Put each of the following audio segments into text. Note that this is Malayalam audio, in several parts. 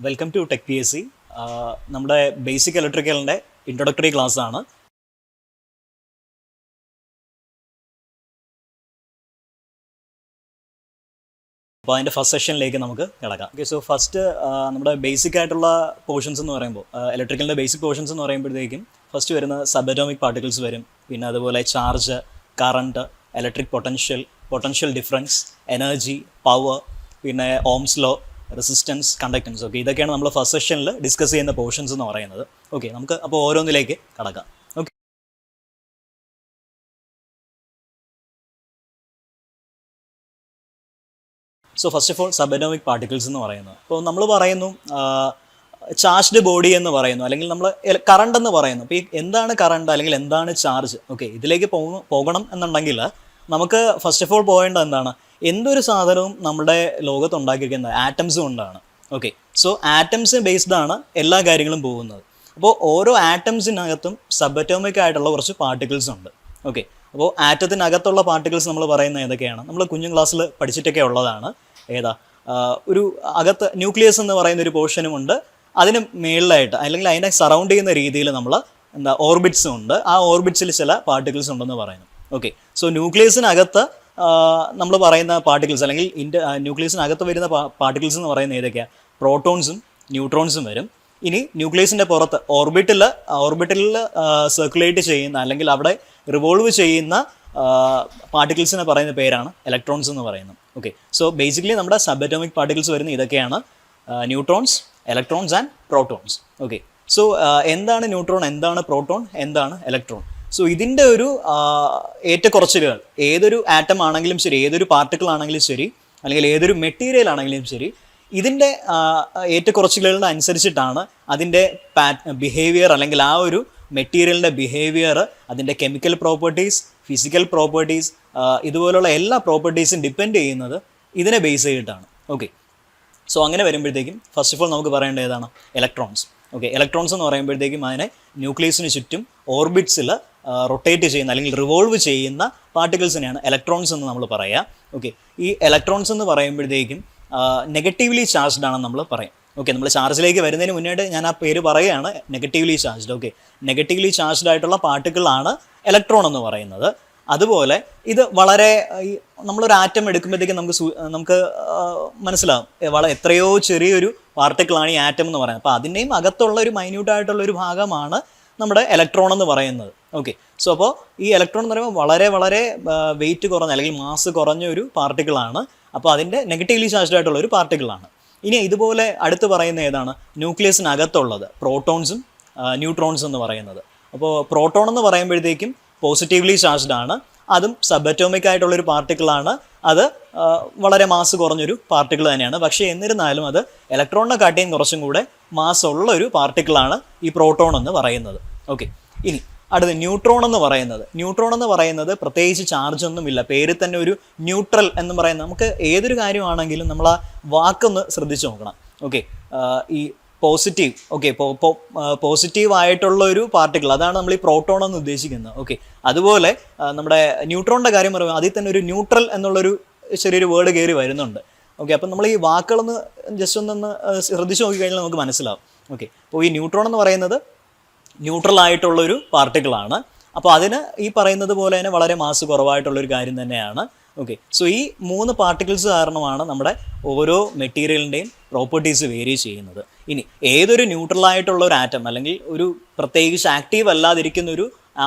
Welcome to tech P S C. നമ്മുടെ ബേസിക് ഇലക്ട്രിക്കലിൻ്റെ ഇൻട്രൊഡക്ടറി ക്ലാസ് ആണ്. അപ്പോൾ അതിൻ്റെ ഫസ്റ്റ് സെഷനിലേക്ക് നമുക്ക് കിടക്കാം. ഓക്കെ, സോ ഫസ്റ്റ് നമ്മുടെ ബേസിക് ആയിട്ടുള്ള പോർഷൻസ് എന്ന് പറയുമ്പോൾ ഇലക്ട്രിക്കലിൻ്റെ ബേസിക് പോർഷൻസ് എന്ന് പറയുമ്പോഴത്തേക്കും ഫസ്റ്റ് വരുന്ന സബ് അറ്റോമിക് പാർട്ടിക്കിൾസ് വരും. പിന്നെ അതുപോലെ charge, current, electric potential difference, energy, power, പിന്നെ Ohm's law, resistance, conductance. Okay, ഇതൊക്കെയാണ് നമ്മൾ ഫസ്റ്റ് സെഷനിൽ ഡിസ്കസ് ചെയ്യുന്ന പോർഷൻസ് എന്ന് പറയുന്നത്. ഓക്കെ, നമുക്ക് അപ്പോൾ ഓരോന്നിലേക്ക് കടക്കാം. Okay, so first of all sub atomic particles എന്ന് പറയുന്നത്, അപ്പോൾ നമ്മൾ പറയുന്നു ചാർജ്ഡ് ബോഡി എന്ന് പറയുന്നു, അല്ലെങ്കിൽ നമ്മൾ കറണ്ട് എന്ന് പറയുന്നു. അപ്പോൾ ഈ എന്താണ് കറണ്ട് അല്ലെങ്കിൽ എന്താണ് ചാർജ്? ഓക്കെ, ഇതിലേക്ക് പോകണം എന്നുണ്ടെങ്കിൽ നമുക്ക് ഫസ്റ്റ് ഓഫ് ഓൾ പോകേണ്ടത് എന്താണ്? എന്തൊരു സാധനവും നമ്മുടെ ലോകത്ത് ഉണ്ടാക്കിയിരിക്കുന്നത് ആറ്റംസ് കൊണ്ടാണ്. ഓക്കെ, സോ ആറ്റംസ് ബേസ്ഡ് ആണ് എല്ലാ കാര്യങ്ങളും പോകുന്നത്. അപ്പോൾ ഓരോ ആറ്റംസിനകത്തും സബ് അറ്റോമിക് ആയിട്ടുള്ള കുറച്ച് പാർട്ടിക്കിൾസ് ഉണ്ട്. ഓക്കെ, അപ്പോൾ ആറ്റത്തിനകത്തുള്ള പാർട്ടിക്കിൾസ് നമ്മൾ പറയുന്നത് ഏതൊക്കെയാണ്? നമ്മൾ കുഞ്ഞു ക്ലാസ്സിൽ പഠിച്ചിട്ടൊക്കെ ഉള്ളതാണ്. ഏതാ? ഒരു അകത്ത് ന്യൂക്ലിയസ് എന്ന് പറയുന്ന ഒരു പോർഷനുമുണ്ട്, അതിന് മേളിലായിട്ട് അല്ലെങ്കിൽ അതിനെ സറൗണ്ട് ചെയ്യുന്ന രീതിയിൽ നമ്മൾ ഓർബിറ്റ്സും ഉണ്ട്. ആ ഓർബിറ്റ്സിൽ ചില പാർട്ടിക്കിൾസ് ഉണ്ടെന്ന് പറയുന്നു. ഓക്കെ, സോ ന്യൂക്ലിയസിനകത്ത് നമ്മൾ പറയുന്ന പാർട്ടിക്കിൾസ് അല്ലെങ്കിൽ ന്യൂക്ലിയസിനകത്ത് വരുന്ന പാർട്ടിക്കിൾസ് എന്ന് പറയുന്നത് ഏതൊക്കെയാണ്? പ്രോട്ടോൺസും ന്യൂട്രോൺസും വരും. ഇനി ന്യൂക്ലിയസിൻ്റെ പുറത്ത് ഓർബിറ്റിൽ സർക്കുലേറ്റ് ചെയ്യുന്ന അല്ലെങ്കിൽ അവിടെ റിവോൾവ് ചെയ്യുന്ന പാർട്ടിക്കിൾസിനെ പറയുന്ന പേരാണ് ഇലക്ട്രോൺസ് എന്ന് പറയുന്നത്. ഓക്കെ, സോ ബേസിക്കലി നമ്മുടെ സബ് അറ്റോമിക് പാർട്ടിക്കിൾസ് വരുന്ന ഇതൊക്കെയാണ്: neutrons, electrons and protons. Okay, so എന്താണ് ന്യൂട്രോൺ, എന്താണ് പ്രോട്ടോൺ, എന്താണ് ഇലക്ട്രോൺ? സോ ഇതിൻ്റെ ഒരു ഏറ്റക്കുറച്ചിലുകൾ ഏതൊരു ആറ്റം ആണെങ്കിലും ശരി, ഏതൊരു പാർട്ടിക്കിൾ ആണെങ്കിലും ശരി, അല്ലെങ്കിൽ ഏതൊരു മെറ്റീരിയൽ ആണെങ്കിലും ശരി, ഇതിൻ്റെ ഏറ്റക്കുറച്ചിലുകളുടെ അനുസരിച്ചിട്ടാണ് അതിൻ്റെ ബിഹേവിയർ അല്ലെങ്കിൽ ആ ഒരു മെറ്റീരിയലിൻ്റെ ബിഹേവിയർ, അതിൻ്റെ കെമിക്കൽ പ്രോപ്പർട്ടീസ്, ഫിസിക്കൽ പ്രോപ്പർട്ടീസ്, ഇതുപോലുള്ള എല്ലാ പ്രോപ്പർട്ടീസും ഡിപ്പെൻഡ് ചെയ്യുന്നത് ഇതിനെ ബേസ് ചെയ്തിട്ടാണ്. ഓക്കെ, സോ അങ്ങനെ വരുമ്പോഴത്തേക്കും ഫസ്റ്റ് ഓഫ് ഓൾ നമുക്ക് പറയേണ്ടത് ഏതാണ്? ഇലക്ട്രോൺസ്. ഓക്കെ, ഇലക്ട്രോൺസ് എന്ന് പറയുമ്പോഴത്തേക്കും അതിനെ ന്യൂക്ലിയസിന് ചുറ്റും ഓർബിറ്റ്സിൽ റൊട്ടേറ്റ് ചെയ്യുന്ന അല്ലെങ്കിൽ റിവോൾവ് ചെയ്യുന്ന പാർട്ടിക്കിൾസിനെയാണ് ഇലക്ട്രോൺസ് എന്ന് നമ്മൾ പറയുക. ഓക്കെ, ഈ ഇലക്ട്രോൺസ് എന്ന് പറയുമ്പോഴത്തേക്കും നെഗറ്റീവ്ലി ചാർജ്ഡ് ആണെന്ന് നമ്മൾ പറയും. ഓക്കെ, നമ്മൾ ചാർജിലേക്ക് വരുന്നതിന് മുന്നേയായിട്ട് ഞാൻ ആ പേര് പറയുകയാണ്, negatively charged. Okay, negatively charged ആയിട്ടുള്ള പാർട്ടിക്കിളാണ് ഇലക്ട്രോൺ എന്ന് പറയുന്നത്. അതുപോലെ ഇത് വളരെ നമ്മളൊരു ആറ്റം എടുക്കുമ്പോഴത്തേക്കും നമുക്ക് മനസ്സിലാവും എത്രയോ ചെറിയൊരു പാർട്ടിക്കിളാണ് ഈ ആറ്റം എന്ന് പറയുന്നത്. അപ്പോൾ അതിൻ്റെയും അകത്തുള്ള ഒരു മൈന്യൂട്ടായിട്ടുള്ള ഒരു ഭാഗമാണ് നമ്മുടെ ഇലക്ട്രോൺ എന്ന് പറയുന്നത്. ഓക്കെ, സോ അപ്പോൾ ഈ ഇലക്ട്രോൺ എന്ന് പറയുമ്പോൾ വളരെ വളരെ വെയിറ്റ് കുറഞ്ഞ അല്ലെങ്കിൽ മാസ് കുറഞ്ഞ ഒരു പാർട്ടിക്കിളാണ്. അപ്പോൾ അതിൻ്റെ നെഗറ്റീവ്ലി ചാർജ്ഡ് ആയിട്ടുള്ള ഒരു പാർട്ടിക്കിളാണ്. ഇനി ഇതുപോലെ അടുത്ത് പറയുന്ന ഏതാണ്? ന്യൂക്ലിയസിനകത്തുള്ളത് പ്രോട്ടോൺസും ന്യൂട്രോൺസും എന്ന് പറയുന്നത്. അപ്പോൾ പ്രോട്ടോൺ എന്ന് പറയുമ്പോഴത്തേക്കും പോസിറ്റീവ്ലി ചാർജ്ഡ് ആണ്, അതും സബ് അറ്റോമിക് ആയിട്ടുള്ളൊരു പാർട്ടിക്കിളാണ്. അത് വളരെ മാസ് കുറഞ്ഞൊരു പാർട്ടിക്കിൾ തന്നെയാണ്. പക്ഷേ എന്നിരുന്നാലും അത് ഇലക്ട്രോണിനെ കാട്ടിയും കുറച്ചും കൂടെ മാസ് ഉള്ള ഒരു പാർട്ടിക്കിളാണ് ഈ പ്രോട്ടോൺ എന്ന് പറയുന്നത്. ഓക്കെ, ഇനി അടുത്ത് ന്യൂട്രോൺ എന്ന് പറയുന്നത് പ്രത്യേകിച്ച് ചാർജ് ഒന്നുമില്ല, പേരിൽ തന്നെ ഒരു ന്യൂട്രൽ എന്ന് പറയുന്നത്. നമുക്ക് ഏതൊരു കാര്യമാണെങ്കിലും നമ്മൾ ആ വാക്കൊന്ന് ശ്രദ്ധിച്ച് നോക്കണം. ഓക്കെ, ഈ പോസിറ്റീവ്, ഓക്കെ, പോസിറ്റീവ് ആയിട്ടുള്ള ഒരു പാർട്ടിക്കിൾ, അതാണ് നമ്മൾ ഈ പ്രോട്ടോൺ എന്ന് ഉദ്ദേശിക്കുന്നത്. ഓക്കെ, അതുപോലെ നമ്മുടെ ന്യൂട്രോണിൻ്റെ കാര്യം പറയുമ്പോൾ അതിൽ തന്നെ ഒരു ന്യൂട്രൽ എന്നുള്ളൊരു ചെറിയൊരു വേർഡ് കയറി വരുന്നുണ്ട്. ഓക്കെ, അപ്പം നമ്മൾ ഈ വാക്കുകളൊന്ന് ജസ്റ്റ് ഒന്ന് ശ്രദ്ധിച്ച് നോക്കിക്കഴിഞ്ഞാൽ നമുക്ക് മനസ്സിലാവും. ഓക്കെ, അപ്പോൾ ഈ ന്യൂട്രോൺ എന്ന് പറയുന്നത് ന്യൂട്രൽ ആയിട്ടുള്ളൊരു പാർട്ടിക്കിളാണ്. അപ്പോൾ അതിന് ഈ പറയുന്നത് പോലെ തന്നെ വളരെ മാസ് കുറവായിട്ടുള്ളൊരു കാര്യം തന്നെയാണ്. ഓക്കെ, സോ ഈ 3 പാർട്ടിക്കിൾസ് കാരണമാണ് നമ്മുടെ ഓരോ മെറ്റീരിയലിൻ്റെയും പ്രോപ്പർട്ടീസ് വേരി ചെയ്യുന്നത്. ഇനി ഏതൊരു ന്യൂട്രലായിട്ടുള്ള ഒരു ആറ്റം അല്ലെങ്കിൽ ഒരു പ്രത്യേകിച്ച് ആക്റ്റീവ് അല്ലാതിരിക്കുന്ന ഒരു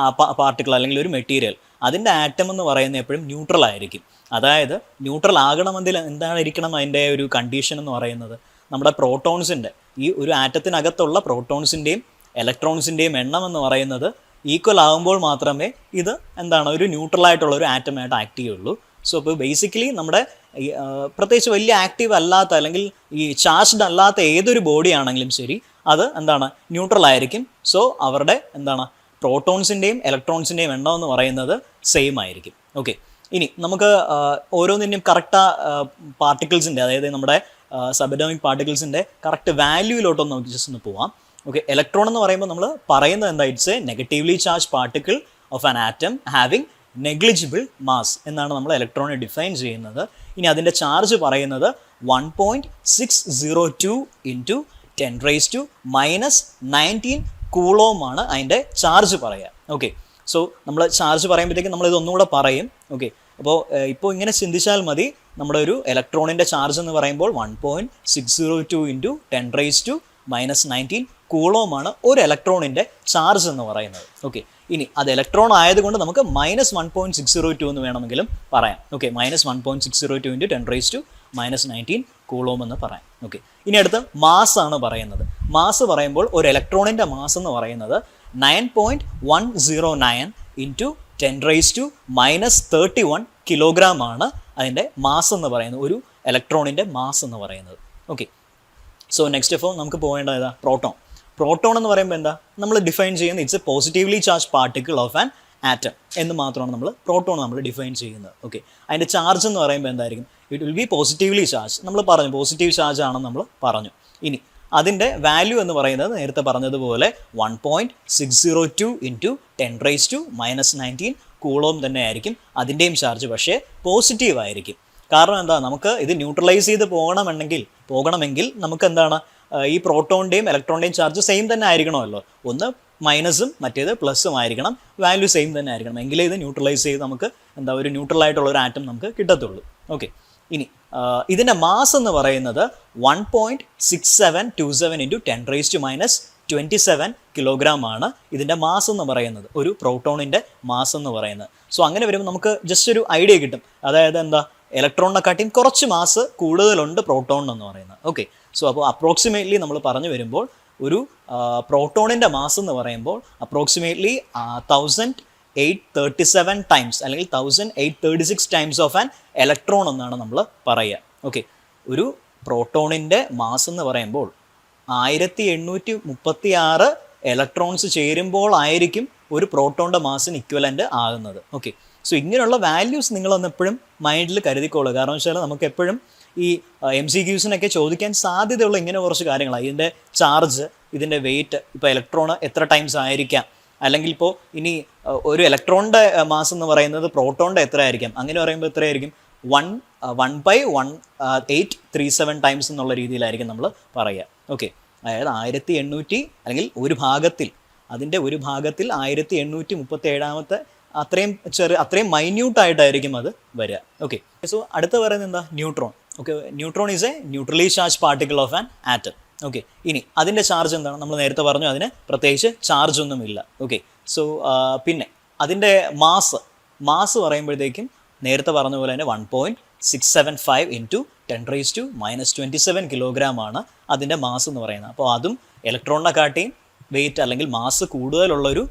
പാർട്ടിക്കിൾ അല്ലെങ്കിൽ ഒരു മെറ്റീരിയൽ, അതിൻ്റെ ആറ്റം എന്ന് പറയുന്നത് എപ്പോഴും ന്യൂട്രൽ ആയിരിക്കും. അതായത് ന്യൂട്രൽ ആകണമെങ്കിൽ എന്താണ് ഇരിക്കണം അതിൻ്റെ ഒരു കണ്ടീഷൻ എന്ന് പറയുന്നത്? നമ്മുടെ പ്രോട്ടോൺസിൻ്റെ, ഈ ഒരു ആറ്റത്തിനകത്തുള്ള പ്രോട്ടോൺസിൻ്റെയും ഇലക്ട്രോൺസിൻ്റെയും എണ്ണം എന്ന് പറയുന്നത് ഈക്വൽ ആകുമ്പോൾ മാത്രമേ ഇത് ഒരു ന്യൂട്രലായിട്ടുള്ള ഒരു ആറ്റമായിട്ട് ആക്ട് ചെയ്യുള്ളൂ. സോ ഇപ്പോൾ ബേസിക്കലി നമ്മുടെ പ്രത്യേകിച്ച് വലിയ ആക്റ്റീവ് അല്ലാത്ത അല്ലെങ്കിൽ ഈ ചാർജ്ഡ് അല്ലാത്ത ഏതൊരു ബോഡി ആണെങ്കിലും ശരി, അത് ന്യൂട്രൽ ആയിരിക്കും. സോ അവരുടെ പ്രോട്ടോൺസിൻ്റെയും ഇലക്ട്രോൺസിൻ്റെയും എണ്ണം എന്ന് പറയുന്നത് സെയിം ആയിരിക്കും. ഓക്കെ, ഇനി നമുക്ക് ഓരോന്നിൻ്റെയും കറക്റ്റ് പാർട്ടിക്കിൾസിൻ്റെ, അതായത് നമ്മുടെ സബ് അറ്റോമിക് പാർട്ടിക്കിൾസിൻ്റെ കറക്റ്റ് വാല്യൂയിലോട്ടൊന്ന് നമുക്ക് ജസ്റ്റ് ഒന്ന് പോവാം. ഓക്കെ, ഇലക്ട്രോൺ എന്ന് പറയുമ്പോൾ നമ്മൾ പറയുന്നത് എന്താ? It's A negatively charge particle of an atom having negligible mass എന്നാണ് നമ്മൾ ഇലക്ട്രോണിനെ ഡിഫൈൻ ചെയ്യുന്നത്. ഇനി അതിൻ്റെ ചാർജ് പറയുന്നത് 1.602 × 10⁻⁻19 കൂളോം ആണ് അതിൻ്റെ ചാർജ് പറയുക. ഓക്കെ, സോ നമ്മൾ ചാർജ് പറയുമ്പോഴത്തേക്കും നമ്മൾ ഇതൊന്നുകൂടെ പറയും. ഓക്കെ, അപ്പോൾ ഇപ്പോൾ ഇങ്ങനെ ചിന്തിച്ചാൽ മതി, നമ്മുടെ ഒരു ഇലക്ട്രോണിൻ്റെ ചാർജ് എന്ന് പറയുമ്പോൾ 1.602 × 10⁻⁻19 കൂളോമാണ് ഒരു ഇലക്ട്രോണിൻ്റെ ചാർജ് എന്ന് പറയുന്നത്. ഓക്കെ, ഇനി അത് ഇലക്ട്രോൺ ആയതുകൊണ്ട് നമുക്ക് -1.602 എന്ന് വേണമെങ്കിലും പറയാം. ഓക്കെ, -1.602 × 10⁻⁻19 കൂളോം എന്ന് പറയാം. ഓക്കെ, ഇനി അടുത്ത് മാസ് ആണ് പറയുന്നത്. മാസ് പറയുമ്പോൾ ഒരു ഇലക്ട്രോണിൻ്റെ മാസ് എന്ന് പറയുന്നത് 9.109 × 10⁻31 കിലോഗ്രാം ആണ് അതിൻ്റെ മാസ് എന്ന് പറയുന്നത്, ഒരു ഇലക്ട്രോണിൻ്റെ മാസ് എന്ന് പറയുന്നത്. Okay, so next of all നമുക്ക് പോകേണ്ടത് ഏതാ? പ്രോട്ടോൺ. പ്രോട്ടോൺ എന്ന് പറയുമ്പോൾ എന്താ നമ്മൾ ഡിഫൈൻ ചെയ്യുന്നത്? It's A positively charge particle of an atom എന്ന് മാത്രമാണ് നമ്മൾ പ്രോട്ടോൺ നമ്മൾ ഡിഫൈൻ ചെയ്യുന്നത്. ഓക്കെ, അതിൻ്റെ ചാർജ് എന്ന് പറയുമ്പോൾ എന്തായിരിക്കും? It will B positively charge. നമ്മൾ പറഞ്ഞു പോസിറ്റീവ് ചാർജ് ആണെന്ന് നമ്മൾ പറഞ്ഞു. ഇനി അതിൻ്റെ വാല്യൂ എന്ന് പറയുന്നത് നേരത്തെ പറഞ്ഞതുപോലെ 1.602 × 10⁻⁻19 കൂളോം തന്നെ ആയിരിക്കും അതിൻ്റെയും ചാർജ്. പക്ഷേ പോസിറ്റീവ് ആയിരിക്കും. കാരണം എന്താ? നമുക്ക് ഇത് ന്യൂട്രലൈസ് ചെയ്ത് പോകണമെങ്കിൽ നമുക്ക് എന്താണ്, ഈ പ്രോട്ടോണിൻ്റെയും ഇലക്ട്രോണിൻ്റെയും ചാർജ് സെയിം തന്നെ ആയിരിക്കണമല്ലോ. ഒന്ന് മൈനസും മറ്റേത് പ്ലസ്സും ആയിരിക്കണം, വാല്യൂ സെയിം തന്നെ ആയിരിക്കണം. എങ്കിലേ ഇത് ന്യൂട്രലൈസ് ചെയ്ത് നമുക്ക് എന്താ ഒരു ന്യൂട്രലായിട്ടുള്ള ഒരു ആറ്റം നമുക്ക് കിട്ടത്തുള്ളൂ. ഓക്കെ, ഇനി ഇതിൻ്റെ മാസ് എന്ന് പറയുന്നത് 1.6727 × 10⁻⁻27 കിലോഗ്രാം ആണ് ഇതിൻ്റെ മാസ് എന്ന് പറയുന്നത്, ഒരു പ്രോട്ടോണിൻ്റെ മാസ് എന്ന് പറയുന്നത്. സോ അങ്ങനെ വരുമ്പോൾ നമുക്ക് ജസ്റ്റ് ഒരു ഐഡിയ കിട്ടും. അതായത് എന്താ, ഇലക്ട്രോണിനെക്കാട്ടിയും കുറച്ച് മാസ് കൂടുതലുണ്ട് പ്രോട്ടോൺ എന്ന് പറയുന്നത്. ഓക്കെ, സോ അപ്പോൾ അപ്രോക്സിമേറ്റ്ലി നമ്മൾ പറഞ്ഞു വരുമ്പോൾ ഒരു പ്രോട്ടോണിൻ്റെ മാസ് എന്ന് പറയുമ്പോൾ അപ്രോക്സിമേറ്റ്ലി 1837 ടൈംസ് അല്ലെങ്കിൽ 1836 ടൈംസ് ഓഫ് ആൻ ഇലക്ട്രോൺ എന്നാണ് നമ്മൾ പറയുക. ഓക്കെ, ഒരു പ്രോട്ടോണിൻ്റെ മാസ് എന്ന് പറയുമ്പോൾ 1836 ഇലക്ട്രോൺസ് ചേരുമ്പോൾ ആയിരിക്കും ഒരു പ്രോട്ടോണിൻ്റെ മാസിന് ഇക്വലൻ്റ് ആകുന്നത്. ഓക്കെ, സോ ഇങ്ങനെയുള്ള വാല്യൂസ് നിങ്ങളൊന്ന് എപ്പോഴും മൈൻഡിൽ കരുതിക്കോളുക. കാരണം വെച്ചാൽ നമുക്ക് എപ്പോഴും ഈ MCQസിനൊക്കെ ചോദിക്കാൻ സാധ്യതയുള്ള ഇങ്ങനെ കുറച്ച് കാര്യങ്ങളാണ്. ഇതിൻ്റെ ചാർജ്, ഇതിൻ്റെ വെയിറ്റ്, ഇപ്പോൾ ഇലക്ട്രോൺ എത്ര ടൈംസ് ആയിരിക്കാം, അല്ലെങ്കിൽ ഇപ്പോൾ ഇനി ഒരു ഇലക്ട്രോണിൻ്റെ മാസ് എന്ന് പറയുന്നത് പ്രോട്ടോണിൻ്റെ എത്ര ആയിരിക്കാം, അങ്ങനെ പറയുമ്പോൾ എത്രയായിരിക്കും? 1/1837 ടൈംസ് എന്നുള്ള രീതിയിലായിരിക്കും നമ്മൾ പറയുക. ഓക്കെ, അതായത് 1800 അല്ലെങ്കിൽ അതിൻ്റെ ഒരു ഭാഗത്തിൽ 1837 അത്രയും മൈന്യൂട്ടായിട്ടായിരിക്കും അത് വരിക. ഓക്കെ, സോ അടുത്ത പറയുന്നത് എന്താ? Neutron. Okay, neutron is a neutrally charge particle of an atom. Okay, ഇനി അതിൻ്റെ ചാർജ് എന്താണ്? നമ്മൾ നേരത്തെ പറഞ്ഞു അതിന് പ്രത്യേകിച്ച് ചാർജ് ഒന്നുമില്ല. ഓക്കെ, സോ പിന്നെ അതിൻ്റെ മാസ് പറയുമ്പോഴത്തേക്കും നേരത്തെ പറഞ്ഞ പോലെ തന്നെ 1.675 × 10⁻⁻27 കിലോഗ്രാം ആണ് അതിൻ്റെ മാസ് എന്ന് പറയുന്നത്. അപ്പോൾ അതും ഇലക്ട്രോണിനെക്കാട്ടിയും വെയിറ്റ് അല്ലെങ്കിൽ മാസ് കൂടുതലുള്ളൊരു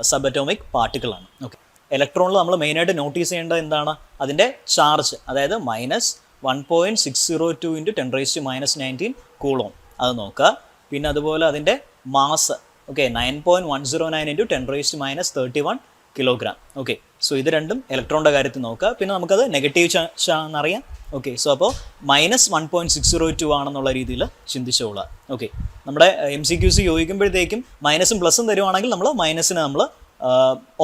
സബ് അറ്റോമിക് പാർട്ടിക്കിളാണ്. ഓക്കെ, ഇലക്ട്രോണിൽ നമ്മൾ മെയിനായിട്ട് നോട്ടീസ് ചെയ്യേണ്ടത് എന്താണ്? അതിൻ്റെ ചാർജ്, അതായത് -1.602 × 10⁻⁻19 കൂളോം, അത് നോക്കുക. പിന്നെ അതുപോലെ അതിൻ്റെ mass, okay, 9.109 × 10⁻31 kilogram. Okay, so ഇത് രണ്ടും ഇലക്ട്രോണിൻ്റെ കാര്യത്തിൽ നോക്കുക. പിന്നെ നമുക്കത് നെഗറ്റീവ് എന്നറിയാം. ഓക്കെ, സോ അപ്പോൾ -1.602 ആണെന്നുള്ള രീതിയിൽ ചിന്തിച്ചോളുക. ഓക്കെ, നമ്മുടെ MCQs ചോദിക്കുമ്പോഴത്തേക്കും മൈനസും പ്ലസും തരുവാണെങ്കിൽ നമ്മൾ മൈനസിന് നമ്മൾ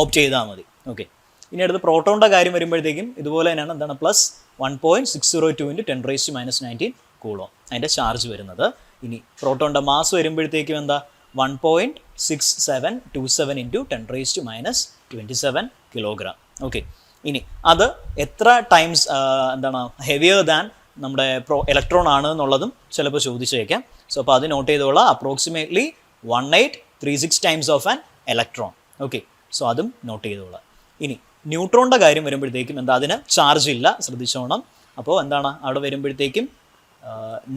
ഓപ്റ്റ് ചെയ്താൽ മതി. ഓക്കെ, ഇനി അടുത്ത് പ്രോട്ടോണിൻ്റെ കാര്യം വരുമ്പോഴത്തേക്കും ഇതുപോലെ തന്നെയാണ്. എന്താണ്? +1.602 × 10⁻⁻19 കൂളോം അതിൻ്റെ ചാർജ് വരുന്നത്. ഇനി പ്രോട്ടോണിൻ്റെ മാസ് വരുമ്പോഴത്തേക്കും എന്താ? 1.6727 × 10⁻⁻27 കിലോഗ്രാം. ഓക്കെ, ഇനി അത് എത്ര ടൈംസ് ഹെവിയർ ദാൻ നമ്മുടെ ഇലക്ട്രോൺ ആണ് എന്നുള്ളതും ചിലപ്പോൾ ചോദിച്ചേക്കാം. സോ അപ്പോൾ അത് നോട്ട് ചെയ്തോളാം. Approximately 1836 times of an electron. Okay, so അതും നോട്ട് ചെയ്തോളാം. ഇനി ന്യൂട്രോണിൻ്റെ കാര്യം വരുമ്പോഴത്തേക്കും എന്താ? അതിന് ചാർജ് ഇല്ല, ശ്രദ്ധിച്ചോണം. അപ്പോൾ എന്താണ് അവിടെ വരുമ്പോഴത്തേക്കും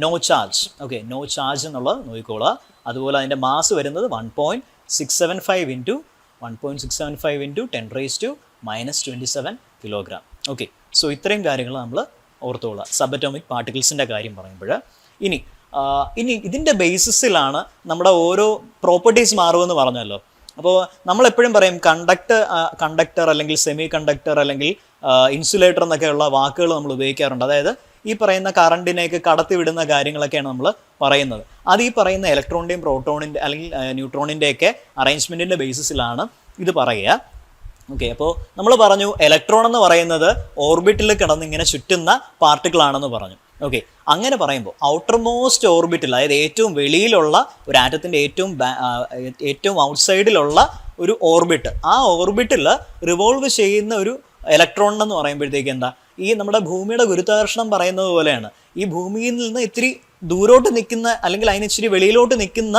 no charge. Okay, no charge എന്നുള്ളത് നോക്കിക്കോളുക. അതുപോലെ അതിൻ്റെ മാസ് വരുന്നത് 1.675 × 10⁻⁻27 കിലോഗ്രാം. ഓക്കെ, സോ ഇത്രയും കാര്യങ്ങൾ നമ്മൾ ഓർത്തോളുക സബ് അറ്റോമിക് പാർട്ടിക്കിൾസിൻ്റെ കാര്യം പറയുമ്പോൾ. ഇനി ഇതിൻ്റെ ബേസിസിലാണ് നമ്മുടെ ഓരോ പ്രോപ്പർട്ടീസ് മാറുമെന്ന് പറഞ്ഞല്ലോ. അപ്പോൾ നമ്മളെപ്പോഴും പറയും കണ്ടക്ടർ അല്ലെങ്കിൽ സെമി കണ്ടക്ടർ അല്ലെങ്കിൽ ഇൻസുലേറ്റർ എന്നൊക്കെയുള്ള വാക്കുകൾ നമ്മൾ ഉപയോഗിക്കാറുണ്ട്. അതായത് ഈ പറയുന്ന കറണ്ടിനെയൊക്കെ കടത്തിവിടുന്ന കാര്യങ്ങളൊക്കെയാണ് നമ്മൾ പറയുന്നത്. അത് ഈ പറയുന്ന ഇലക്ട്രോണിൻ്റെയും പ്രോട്ടോണിൻ്റെ അല്ലെങ്കിൽ ന്യൂട്രോണിൻ്റെയൊക്കെ അറേഞ്ച്മെൻറ്റിൻ്റെ ബേസിസിലാണ് ഇത് പറയുക. ഓക്കെ, അപ്പോൾ നമ്മൾ പറഞ്ഞു ഇലക്ട്രോൺ എന്ന് പറയുന്നത് ഓർബിറ്റിൽ കിടന്നിങ്ങനെ ചുറ്റുന്ന പാർട്ടിക്കിൾ ആണെന്ന് പറഞ്ഞു. ഓക്കെ, അങ്ങനെ പറയുമ്പോൾ ഔട്ടർ മോസ്റ്റ് ഓർബിറ്റിൽ, അതായത് ഏറ്റവും വെളിയിലുള്ള ഒരു ആറ്റത്തിൻ്റെ ഏറ്റവും ഔട്ട്സൈഡിലുള്ള ഒരു ഓർബിറ്റ്, ആ ഓർബിറ്റിൽ റിവോൾവ് ചെയ്യുന്ന ഒരു ഇലക്ട്രോൺ എന്ന് പറയുമ്പോഴത്തേക്ക് എന്താ, ഈ നമ്മുടെ ഭൂമിയുടെ ഗുരുത്വാകർഷണം പറയുന്നത് പോലെയാണ്. ഈ ഭൂമിയിൽ നിന്ന് ഇത്തിരി ദൂരോട്ട് നിൽക്കുന്ന അല്ലെങ്കിൽ അതിന് ഇച്ചിരി വെളിയിലോട്ട് നിൽക്കുന്ന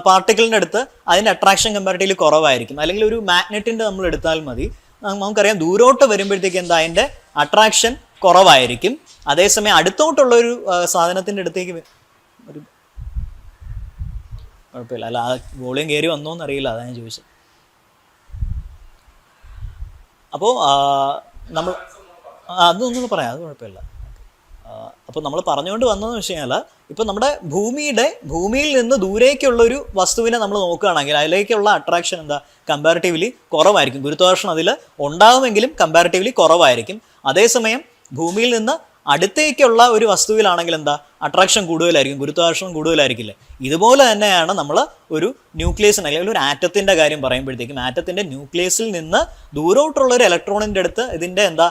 പാർട്ടിക്കിളിൻ്റെ അടുത്ത് അതിൻ്റെ അട്രാക്ഷൻ കമ്പാരിറ്റീവ്ലി കുറവായിരിക്കും. അല്ലെങ്കിൽ ഒരു മാഗ്നറ്റിൻ്റെ നമ്മൾ എടുത്താൽ മതി, നമുക്കറിയാം ദൂരോട്ട് വരുമ്പോഴത്തേക്ക് എന്താ അതിൻ്റെ അട്രാക്ഷൻ കുറവായിരിക്കും. അതേസമയം അടുത്തോട്ടുള്ളൊരു സാധനത്തിൻ്റെ അടുത്തേക്ക് ഒരു കുഴപ്പമില്ല, അല്ല ആ വോളിയം കയറി വന്നോന്ന് അറിയില്ല, അതാണ് ഞാൻ ചോദിച്ചത്. അപ്പോൾ നമ്മൾ അതൊന്നും പറയാം, അത് കുഴപ്പമില്ല. അപ്പോൾ നമ്മൾ പറഞ്ഞുകൊണ്ട് വന്നതെന്ന് വെച്ച് കഴിഞ്ഞാൽ, ഇപ്പോൾ നമ്മുടെ ഭൂമിയിൽ നിന്ന് ദൂരേക്കുള്ളൊരു വസ്തുവിനെ നമ്മൾ നോക്കുകയാണെങ്കിൽ അതിലേക്കുള്ള അട്രാക്ഷൻ എന്താ കമ്പാരിറ്റീവ്ലി കുറവായിരിക്കും. ഗുരുത്വാകർഷണം അതിൽ ഉണ്ടാകുമെങ്കിലും കമ്പാരിറ്റീവ്ലി കുറവായിരിക്കും. അതേസമയം ഭൂമിയിൽ നിന്ന് അടുത്തേക്കുള്ള ഒരു വസ്തുവിലാണെങ്കിൽ എന്താ അട്രാക്ഷൻ കൂടുതലായിരിക്കും, ഗുരുത്വാകർഷണം കൂടുതലായിരിക്കില്ലേ. ഇതുപോലെ തന്നെയാണ് നമ്മൾ ഒരു ന്യൂക്ലിയസിന് അല്ലെങ്കിൽ ഒരു ആറ്റത്തിൻ്റെ കാര്യം പറയുമ്പോഴത്തേക്കും, ആറ്റത്തിൻ്റെ ന്യൂക്ലിയസിൽ നിന്ന് ദൂരോട്ടുള്ള ഒരു ഇലക്ട്രോണിൻ്റെ അടുത്ത് ഇതിൻ്റെ എന്താ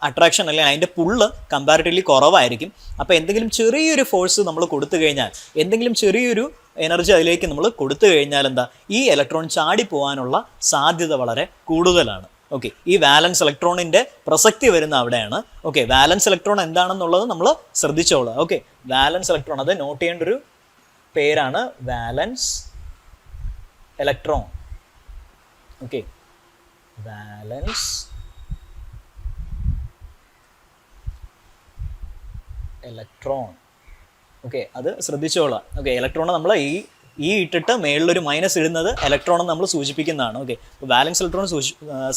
അട്രാക്ഷൻ അല്ലെങ്കിൽ അതിൻ്റെ പുള്ള് കമ്പാരിറ്റീവ്ലി കുറവായിരിക്കും. അപ്പോൾ എന്തെങ്കിലും ചെറിയൊരു ഫോഴ്സ് നമ്മൾ കൊടുത്തു കഴിഞ്ഞാൽ, എന്തെങ്കിലും ചെറിയൊരു എനർജി അതിലേക്ക് നമ്മൾ കൊടുത്തു കഴിഞ്ഞാൽ എന്താ ഈ ഇലക്ട്രോൺ ചാടി പോകാനുള്ള സാധ്യത വളരെ കൂടുതലാണ്. ഓക്കെ, ഈ വാലൻസ് ഇലക്ട്രോണിൻ്റെ പ്രസക്തി വരുന്ന അവിടെയാണ്. ഓക്കെ, വാലൻസ് ഇലക്ട്രോൺ എന്താണെന്നുള്ളത് നമ്മൾ ശ്രദ്ധിച്ചോളൂ. ഓക്കെ, വാലൻസ് ഇലക്ട്രോൺ, അത് നോട്ട് ചെയ്യേണ്ട ഒരു പേരാണ് വാലൻസ് ഇലക്ട്രോൺ. Okay, വാലൻസ് electron. ഓക്കെ, അത് ശ്രദ്ധിച്ചോളാം. ഓക്കെ, ഇലക്ട്രോൺ നമ്മൾ ഈ ഇട്ടിട്ട് മേളിലൊരു മൈനസ് ഇടുന്നത് ഇലക്ട്രോൺ നമ്മൾ സൂചിപ്പിക്കുന്നതാണ്. ഓക്കെ, അപ്പോൾ വാലൻസ് ഇലക്ട്രോൺ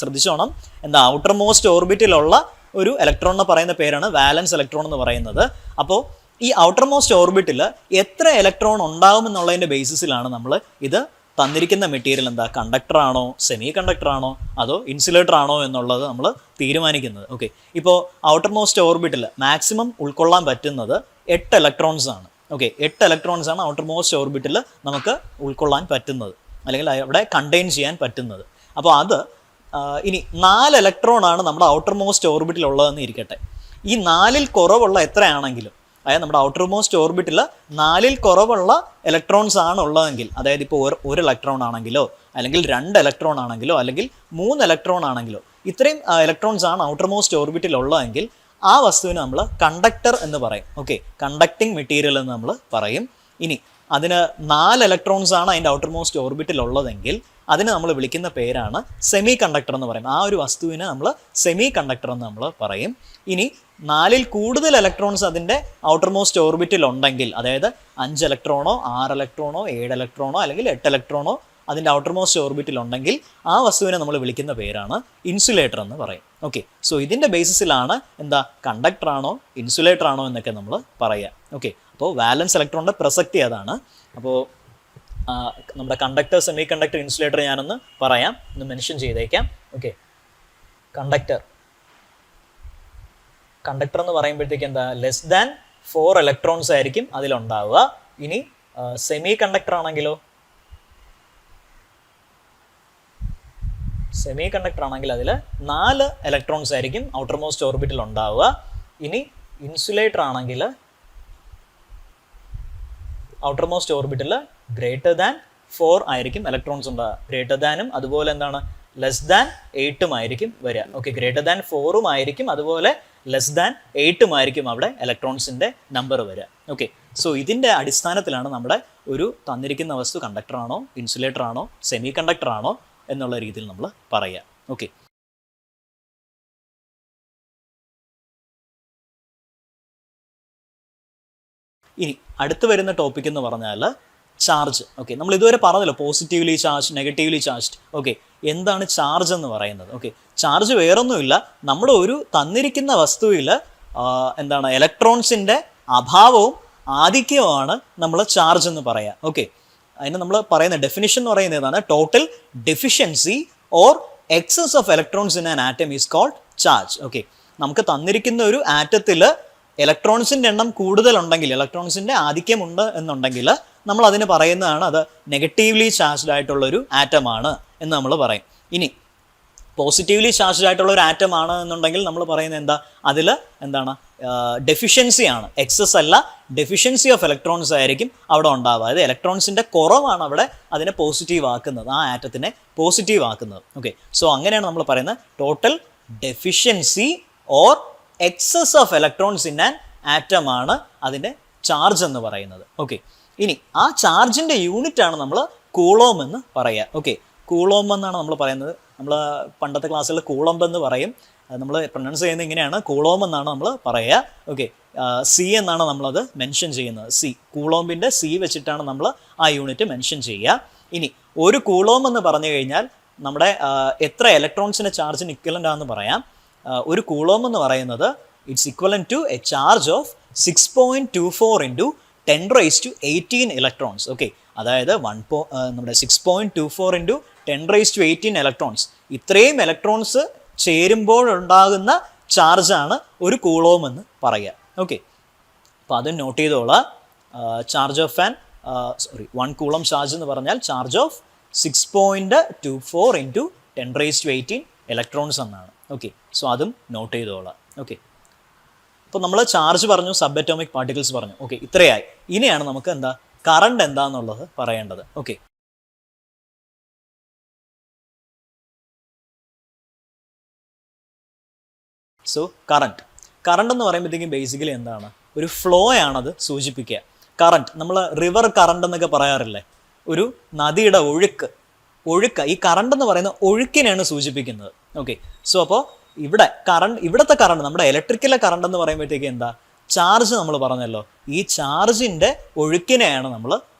ശ്രദ്ധിച്ചോണം. എന്താ ഔട്ടർ മോസ്റ്റ് ഓർബിറ്റിലുള്ള ഒരു ഇലക്ട്രോൺ എന്ന് പറയുന്ന പേരാണ് വാലൻസ് ഇലക്ട്രോൺ എന്ന് പറയുന്നത്. അപ്പോൾ ഈ ഔട്ടർ മോസ്റ്റ് ഓർബിറ്റിൽ എത്ര ഇലക്ട്രോൺ ഉണ്ടാവും എന്നുള്ളതിൻ്റെ ബേസിസിലാണ് നമ്മൾ ഇത് തന്നിരിക്കുന്ന മെറ്റീരിയൽ എന്താ കണ്ടക്ടർ ആണോ, സെമി കണ്ടക്ടർ ആണോ, അതോ ഇൻസുലേറ്റർ ആണോ എന്നുള്ളത് നമ്മൾ തീരുമാനിക്കുന്നത്. ഓക്കെ, ഇപ്പോൾ ഔട്ടർ മോസ്റ്റ് ഓർബിറ്റിൽ മാക്സിമം ഉൾക്കൊള്ളാൻ പറ്റുന്നത് 8 ഇലക്ട്രോൺസ് ആണ്. ഓക്കെ, 8 ഇലക്ട്രോൺസ് ആണ് ഔട്ടർ മോസ്റ്റ് ഓർബിറ്റിൽ നമുക്ക് ഉൾക്കൊള്ളാൻ പറ്റുന്നത്, അല്ലെങ്കിൽ അവിടെ കണ്ടെയ്ൻ ചെയ്യാൻ പറ്റുന്നത്. അപ്പോൾ അത് ഇനി 4 ഇലക്ട്രോൺ ആണ് നമ്മുടെ ഔട്ടർ മോസ്റ്റ് ഓർബിറ്റിൽ ഉള്ളതെന്ന് ഇരിക്കട്ടെ. ഈ 4ൽ കുറവുള്ള എത്രയാണെങ്കിലും, അതായത് നമ്മുടെ ഔട്ടർ മോസ്റ്റ് ഓർബിറ്റിൽ 4ൽ കുറവുള്ള ഇലക്ട്രോൺസ് ആണ് ഉള്ളതെങ്കിൽ, അതായത് ഇപ്പോൾ ഒരു ഇലക്ട്രോൺ ആണെങ്കിലോ, അല്ലെങ്കിൽ 2 ഇലക്ട്രോൺ ആണെങ്കിലോ, അല്ലെങ്കിൽ 3 ഇലക്ട്രോൺ ആണെങ്കിലോ, ഇത്രയും ഇലക്ട്രോൺസ് ആണ് ഔട്ടർ മോസ്റ്റ് ഓർബിറ്റിൽ ഉള്ളതെങ്കിൽ ആ വസ്തുവിന് നമ്മൾ കണ്ടക്ടർ എന്ന് പറയും. ഓക്കെ, കണ്ടക്ടിങ് മെറ്റീരിയൽ എന്ന് നമ്മൾ പറയും. ഇനി അതിന് 4 ഇലക്ട്രോൺസ് ആണ് അതിൻ്റെ ഔട്ടർ മോസ്റ്റ് ഓർബിറ്റിൽ ഉള്ളതെങ്കിൽ അതിന് നമ്മൾ വിളിക്കുന്ന പേരാണ് സെമി കണ്ടക്ടർ എന്ന് പറയും. ആ ഒരു വസ്തുവിനെ നമ്മൾ സെമി കണ്ടക്ടർ എന്ന് നമ്മൾ പറയും. ഇനി 4ൽ കൂടുതൽ ഇലക്ട്രോൺസ് അതിൻ്റെ ഔട്ടർ മോസ്റ്റ് ഓർബിറ്റിൽ ഉണ്ടെങ്കിൽ, അതായത് 5 ഇലക്ട്രോണോ 6 ഇലക്ട്രോണോ 7 ഇലക്ട്രോണോ അല്ലെങ്കിൽ 8 ഇലക്ട്രോണോ അതിൻ്റെ ഔട്ടർ മോസ്റ്റ് ഓർബിറ്റിൽ ഉണ്ടെങ്കിൽ ആ വസ്തുവിനെ നമ്മൾ വിളിക്കുന്ന പേരാണ് ഇൻസുലേറ്റർ എന്ന് പറയും. ഓക്കെ, സോ ഇതിൻ്റെ ബേസിസിലാണ് എന്താ കണ്ടക്ടർ ആണോ ഇൻസുലേറ്റർ ആണോ എന്നൊക്കെ നമ്മൾ പറയുക. ഓക്കെ, അപ്പോൾ വാലൻസ് ഇലക്ട്രോണിൻ്റെ പ്രസക്തി അതാണ്. അപ്പോൾ നമ്മുടെ കണ്ടക്ടർ, സെമി കണ്ടക്ടർ, ഇൻസുലേറ്റർ ഞാനൊന്ന് പറയാം, ഒന്ന് മെൻഷൻ ചെയ്തേക്കാം. ഓക്കെ, കണ്ടക്ടർ എന്ന് പറയുമ്പോഴത്തേക്ക് എന്താ ലെസ് ദാൻ 4 ഇലക്ട്രോൺസ് ആയിരിക്കും അതിലുണ്ടാവുക. ഇനി സെമി കണ്ടക്ടർ ആണെങ്കിലോ, സെമി കണ്ടക്ടർ ആണെങ്കിൽ അതിൽ 4 ഇലക്ട്രോൺസ് ആയിരിക്കും ഔട്ടർ മോസ്റ്റ് ഓർബിറ്റിൽ ഉണ്ടാവുക. ഇനി ഇൻസുലേറ്റർ ആണെങ്കിൽ ഔട്ടർ മോസ്റ്റ് ഓർബിറ്റിൽ ഗ്രേറ്റർ ദാൻ 4 ആയിരിക്കും ഇലക്ട്രോൺസ് ഉണ്ടാവുക. ഗ്രേറ്റർ ദാനും അതുപോലെ എന്താണ് ലെസ് ദാൻ 8ഉം ആയിരിക്കും വരിക. ഓക്കെ, ഗ്രേറ്റർ ദാൻ 4ഉം ആയിരിക്കും, അതുപോലെ ലെസ് ദാൻ 8ഉം ആയിരിക്കും അവിടെ ഇലക്ട്രോൺസിൻ്റെ നമ്പർ വരിക. ഓക്കെ, സോ ഇതിൻ്റെ അടിസ്ഥാനത്തിലാണ് നമ്മുടെ ഒരു തന്നിരിക്കുന്ന വസ്തു കണ്ടക്ടർ ആണോ ഇൻസുലേറ്റർ ആണോ സെമി കണ്ടക്ടർ ആണോ എന്നുള്ള രീതിയിൽ നമ്മൾ പറയുക. ഓക്കെ, ഇനി അടുത്ത് വരുന്ന ടോപ്പിക് എന്ന് പറഞ്ഞാൽ ചാർജ്. ഓക്കെ, നമ്മൾ ഇതുവരെ പറഞ്ഞല്ലോ positively charge, negatively charged. Okay, എന്താണ് ചാർജ് എന്ന് പറയുന്നത്? ഓക്കെ, ചാർജ് വേറൊന്നുമില്ല, നമ്മുടെ ഒരു തന്നിരിക്കുന്ന വസ്തുവിൽ എന്താണ് ഇലക്ട്രോൺസിൻ്റെ അഭാവവും ആധിക്യവുമാണ് നമ്മൾ ചാർജ് എന്ന് പറയുക. ഓക്കെ, അതിന് നമ്മൾ പറയുന്ന ഡെഫിനിഷൻ എന്ന് പറയുന്നത് ഏതാണ്? Total deficiency or excess of electrons in an atom is called charge. Okay, നമുക്ക് തന്നിരിക്കുന്ന ഒരു ആറ്റത്തിൽ ഇലക്ട്രോൺസിൻ്റെ എണ്ണം കൂടുതലുണ്ടെങ്കിൽ, ഇലക്ട്രോൺസിൻ്റെ ആധിക്യമുണ്ട് എന്നുണ്ടെങ്കിൽ നമ്മൾ അതിന് പറയുന്നതാണ് അത് നെഗറ്റീവ്ലി ചാർജ്ഡ് ആയിട്ടുള്ളൊരു ആറ്റമാണ് എന്ന് നമ്മൾ പറയും. ഇനി പോസിറ്റീവ്ലി ചാർജ്ഡ് ആയിട്ടുള്ള ഒരു ആറ്റം ആണ് എന്നുണ്ടെങ്കിൽ നമ്മൾ പറയുന്നത് എന്താ, അതിൽ എന്താണ് ഡെഫിഷ്യൻസി ആണ്, എക്സസ് അല്ല, ഡെഫിഷ്യൻസി ഓഫ് ഇലക്ട്രോൺസ് ആയിരിക്കും അവിടെ ഉണ്ടാവുക. അതായത് ഇലക്ട്രോൺസിൻ്റെ കുറവാണ് അവിടെ അതിനെ പോസിറ്റീവ് ആക്കുന്നത്, ആ ആറ്റത്തിനെ പോസിറ്റീവ് ആക്കുന്നത്. ഓക്കെ, സോ അങ്ങനെയാണ് നമ്മൾ പറയുന്നത് total deficiency or excess of electrons in an atom ആണ് അതിൻ്റെ ചാർജ് എന്ന് പറയുന്നത്. ഓക്കെ, ഇനി ആ ചാർജിൻ്റെ യൂണിറ്റ് ആണ് നമ്മൾ കൂളോം എന്ന് പറയുക. ഓക്കെ, കൂളോം എന്നാണ് നമ്മൾ പറയുന്നത്. നമ്മൾ പണ്ടത്തെ ക്ലാസ്സിൽ കൂളംബ് എന്ന് പറയും, നമ്മൾ പ്രൊനൗൺസ് ചെയ്യുന്നത് ഇങ്ങനെയാണ്, കൂളോം എന്നാണ് നമ്മൾ പറയുക. ഓക്കെ, സി എന്നാണ് നമ്മളത് മെൻഷൻ ചെയ്യുന്നത്. സി, കൂളോംബിൻ്റെ സി വെച്ചിട്ടാണ് നമ്മൾ ആ യൂണിറ്റ് മെൻഷൻ ചെയ്യുക. ഇനി ഒരു കൂളോം എന്ന് പറഞ്ഞു കഴിഞ്ഞാൽ നമ്മുടെ എത്ര ഇലക്ട്രോൺസിൻ്റെ ചാർജിന് ഇക്വലൻ്റ് ആണെന്ന് പറയാം. ഒരു കൂളോം എന്ന് പറയുന്നത് it's equivalent to a charge of 6.24 into 10⁻18 electrons. Okay, അതായത് നമ്മുടെ 6.24 ഇൻറ്റു 10⁻18 ഇലക്ട്രോൺസ്, ഇത്രയും ഇലക്ട്രോൺസ് ചേരുമ്പോഴുണ്ടാകുന്ന ചാർജാണ് ഒരു കൂളോം എന്ന് പറയുക. ഓക്കെ, അപ്പോൾ അത് നോട്ട് ചെയ്തോളാം. Charge of one coulomb charge എന്ന് പറഞ്ഞാൽ ചാർജ് ഓഫ് 6.24 ഇൻറ്റു 10⁻18 ഇലക്ട്രോൺസ് എന്നാണ്. ഓക്കെ, സോ അതും നോട്ട് ചെയ്തോളാം. ഓക്കെ, അപ്പോൾ നമ്മൾ ചാർജ് പറഞ്ഞു, സബ് അറ്റോമിക് പാർട്ടിക്കിൾസ് പറഞ്ഞു. ഓക്കെ, ഇത്രയായി. ഇനിയാണ് നമുക്ക് എന്താ കറണ്ട് എന്താന്നുള്ളത് പറയേണ്ടത്. ഓക്കെ, സോ കറണ്ട് എന്ന് പറയുമ്പോഴത്തേക്കും ബേസിക്കലി എന്താണ്, ഒരു ഫ്ലോ ആണത് സൂചിപ്പിക്കുക. കറണ്ട് നമ്മൾ റിവർ കറണ്ട് എന്നൊക്കെ പറയാറില്ലേ, ഒരു നദിയുടെ ഒഴുക്ക്. ഈ കറണ്ട് എന്ന് പറയുന്ന ഒഴുക്കിനെയാണ് സൂചിപ്പിക്കുന്നത്. ഓക്കെ, സോ അപ്പോൾ ഇവിടുത്തെ കറണ്ട് നമ്മുടെ ഇലക്ട്രിക്കലെ കറണ്ട് എന്ന് പറയുമ്പോഴത്തേക്ക് എന്താ, ചാർജ് നമ്മൾ പറഞ്ഞല്ലോ, ഈ ചാർജിൻ്റെ ഒഴുക്കിനെയാണ് നമ്മൾ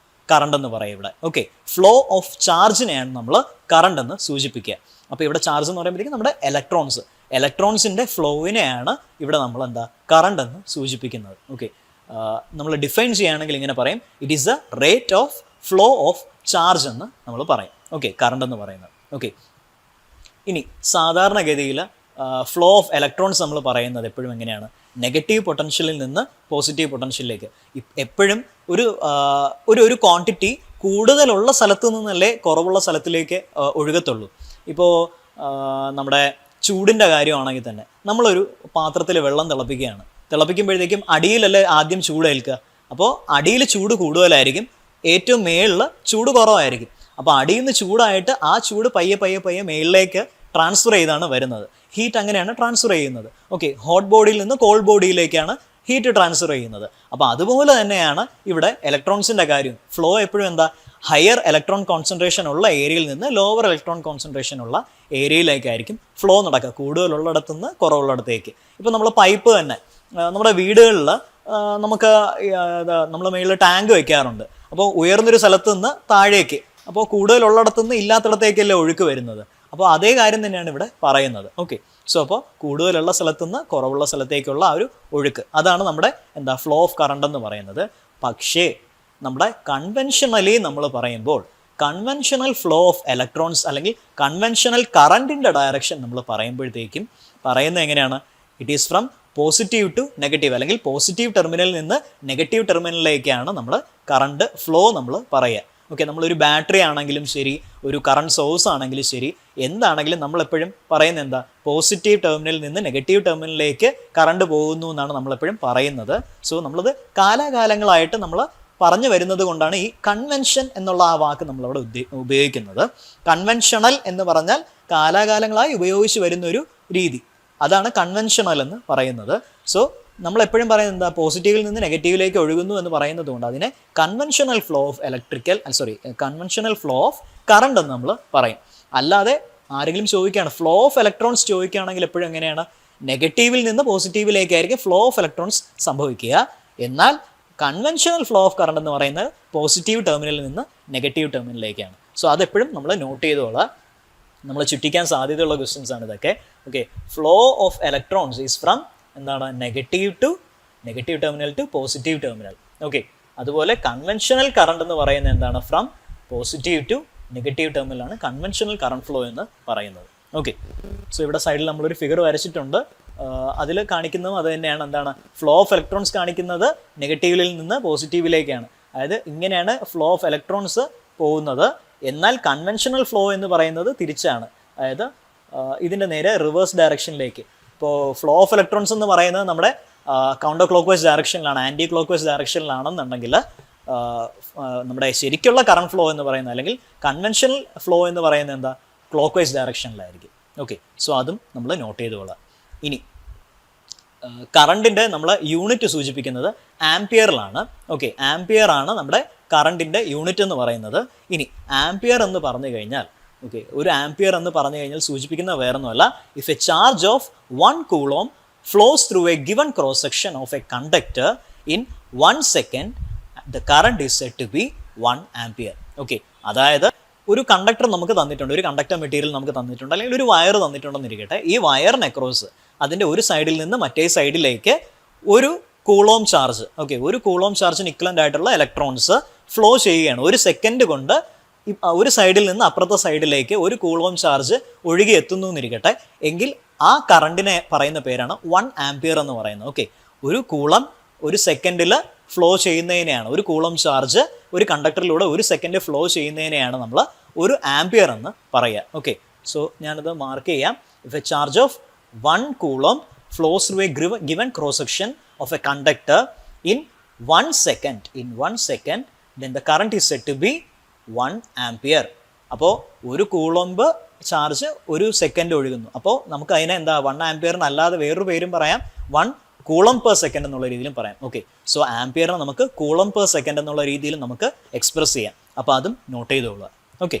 കറണ്ട് എന്ന് പറയുക ഇവിടെ. ഓക്കെ, ഫ്ലോ ഓഫ് ചാർജിനെയാണ് നമ്മൾ കറണ്ട് എന്ന് സൂചിപ്പിക്കുക. അപ്പോൾ ഇവിടെ ചാർജ് എന്ന് പറയുമ്പോഴത്തേക്കും നമ്മുടെ ഇലക്ട്രോൺസിൻ്റെ ഫ്ലോവിനെയാണ് ഇവിടെ നമ്മൾ എന്താ കറണ്ട് എന്ന് സൂചിപ്പിക്കുന്നത്. ഓക്കെ, നമ്മൾ ഡിഫൈൻ ചെയ്യുകയാണെങ്കിൽ ഇങ്ങനെ പറയും, it is the rate of flow of charge എന്ന് നമ്മൾ പറയും. ഓക്കെ, കറണ്ട് എന്ന് പറയുന്നത്. ഓക്കെ, ഇനി സാധാരണഗതിയിൽ ഫ്ലോ ഓഫ് ഇലക്ട്രോൺസ് നമ്മൾ പറയുന്നത് എപ്പോഴും എങ്ങനെയാണ്, നെഗറ്റീവ് പൊട്ടൻഷ്യലിൽ നിന്ന് പോസിറ്റീവ് പൊട്ടൻഷ്യലിലേക്ക്. എപ്പോഴും ഒരു ക്വാണ്ടിറ്റി കൂടുതലുള്ള സ്ഥലത്ത് നിന്നല്ലേ കുറവുള്ള സ്ഥലത്തിലേക്ക് ഒഴുകത്തുള്ളൂ. ഇപ്പോൾ നമ്മുടെ ചൂടിൻ്റെ കാര്യമാണെങ്കിൽ തന്നെ നമ്മളൊരു പാത്രത്തിൽ വെള്ളം തിളപ്പിക്കുമ്പോഴത്തേക്കും അടിയിലല്ലേ ആദ്യം ചൂടേൽക്കുക. അപ്പോൾ അടിയിൽ ചൂട് കൂടുതലായിരിക്കും, ഏറ്റവും മേളിൽ ചൂട് കുറവായിരിക്കും. അപ്പോൾ അടിയിൽ നിന്ന് ചൂടായിട്ട് ആ ചൂട് പയ്യെ മേളിലേക്ക് ട്രാൻസ്ഫർ ചെയ്താണ് വരുന്നത്. ഹീറ്റ് അങ്ങനെയാണ് ട്രാൻസ്ഫർ ചെയ്യുന്നത്. ഓക്കെ, ഹോട്ട് ബോഡിയിൽ നിന്ന് കോൾഡ് ബോഡിയിലേക്കാണ് ഹീറ്റ് ട്രാൻസ്ഫർ ചെയ്യുന്നത്. അപ്പോൾ അതുപോലെ തന്നെയാണ് ഇവിടെ ഇലക്ട്രോൺസിൻ്റെ കാര്യം. ഫ്ലോ എപ്പോഴും എന്താ, ഹയർ ഇലക്ട്രോൺ കോൺസെൻട്രേഷൻ ഉള്ള ഏരിയയിൽ നിന്ന് ലോവർ ഇലക്ട്രോൺ കോൺസെൻട്രേഷൻ ഉള്ള ഏരിയയിലേക്കായിരിക്കും ഫ്ലോ നടക്കുക, കൂടുതലുള്ളിടത്തു നിന്ന് കുറവുള്ളിടത്തേക്ക്. ഇപ്പോൾ നമ്മൾ പൈപ്പ് തന്നെ നമ്മുടെ വീടുകളിൽ നമുക്ക് നമ്മൾ മേളിൽ ടാങ്ക് വയ്ക്കാറുണ്ട്. അപ്പോൾ ഉയർന്നൊരു സ്ഥലത്ത് നിന്ന് താഴേക്ക്, അപ്പോൾ കൂടുതലുള്ളിടത്തു നിന്ന് ഇല്ലാത്തിടത്തേക്കല്ലേ ഒഴുക്ക് വരുന്നത്. അപ്പോൾ അതേ കാര്യം തന്നെയാണ് ഇവിടെ പറയുന്നത്. ഓക്കെ, സോ അപ്പോൾ കൂടുതലുള്ള സ്ഥലത്തു നിന്ന് കുറവുള്ള സ്ഥലത്തേക്കുള്ള ആ ഒരു ഒഴുക്ക്, അതാണ് നമ്മുടെ എന്താ ഫ്ലോ ഓഫ് കറണ്ട് എന്ന് പറയുന്നത്. പക്ഷേ നമ്മുടെ കൺവെൻഷനലി നമ്മൾ പറയുമ്പോൾ കൺവെൻഷണൽ ഫ്ലോ ഓഫ് ഇലക്ട്രോൺസ് അല്ലെങ്കിൽ കൺവെൻഷണൽ കറണ്ടിൻ്റെ ഡയറക്ഷൻ നമ്മൾ പറയുമ്പോഴത്തേക്കും പറയുന്നത് എങ്ങനെയാണ്, it is from positive to negative, അല്ലെങ്കിൽ പോസിറ്റീവ് ടെർമിനലിൽ നിന്ന് നെഗറ്റീവ് ടെർമിനലിലേക്കാണ് നമ്മൾ കറണ്ട് ഫ്ലോ നമ്മൾ പറയുക. ഓക്കെ, നമ്മളൊരു ബാറ്ററി ആണെങ്കിലും ശരി, ഒരു കറണ്ട് സോഴ്സ് ആണെങ്കിലും ശരി, എന്താണെങ്കിലും നമ്മളെപ്പോഴും പറയുന്നത് എന്താ, പോസിറ്റീവ് ടെർമിനലിൽ നിന്ന് നെഗറ്റീവ് ടെർമിനലിലേക്ക് കറണ്ട് പോകുന്നു എന്നാണ് നമ്മളെപ്പോഴും പറയുന്നത്. സോ നമ്മളത് കാലാകാലങ്ങളായിട്ട് നമ്മൾ പറഞ്ഞു വരുന്നത് കൊണ്ടാണ് ഈ കൺവെൻഷൻ എന്നുള്ള ആ വാക്ക് നമ്മളവിടെ ഉപയോഗിക്കുന്നത്. കൺവെൻഷണൽ എന്ന് പറഞ്ഞാൽ കാലാകാലങ്ങളായി ഉപയോഗിച്ച് വരുന്നൊരു രീതി, അതാണ് കൺവെൻഷണൽ എന്ന് പറയുന്നത്. സോ നമ്മളെപ്പോഴും പറയുന്നത് എന്താ, പോസിറ്റീവിൽ നിന്ന് നെഗറ്റീവിലേക്ക് ഒഴുകുന്നു എന്ന് പറയുന്നത് കൊണ്ട് അതിനെ conventional flow of conventional flow of current എന്ന് നമ്മൾ പറയും. അല്ലാതെ ആരെങ്കിലും ചോദിക്കുകയാണ് ഫ്ലോ ഓഫ് ഇലക്ട്രോൺസ് ചോദിക്കുകയാണെങ്കിൽ എപ്പോഴും എങ്ങനെയാണ്, നെഗറ്റീവിൽ നിന്ന് പോസിറ്റീവിലേക്കായിരിക്കും ഫ്ലോ ഓഫ് ഇലക്ട്രോൺസ് സംഭവിക്കുക. എന്നാൽ കൺവെൻഷണൽ ഫ്ലോ ഓഫ് കറണ്ട് എന്ന് പറയുന്നത് പോസിറ്റീവ് ടെർമിനലിൽ നിന്ന് നെഗറ്റീവ് ടെർമിനലിലേക്കാണ്. സോ അതെപ്പോഴും നമ്മൾ നോട്ട് ചെയ്തോളാം. നമ്മൾ ചുറ്റിക്കാൻ സാധ്യതയുള്ള ക്വസ്റ്റ്യൻസ് ആണ് ഇതൊക്കെ. Okay, flow of electrons is from എന്താണ്, negative terminal to positive terminal. Okay, അതുപോലെ കൺവെൻഷണൽ കറണ്ട് എന്ന് പറയുന്നത് എന്താണ്, ഫ്രം പോസിറ്റീവ് ടു നെഗറ്റീവ് ടെർമിനലാണ് കൺവെൻഷണൽ കറണ്ട് ഫ്ലോ എന്ന് പറയുന്നത്. ഓക്കെ, സോ ഇവിടെ സൈഡിൽ നമ്മളൊരു ഫിഗർ വരച്ചിട്ടുണ്ട്. അതിൽ കാണിക്കുന്നതും അത് തന്നെയാണ്. എന്താണ്, ഫ്ലോ ഓഫ് ഇലക്ട്രോൺസ് കാണിക്കുന്നത് നെഗറ്റീവിൽ നിന്ന് പോസിറ്റീവിലേക്കാണ്. അതായത് ഇങ്ങനെയാണ് ഫ്ലോ ഓഫ് ഇലക്ട്രോൺസ് പോകുന്നത്. എന്നാൽ കൺവെൻഷണൽ ഫ്ലോ എന്ന് പറയുന്നത് തിരിച്ചാണ്. അതായത് ഇതിൻ്റെ നേരെ റിവേഴ്സ് ഡയറക്ഷനിലേക്ക്. ഇപ്പോൾ ഫ്ലോ ഓഫ് ഇലക്ട്രോൺസ് എന്ന് പറയുന്നത് നമ്മുടെ കൗണ്ടർ ക്ലോക്ക് വൈസ് ഡയറക്ഷനിലാണ്, ആൻറ്റി ക്ലോക്ക് വൈസ് ഡയറക്ഷനിലാണെന്നുണ്ടെങ്കിൽ നമ്മുടെ ശരിക്കുള്ള കറണ്ട് ഫ്ലോ എന്ന് പറയുന്നത് അല്ലെങ്കിൽ കൺവെൻഷണൽ ഫ്ലോ എന്ന് പറയുന്നത് എന്താ, ക്ലോക്ക് വൈസ് ഡയറക്ഷനിലായിരിക്കും. ഓക്കെ, സോ അതും നമ്മൾ നോട്ട് ചെയ്തുകൊള്ളാം. ഇനി കറണ്ടിൻ്റെ നമ്മൾ യൂണിറ്റ് സൂചിപ്പിക്കുന്നത് ആംപിയറിലാണ്. ഓക്കെ, ആംപിയർ ആണ് നമ്മുടെ കറണ്ടിൻ്റെ യൂണിറ്റ് എന്ന് പറയുന്നത്. ഇനി ആംപിയർ എന്ന് പറഞ്ഞു കഴിഞ്ഞാൽ, ഓക്കെ, ഒരു ആംപിയർ എന്ന് പറഞ്ഞു കഴിഞ്ഞാൽ സൂചിപ്പിക്കുന്ന വേറൊന്നുമല്ല, if A charge of 1 coulomb flows through a given cross section of a conductor in 1 second, the current is said to be 1 ampere. Okay, അതായത് ഒരു കണ്ടക്ടർ നമുക്ക് തന്നിട്ടുണ്ട്, ഒരു കണ്ടക്ടർ മെറ്റീരിയൽ നമുക്ക് തന്നിട്ടുണ്ട്, അല്ലെങ്കിൽ ഒരു വയർ തന്നിട്ടുണ്ടെന്നിരിക്കട്ടെ. ഈ വയറിന് അക്രോസ് അതിൻ്റെ ഒരു സൈഡിൽ നിന്ന് മറ്റേ സൈഡിലേക്ക് ഒരു കൂളോം ചാർജ്, ഓക്കെ, ഒരു കൂളോം ചാർജിന് ഇക്വലൻ്റ് ആയിട്ടുള്ള ഇലക്ട്രോൺസ് ഫ്ലോ ചെയ്യുകയാണ്. ഒരു സെക്കൻഡ് കൊണ്ട് ഒരു സൈഡിൽ നിന്ന് അപ്പുറത്തെ സൈഡിലേക്ക് ഒരു കൂളോം ചാർജ് ഒഴുകി എത്തുന്നു എന്നിരിക്കട്ടെ. എങ്കിൽ ആ കറണ്ടിനെ പറയുന്ന പേരാണ് 1 ആംപിയർ എന്ന് പറയുന്നത്. ഓക്കെ, ഒരു കൂളം ഒരു സെക്കൻഡിൽ ഫ്ലോ ചെയ്യുന്നതിനെയാണ്, ഒരു കൂളം ചാർജ് ഒരു കണ്ടക്ടറിലൂടെ ഒരു സെക്കൻഡ് ഫ്ലോ ചെയ്യുന്നതിനെയാണ് നമ്മൾ ഒരു ആംപിയർ എന്ന് പറയുക. ഓക്കെ, സോ ഞാനത് മാർക്ക് ചെയ്യാം. If A charge of 1 coulomb flows through a given cross section of a conductor in 1 second, then the current is said to be 1 ampere. അപ്പോൾ ഒരു കൂളംബ് ചാർജ് ഒരു സെക്കൻഡ് ഒഴുകുന്നു. അപ്പോൾ നമുക്ക് അതിനെ എന്താ 1 ആംപിയറിന് അല്ലാതെ വേറൊരു പേരും പറയാം, 1 കൂളം പെർ സെക്കൻഡ് എന്നുള്ള രീതിയിലും പറയാം. ഓക്കെ, സോ ആംപിയറിനെ നമുക്ക് കൂളം പെർ സെക്കൻഡ് എന്നുള്ള രീതിയിൽ നമുക്ക് എക്സ്പ്രസ് ചെയ്യാം. അപ്പോൾ അതും നോട്ട് ചെയ്തോളുക. ഓക്കെ,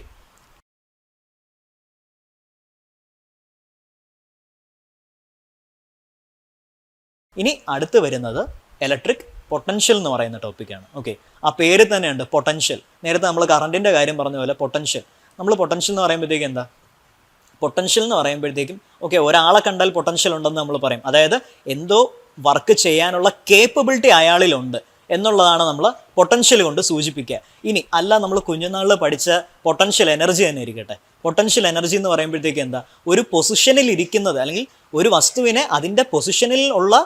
ഇനി അടുത്ത് വരുന്നത് ഇലക്ട്രിക് പൊട്ടൻഷ്യൽ എന്ന് പറയുന്ന ടോപ്പിക്കാണ്. ഓക്കെ, ആ പേര് തന്നെയുണ്ട് പൊട്ടൻഷ്യൽ. നേരത്തെ നമ്മൾ കറണ്ടിൻ്റെ കാര്യം പറഞ്ഞ പോലെ പൊട്ടൻഷ്യൽ, നമ്മൾ പൊട്ടൻഷ്യൽ എന്ന് പറയുമ്പോഴത്തേക്കും എന്താ, പൊട്ടൻഷ്യൽ എന്ന് പറയുമ്പോഴത്തേക്കും ഓക്കെ, ഒരാളെ കണ്ടാൽ പൊട്ടൻഷ്യൽ ഉണ്ടെന്ന് നമ്മൾ പറയും. അതായത് എന്തോ വർക്ക് ചെയ്യാനുള്ള കേപ്പബിലിറ്റി അയാളിലുണ്ട് എന്നുള്ളതാണ് നമ്മൾ പൊട്ടൻഷ്യൽ കൊണ്ട് സൂചിപ്പിക്കുക. ഇനി അല്ല, നമ്മൾ കുഞ്ഞുനാളിൽ പഠിച്ച പൊട്ടൻഷ്യൽ എനർജി തന്നെ ഇരിക്കട്ടെ. പൊട്ടൻഷ്യൽ എനർജി എന്ന് പറയുമ്പോഴത്തേക്ക് എന്താ, ഒരു പൊസിഷനിൽ ഇരിക്കുന്നത് അല്ലെങ്കിൽ ഒരു വസ്തുവിനെ അതിൻ്റെ പൊസിഷനിൽ ഉള്ള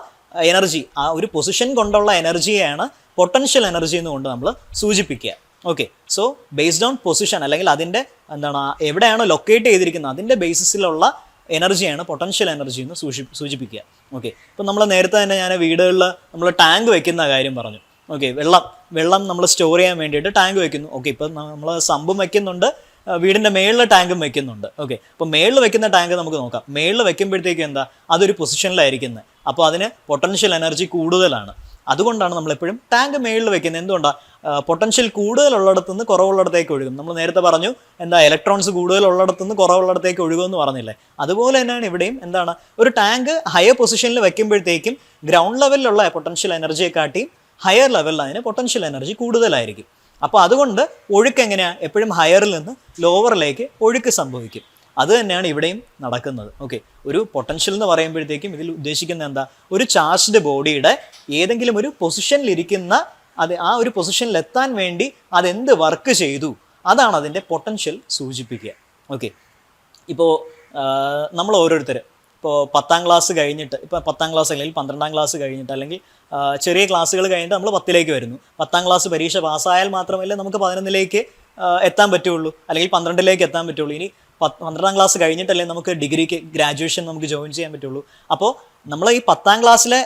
എനർജി, ആ ഒരു പൊസിഷൻ കൊണ്ടുള്ള എനർജിയെയാണ് പൊട്ടൻഷ്യൽ എനർജി എന്നുകൊണ്ട് നമ്മൾ സൂചിപ്പിക്കുക. Okay, so based on position അല്ലെങ്കിൽ അതിൻ്റെ എന്താണ് എവിടെയാണോ ലൊക്കേറ്റ് ചെയ്തിരിക്കുന്നത് അതിൻ്റെ ബേസിസിലുള്ള എനർജിയാണ് പൊട്ടൻഷ്യൽ എനർജി എന്ന് സൂചിപ്പിക്കുക. ഓക്കെ, ഇപ്പം നമ്മൾ നേരത്തെ തന്നെ ഞാൻ വീടുകളിൽ നമ്മൾ ടാങ്ക് വെക്കുന്ന കാര്യം പറഞ്ഞു. ഓക്കെ, വെള്ളം നമ്മൾ സ്റ്റോർ ചെയ്യാൻ വേണ്ടിയിട്ട് ടാങ്ക് വെക്കുന്നു. ഓക്കെ, ഇപ്പം നമ്മൾ സമ്പും വെക്കുന്നുണ്ട്, വീടിൻ്റെ മേളിൽ ടാങ്കും വെക്കുന്നുണ്ട്. ഓക്കെ, അപ്പോൾ മേളിൽ വെക്കുന്ന ടാങ്ക് നമുക്ക് നോക്കാം. മേളിൽ വെക്കുമ്പോഴത്തേക്കും എന്താ, അതൊരു പൊസിഷനിലായിരിക്കുന്നത്. അപ്പോൾ അതിന് പൊട്ടൻഷ്യൽ എനർജി കൂടുതലാണ്. അതുകൊണ്ടാണ് നമ്മളെപ്പോഴും ടാങ്ക് മേളിൽ വെക്കുന്നത്. എന്തുകൊണ്ടാണ്, പൊട്ടൻഷ്യൽ കൂടുതലുള്ളിടത്തു നിന്ന് കുറവുള്ളിടത്തേക്ക് ഒഴുകും. നമ്മൾ നേരത്തെ പറഞ്ഞു എന്താ, ഇലക്ട്രോൺസ് കൂടുതലുള്ളിടത്തു നിന്ന് കുറവുള്ളിടത്തേക്ക് ഒഴുകുമെന്ന് പറഞ്ഞില്ലേ. അതുപോലെ തന്നെയാണ് ഇവിടെയും എന്താണ്, ഒരു ടാങ്ക് ഹയർ പൊസിഷനിൽ വെക്കുമ്പോഴത്തേക്കും ഗ്രൗണ്ട് ലെവലിലുള്ള പൊട്ടൻഷ്യൽ എനർജിയെ കാട്ടി ഹയർ ലെവലിൽ അതിന് പൊട്ടൻഷ്യൽ എനർജി കൂടുതലായിരിക്കും. അപ്പോൾ അതുകൊണ്ട് ഒഴുക്ക് എങ്ങനെയാണ്, എപ്പോഴും ഹയറിൽ നിന്ന് ലോവറിലേക്ക് ഒഴുക്ക് സംഭവിക്കും. അത് തന്നെയാണ് ഇവിടെയും നടക്കുന്നത്. ഓക്കെ, ഒരു പൊട്ടൻഷ്യൽ എന്ന് പറയുമ്പോഴത്തേക്കും ഇതിൽ ഉദ്ദേശിക്കുന്നത് എന്താ, ഒരു ചാർജ്ഡ് ബോഡിയുടെ ഏതെങ്കിലും ഒരു പൊസിഷനിലിരിക്കുന്ന അത് ആ ഒരു പൊസിഷനിൽ എത്താൻ വേണ്ടി അതെന്ത് വർക്ക് ചെയ്തു, അതാണ് അതിൻ്റെ പൊട്ടൻഷ്യൽ സൂചിപ്പിക്കുക. ഓക്കെ, ഇപ്പോൾ നമ്മൾ ഓരോരുത്തർ ഇപ്പോൾ 10ാം ക്ലാസ് കഴിഞ്ഞിട്ട്, ഇപ്പോൾ 10ാം ക്ലാസ് അല്ലെങ്കിൽ 12ാം ക്ലാസ് കഴിഞ്ഞിട്ട് അല്ലെങ്കിൽ ചെറിയ ക്ലാസ്സുകൾ കഴിഞ്ഞിട്ട് നമ്മൾ 10ലേക്ക് വരുന്നു. 10ാം ക്ലാസ് പരീക്ഷ പാസ്സായാൽ മാത്രമല്ലേ നമുക്ക് 11ലേക്ക് എത്താൻ പറ്റുള്ളൂ, അല്ലെങ്കിൽ 12ലേക്ക് എത്താൻ പറ്റുള്ളൂ. ഇനി 12ാം ക്ലാസ് കഴിഞ്ഞിട്ടല്ലേ നമുക്ക് ഡിഗ്രിക്ക് ഗ്രാജുവേഷൻ നമുക്ക് ജോയിൻ ചെയ്യാൻ പറ്റുള്ളൂ. അപ്പോൾ നമ്മൾ ഈ 10ാം ക്ലാസ്സിലെ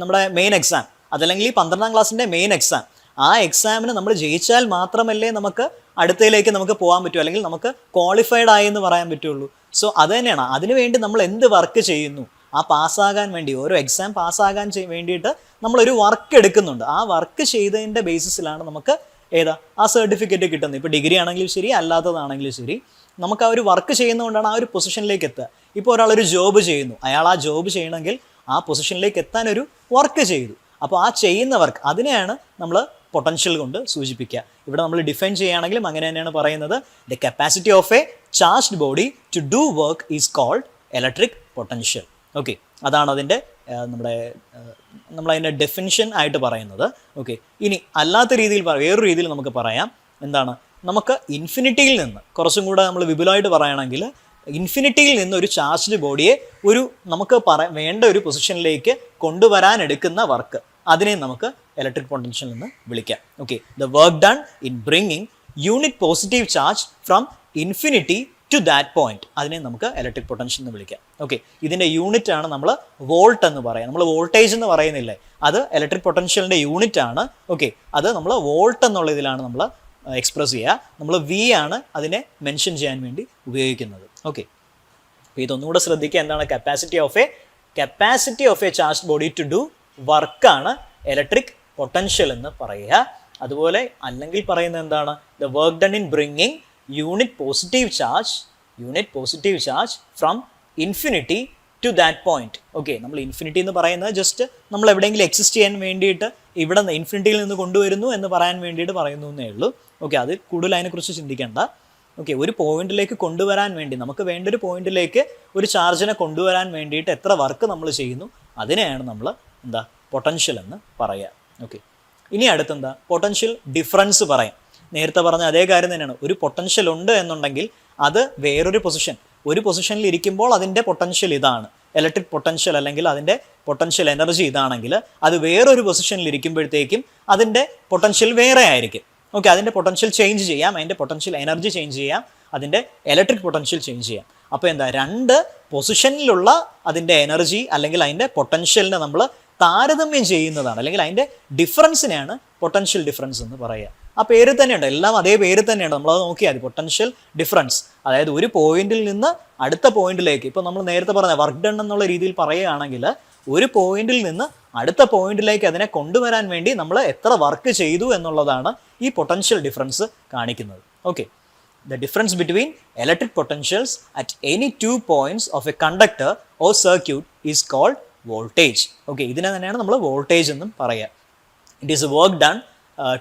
നമ്മുടെ മെയിൻ എക്സാം, അതല്ലെങ്കിൽ ഈ 12ാം ക്ലാസ്സിൻ്റെ മെയിൻ എക്സാം, ആ എക്സാമിന് നമ്മൾ ജയിച്ചാൽ മാത്രമല്ലേ നമുക്ക് അടുത്തയിലേക്ക് നമുക്ക് പോകാൻ പറ്റൂ, അല്ലെങ്കിൽ നമുക്ക് ക്വാളിഫൈഡ് ആയി എന്ന് പറയാൻ പറ്റുള്ളൂ. സോ അത് തന്നെയാണ്, അതിനുവേണ്ടി നമ്മൾ എന്ത് വർക്ക് ചെയ്യുന്നു, ആ പാസ്സാകാൻ വേണ്ടി, ഓരോ എക്സാം പാസ്സാകാൻ വേണ്ടിയിട്ട് നമ്മളൊരു വർക്ക് എടുക്കുന്നുണ്ട്. ആ വർക്ക് ചെയ്തതിൻ്റെ ബേസിസിലാണ് നമുക്ക് ആ സർട്ടിഫിക്കറ്റ് കിട്ടുന്നത്. ഇപ്പോൾ ഡിഗ്രി ആണെങ്കിലും ശരി, അല്ലാത്തതാണെങ്കിലും ശരി, നമുക്ക് ആ ഒരു വർക്ക് ചെയ്യുന്നതുകൊണ്ടാണ് ആ ഒരു പൊസിഷനിലേക്ക് എത്തുക. ഇപ്പോൾ ഒരാളൊരു ജോബ് ചെയ്യുന്നു, അയാൾ ആ ജോബ് ചെയ്യണമെങ്കിൽ ആ പൊസിഷനിലേക്ക് എത്താൻ ഒരു വർക്ക് ചെയ്തു. അപ്പോൾ ആ ചെയ്യുന്ന വർക്ക്, അതിനെയാണ് നമ്മൾ പൊട്ടൻഷ്യൽ കൊണ്ട് സൂചിപ്പിക്കുക. ഇവിടെ നമ്മൾ ഡിഫൈൻ ചെയ്യുകയാണെങ്കിലും അങ്ങനെ തന്നെയാണ് പറയുന്നത്. The capacity of a charged body to do work is called electric potential. Okay, അതാണ് അതിൻ്റെ നമ്മളതിൻ്റെ ഡെഫിനിഷൻ ആയിട്ട് പറയുന്നത്. ഓക്കെ, ഇനി അല്ലാത്ത രീതിയിൽ വേറൊരു രീതിയിൽ നമുക്ക് പറയാം. എന്താണ്, നമുക്ക് ഇൻഫിനിറ്റിയിൽ നിന്ന് കുറച്ചും കൂടെ നമ്മൾ വിപുലമായിട്ട് പറയുകയാണെങ്കിൽ, ഇൻഫിനിറ്റിയിൽ നിന്ന് ഒരു ചാർജ്ഡ് ബോഡിയെ നമുക്ക് വേണ്ട ഒരു പൊസിഷനിലേക്ക് കൊണ്ടുവരാൻ എടുക്കുന്ന വർക്ക്, അതിനെ നമുക്ക് ഇലക്ട്രിക് പൊട്ടൻഷ്യൽ എന്ന് വിളിക്കാം. Okay, the work done in bringing unit positive charge from infinity to that point, അതിനെ നമുക്ക് ഇലക്ട്രിക് പൊട്ടൻഷ്യൽ എന്ന് വിളിക്കാം. ഓക്കെ, ഇതിൻ്റെ യൂണിറ്റ് ആണ് നമ്മൾ വോൾട്ട് എന്ന് പറയാം. നമ്മൾ വോൾട്ടേജ് എന്ന് പറയുന്നില്ലേ, അത് ഇലക്ട്രിക് പൊട്ടൻഷ്യലിൻ്റെ യൂണിറ്റ് ആണ്. ഓക്കെ, അത് നമ്മൾ വോൾട്ട് എന്നുള്ള ഇതിലാണ് നമ്മൾ എക്സ്പ്രസ് ചെയ്യുക. നമ്മൾ വി ആണ് അതിനെ മെൻഷൻ ചെയ്യാൻ വേണ്ടി ഉപയോഗിക്കുന്നത്. ഓക്കെ, അപ്പോൾ ഇതൊന്നുകൂടെ ശ്രദ്ധിക്കുക. എന്താണ് capacity of a charge body to do വർക്കാണ് ഇലക്ട്രിക് പൊട്ടൻഷ്യൽ എന്ന് പറയുക. അതുപോലെ അല്ലെങ്കിൽ പറയുന്നത് എന്താണ്, the work done in bringing unit positive charge from infinity to that point. Okay, നമ്മൾ ഇൻഫിനിറ്റി എന്ന് പറയുന്നത് ജസ്റ്റ് നമ്മൾ എവിടെയെങ്കിലും എക്സിസ്റ്റ് ചെയ്യാൻ വേണ്ടിയിട്ട് ഇവിടെ നിന്ന് ഇൻഫിനിറ്റിയിൽ നിന്ന് കൊണ്ടുവരുന്നു എന്ന് പറയാൻ വേണ്ടിയിട്ട് പറയുന്നു എന്നേ ഉള്ളൂ. ഓക്കെ, അത് കൂടുതൽ അതിനെക്കുറിച്ച് ചിന്തിക്കേണ്ട. ഓക്കെ, ഒരു പോയിന്റിലേക്ക് കൊണ്ടുവരാൻ വേണ്ടി, നമുക്ക് വേണ്ട ഒരു പോയിന്റിലേക്ക് ഒരു ചാർജിനെ കൊണ്ടുവരാൻ വേണ്ടിയിട്ട് എത്ര വർക്ക് നമ്മൾ ചെയ്യുന്നു, അതിനെയാണ് നമ്മൾ എന്താ പൊട്ടൻഷ്യൽ എന്ന് പറയുക. ഓക്കെ, ഇനി അടുത്തെന്താ പൊട്ടൻഷ്യൽ ഡിഫറൻസ് പറയാം. നേരത്തെ പറഞ്ഞ അതേ കാര്യം തന്നെയാണ്. ഒരു പൊട്ടൻഷ്യൽ ഉണ്ട് എന്നുണ്ടെങ്കിൽ അത് വേറൊരു ഒരു പൊസിഷനിൽ ഇരിക്കുമ്പോൾ അതിൻ്റെ പൊട്ടൻഷ്യൽ ഇതാണ്, ഇലക്ട്രിക് പൊട്ടൻഷ്യൽ അല്ലെങ്കിൽ അതിൻ്റെ പൊട്ടൻഷ്യൽ എനർജി ഇതാണെങ്കിൽ, അത് വേറൊരു പൊസിഷനിൽ ഇരിക്കുമ്പോഴത്തേക്കും അതിൻ്റെ പൊട്ടൻഷ്യൽ വേറെ ആയിരിക്കും. ഓക്കെ, അതിൻ്റെ പൊട്ടൻഷ്യൽ ചേഞ്ച് ചെയ്യാം, അതിൻ്റെ പൊട്ടൻഷ്യൽ എനർജി ചേഞ്ച് ചെയ്യാം, അതിൻ്റെ ഇലക്ട്രിക് പൊട്ടൻഷ്യൽ ചേഞ്ച് ചെയ്യാം. അപ്പോൾ എന്താ, രണ്ട് പൊസിഷനിലുള്ള അതിൻ്റെ എനർജി അല്ലെങ്കിൽ അതിൻ്റെ പൊട്ടൻഷ്യലിനെ നമ്മൾ താരതമ്യം ചെയ്യുന്നതാണ്, അല്ലെങ്കിൽ അതിൻ്റെ ഡിഫറൻസിനെയാണ് പൊട്ടൻഷ്യൽ ഡിഫറൻസ് എന്ന് പറയുക. ആ പേര് തന്നെയുണ്ട്, എല്ലാം അതേ പേര് തന്നെയാണ്. നമ്മളത് നോക്കിയാൽ മതി, പൊട്ടൻഷ്യൽ ഡിഫറൻസ്. അതായത് ഒരു പോയിന്റിൽ നിന്ന് അടുത്ത പോയിന്റിലേക്ക്, ഇപ്പോൾ നമ്മൾ നേരത്തെ പറഞ്ഞ വർക്ക് ഡൺ എന്നുള്ള രീതിയിൽ പറയുകയാണെങ്കിൽ, ഒരു പോയിന്റിൽ നിന്ന് അടുത്ത പോയിന്റിലേക്ക് അതിനെ കൊണ്ടുവരാൻ വേണ്ടി നമ്മൾ എത്ര വർക്ക് ചെയ്തു എന്നുള്ളതാണ് ഈ പൊട്ടൻഷ്യൽ ഡിഫറൻസ് കാണിക്കുന്നത്. Okay, the difference between electric potentials at any 2 points of a conductor or circuit is called voltage. Okay, ഇതിനെ തന്നെയാണ് നമ്മൾ വോൾട്ടേജ് എന്നും പറയുക. It is work done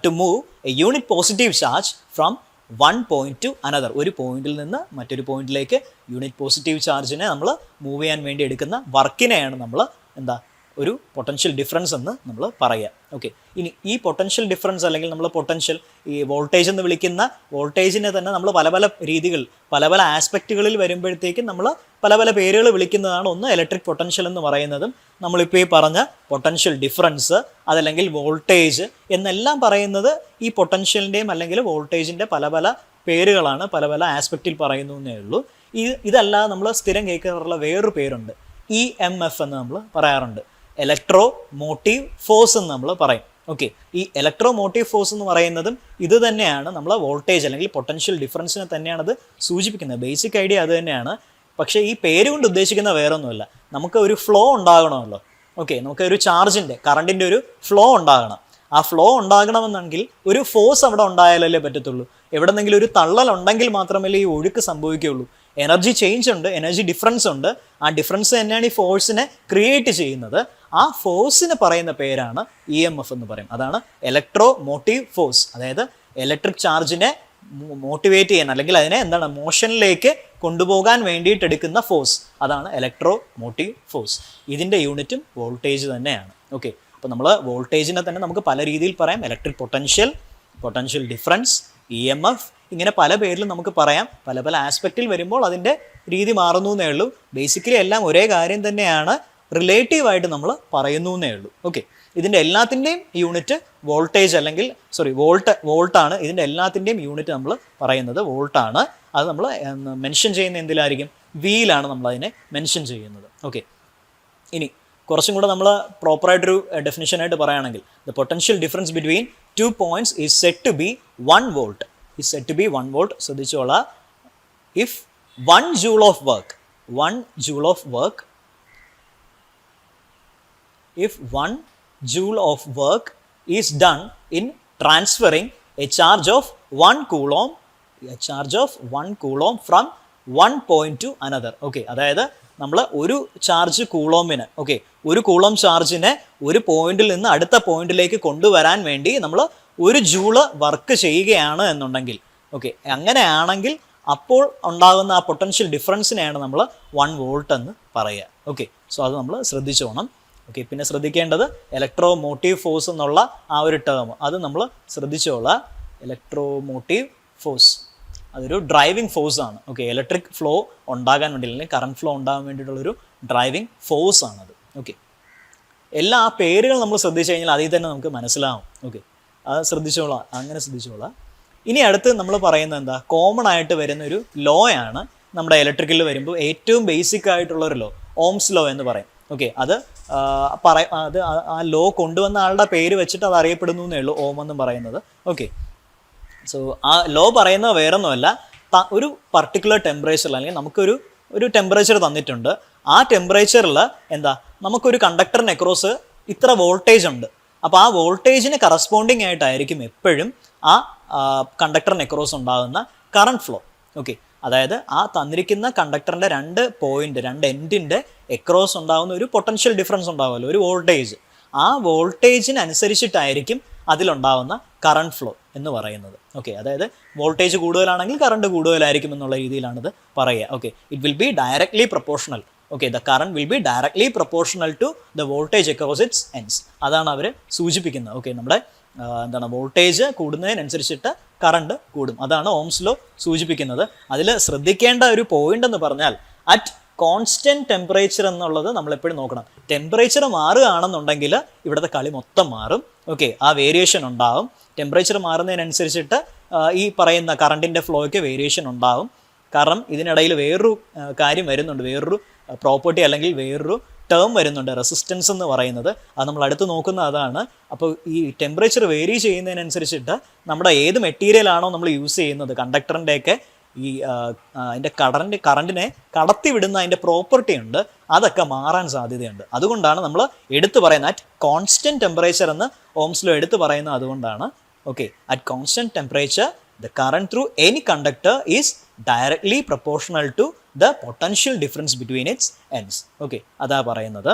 to move a unit positive charge from one point to another. ഒരു പോയിന്റിൽ നിന്ന് മറ്റൊരു പോയിന്റിലേക്ക് യൂണിറ്റ് പോസിറ്റീവ് ചാർജിനെ നമ്മൾ മൂവ് ചെയ്യാൻ വേണ്ടി എടുക്കുന്ന വർക്കിനെയാണ് നമ്മൾ എന്താ ഒരു പൊട്ടൻഷ്യൽ ഡിഫറൻസ് എന്ന് നമ്മൾ പറയുക. ഓക്കെ, ഇനി ഈ പൊട്ടൻഷ്യൽ ഡിഫറൻസ് അല്ലെങ്കിൽ നമ്മൾ പൊട്ടൻഷ്യൽ ഈ വോൾട്ടേജ് എന്ന് വിളിക്കുന്ന വോൾട്ടേജിനെ തന്നെ നമ്മൾ പല പല രീതികൾ പല ആസ്പെക്റ്റുകളിൽ വരുമ്പോഴത്തേക്കും നമ്മൾ പല പേരുകൾ വിളിക്കുന്നതാണ്. ഒന്ന് ഇലക്ട്രിക് പൊട്ടൻഷ്യൽ എന്ന് പറയുന്നതും നമ്മളിപ്പോൾ ഈ പറഞ്ഞ പൊട്ടൻഷ്യൽ ഡിഫറൻസ്, അതല്ലെങ്കിൽ വോൾട്ടേജ് എന്നെല്ലാം പറയുന്നത് ഈ പൊട്ടൻഷ്യലിൻ്റെയും അല്ലെങ്കിൽ വോൾട്ടേജിൻ്റെ പല പേരുകളാണ്, പല ആസ്പെക്റ്റിൽ പറയുന്നു എന്നേ ഉള്ളൂ. ഇതല്ലാതെ നമ്മൾ സ്ഥിരം കേൾക്കാറുള്ള വേറൊരു പേരുണ്ട്, EMF എന്ന് നമ്മൾ പറയാറുണ്ട്, ഇലക്ട്രോ മോട്ടീവ് ഫോഴ്സ് എന്ന് നമ്മൾ പറയും. ഓക്കെ, ഈ ഇലക്ട്രോ മോട്ടീവ് ഫോഴ്സ് എന്ന് പറയുന്നതും ഇത് തന്നെയാണ്, നമ്മൾ വോൾട്ടേജ് അല്ലെങ്കിൽ പൊട്ടൻഷ്യൽ ഡിഫറൻസിനെ തന്നെയാണ് അത് സൂചിപ്പിക്കുന്നത്. ബേസിക് ഐഡിയ അത് തന്നെയാണ്. പക്ഷേ ഈ പേര് കൊണ്ട് ഉദ്ദേശിക്കുന്ന വേറൊന്നുമല്ല, നമുക്ക് ഒരു ഫ്ലോ ഉണ്ടാകണമല്ലോ. ഓക്കെ, നമുക്ക് ഒരു ചാർജിൻ്റെ കറണ്ടിൻ്റെ ഒരു ഫ്ലോ ഉണ്ടാകണം. ആ ഫ്ലോ ഉണ്ടാകണമെന്നെങ്കിൽ ഒരു ഫോഴ്സ് അവിടെ ഉണ്ടായാലല്ലേ പറ്റത്തുള്ളൂ. എവിടെന്നെങ്കിലും ഒരു തള്ളൽ ഉണ്ടെങ്കിൽ മാത്രമല്ലേ ഈ ഒഴുക്ക് സംഭവിക്കുകയുള്ളൂ. എനർജി ചേഞ്ച് ഉണ്ട്, എനർജി ഡിഫറൻസ് ഉണ്ട്. ആ ഡിഫറൻസ് തന്നെയാണ് ഈ ഫോഴ്സിനെ ക്രിയേറ്റ് ചെയ്യുന്നത്. ആ ഫോഴ്സിന് പറയുന്ന പേരാണ് EMF എന്ന് പറയും. അതാണ് ഇലക്ട്രോ മോട്ടീവ് ഫോഴ്സ്. അതായത് ഇലക്ട്രിക് ചാർജിനെ മോട്ടിവേറ്റ് ചെയ്യാൻ അല്ലെങ്കിൽ അതിനെ എന്താണ് മോഷനിലേക്ക് കൊണ്ടുപോകാൻ വേണ്ടിയിട്ട് എടുക്കുന്ന ഫോഴ്സ്, അതാണ് ഇലക്ട്രോ മോട്ടീവ് ഫോഴ്സ്. ഇതിൻ്റെ യൂണിറ്റും വോൾട്ടേജ് തന്നെയാണ്. ഓക്കെ, അപ്പോൾ നമ്മൾ വോൾട്ടേജിനെ തന്നെ നമുക്ക് പല രീതിയിൽ പറയാം. ഇലക്ട്രിക് പൊട്ടൻഷ്യൽ ഡിഫറൻസ്, EMF, ഇങ്ങനെ പല പേരിലും നമുക്ക് പറയാം. പല ആസ്പെക്റ്റിൽ വരുമ്പോൾ അതിൻ്റെ രീതി മാറുന്നു എന്നേ ഉള്ളൂ. ബേസിക്കലി എല്ലാം ഒരേ കാര്യം തന്നെയാണ്, റിലേറ്റീവായിട്ട് നമ്മൾ പറയുന്നു എന്നേ ഉള്ളൂ. ഓക്കെ, ഇതിൻ്റെ എല്ലാത്തിൻ്റെയും യൂണിറ്റ് വോൾട്ടേജ് അല്ലെങ്കിൽ വോൾട്ടാണ്. ഇതിൻ്റെ എല്ലാത്തിൻ്റെയും യൂണിറ്റ് നമ്മൾ പറയുന്നത് വോൾട്ടാണ്. അത് നമ്മൾ മെൻഷൻ ചെയ്യുന്ന എന്തിലായിരിക്കും, വിയിലാണ് നമ്മൾ അതിനെ മെൻഷൻ ചെയ്യുന്നത്. ഓക്കെ, ഇനി കുറച്ചും കൂടെ നമ്മൾ പ്രോപ്പറായിട്ടൊരു ഡെഫിനിഷനായിട്ട് പറയുകയാണെങ്കിൽ, the potential difference between 2 points is set to be 1 volt. ശ്രദ്ധിച്ചോളാം. If 1 joule of work is done in transferring a charge of 1 coulomb from one point to another. Okay, അതായത് നമ്മൾ ഒരു ചാർജ് കൂളോമിന്, ഓക്കെ, ഒരു കൂളോം ചാർജിനെ ഒരു പോയിന്റിൽ നിന്ന് അടുത്ത പോയിന്റിലേക്ക് കൊണ്ടുവരാൻ വേണ്ടി നമ്മൾ 1 ജൂള് വർക്ക് ചെയ്യുകയാണ് എന്നുണ്ടെങ്കിൽ, ഓക്കെ, അങ്ങനെയാണെങ്കിൽ അപ്പോൾ ഉണ്ടാകുന്ന ആ പൊട്ടൻഷ്യൽ ഡിഫറൻസിനെയാണ് നമ്മൾ 1 volt എന്ന് പറയുക. ഓക്കെ, സോ അത് നമ്മൾ ശ്രദ്ധിച്ചോണം. ഓക്കെ, പിന്നെ ശ്രദ്ധിക്കേണ്ടത് ഇലക്ട്രോ മോട്ടീവ് ഫോഴ്സ് എന്നുള്ള ആ ഒരു ടേം, അത് നമ്മൾ ശ്രദ്ധിച്ചോളാം. ഇലക്ട്രോ മോട്ടീവ് ഫോഴ്സ് അതൊരു ഡ്രൈവിംഗ് ഫോഴ്സ് ആണ്. ഓക്കെ, ഇലക്ട്രിക് ഫ്ലോ ഉണ്ടാകാൻ വേണ്ടി അല്ലെങ്കിൽ കറണ്ട് ഫ്ലോ ഉണ്ടാകാൻ വേണ്ടിയിട്ടുള്ളൊരു ഡ്രൈവിംഗ് ഫോഴ്സ് ആണത്. ഓക്കെ, എല്ലാ ആ പേരുകൾ നമ്മൾ ശ്രദ്ധിച്ചു കഴിഞ്ഞാൽ അതിൽ തന്നെ നമുക്ക് മനസ്സിലാവും. ഓക്കെ, അത് ശ്രദ്ധിച്ചോളാം. ഇനി അടുത്ത് നമ്മൾ പറയുന്നത് എന്താ, കോമൺ ആയിട്ട് വരുന്ന ഒരു ലോ ആണ് നമ്മുടെ ഇലക്ട്രിക്കലിൽ വരുമ്പോൾ ഏറ്റവും ബേസിക് ആയിട്ടുള്ളൊരു ലോ, ഓംസ് ലോ എന്ന് പറയും. ഓക്കെ, അത് ആ ലോ കൊണ്ടുവന്ന ആളുടെ പേര് വെച്ചിട്ട് അത് അറിയപ്പെടുന്നു എന്നേ ഉള്ളൂ, ഓം എന്ന് പറയുന്നത്. ഓക്കെ, സോ ആ ലോ പറയുന്നത് വേറൊന്നുമല്ല, ഒരു പർട്ടിക്കുലർ ടെമ്പറേച്ചറിൽ അല്ലെങ്കിൽ നമുക്കൊരു ടെമ്പറേച്ചർ തന്നിട്ടുണ്ട്. ആ ടെമ്പറേച്ചറിൽ എന്താ നമുക്കൊരു കണ്ടക്ടറിന് അക്രോസ് ഇത്ര വോൾട്ടേജ് ഉണ്ട്. അപ്പോൾ ആ വോൾട്ടേജിന് കറസ്പോണ്ടിങ് ആയിട്ടായിരിക്കും എപ്പോഴും ആ കണ്ടക്ടറിന് അക്രോസ് ഉണ്ടാകുന്ന കറണ്ട് ഫ്ലോ. ഓക്കെ, അതായത് ആ തന്നിരിക്കുന്ന കണ്ടക്ടറിൻ്റെ രണ്ട് എൻഡിൻ്റെ എക്രോസ് ഉണ്ടാകുന്ന ഒരു പൊട്ടൻഷ്യൽ ഡിഫറൻസ് ഉണ്ടാവുമല്ലോ, ഒരു വോൾട്ടേജ്. ആ വോൾട്ടേജിനനുസരിച്ചിട്ടായിരിക്കും അതിലുണ്ടാവുന്ന കറണ്ട് ഫ്ലോ എന്ന് പറയുന്നത്. ഓക്കെ, അതായത് വോൾട്ടേജ് കൂടുതലാണെങ്കിൽ കറണ്ട് കൂടുതലായിരിക്കും എന്നുള്ള രീതിയിലാണിത് പറയുക. Okay, it will be directly proportional. Okay, the current will be directly proportional to the voltage across its ends. അതാണ് അവർ സൂചിപ്പിക്കുന്നത്. ഓക്കെ, നമ്മുടെ വോൾട്ടേജ് കൂടുന്നതിനനുസരിച്ചിട്ട് കറണ്ട് കൂടും. അതാണ് ഓംസ് ലോ സൂചിപ്പിക്കുന്നത്. അതിൽ ശ്രദ്ധിക്കേണ്ട ഒരു പോയിന്റ് എന്ന് പറഞ്ഞാൽ അറ്റ് കോൺസ്റ്റൻറ്റ് ടെമ്പറേച്ചർ എന്നുള്ളത് നമ്മളെപ്പോഴും നോക്കണം. ടെമ്പറേച്ചർ മാറുകയാണെന്നുണ്ടെങ്കിൽ ഇവിടുത്തെ കളി മൊത്തം മാറും. ഓക്കെ, ആ വേരിയേഷൻ ഉണ്ടാവും. ടെമ്പറേച്ചർ മാറുന്നതിനനുസരിച്ചിട്ട് ഈ പറയുന്ന കറണ്ടിൻ്റെ ഫ്ലോയ്ക്ക് വേരിയേഷൻ ഉണ്ടാവും. കാരണം ഇതിനിടയിൽ വേറൊരു കാര്യം വരുന്നുണ്ട്, വേറൊരു പ്രോപ്പർട്ടി അല്ലെങ്കിൽ വേറൊരു ടേം വരുന്നുണ്ട്, റെസിസ്റ്റൻസ് എന്ന് പറയുന്നത്. അത് നമ്മൾ അടുത്ത് നോക്കുന്ന അതാണ്. അപ്പോൾ ഈ ടെമ്പറേച്ചർ വേരി ചെയ്യുന്നതിനനുസരിച്ചിട്ട് നമ്മുടെ ഏത് മെറ്റീരിയലാണോ നമ്മൾ യൂസ് ചെയ്യുന്നത്, കണ്ടക്ടറിൻ്റെയൊക്കെ ഈ അതിൻ്റെ കറണ്ടിനെ കടത്തിവിടുന്ന അതിൻ്റെ പ്രോപ്പർട്ടി ഉണ്ട്, അതൊക്കെ മാറാൻ സാധ്യതയുണ്ട്. അതുകൊണ്ടാണ് നമ്മൾ എടുത്തു പറയുന്നത് അറ്റ് കോൺസ്റ്റൻറ്റ് ടെമ്പറേച്ചർ എന്ന് ഓംസ് ലോ എടുത്തു പറയുന്നത്. അതുകൊണ്ടാണ്. Okay, at constant temperature the current through any conductor is directly proportional to the potential difference between its ends. Okay, അതാ പറയുന്നത്.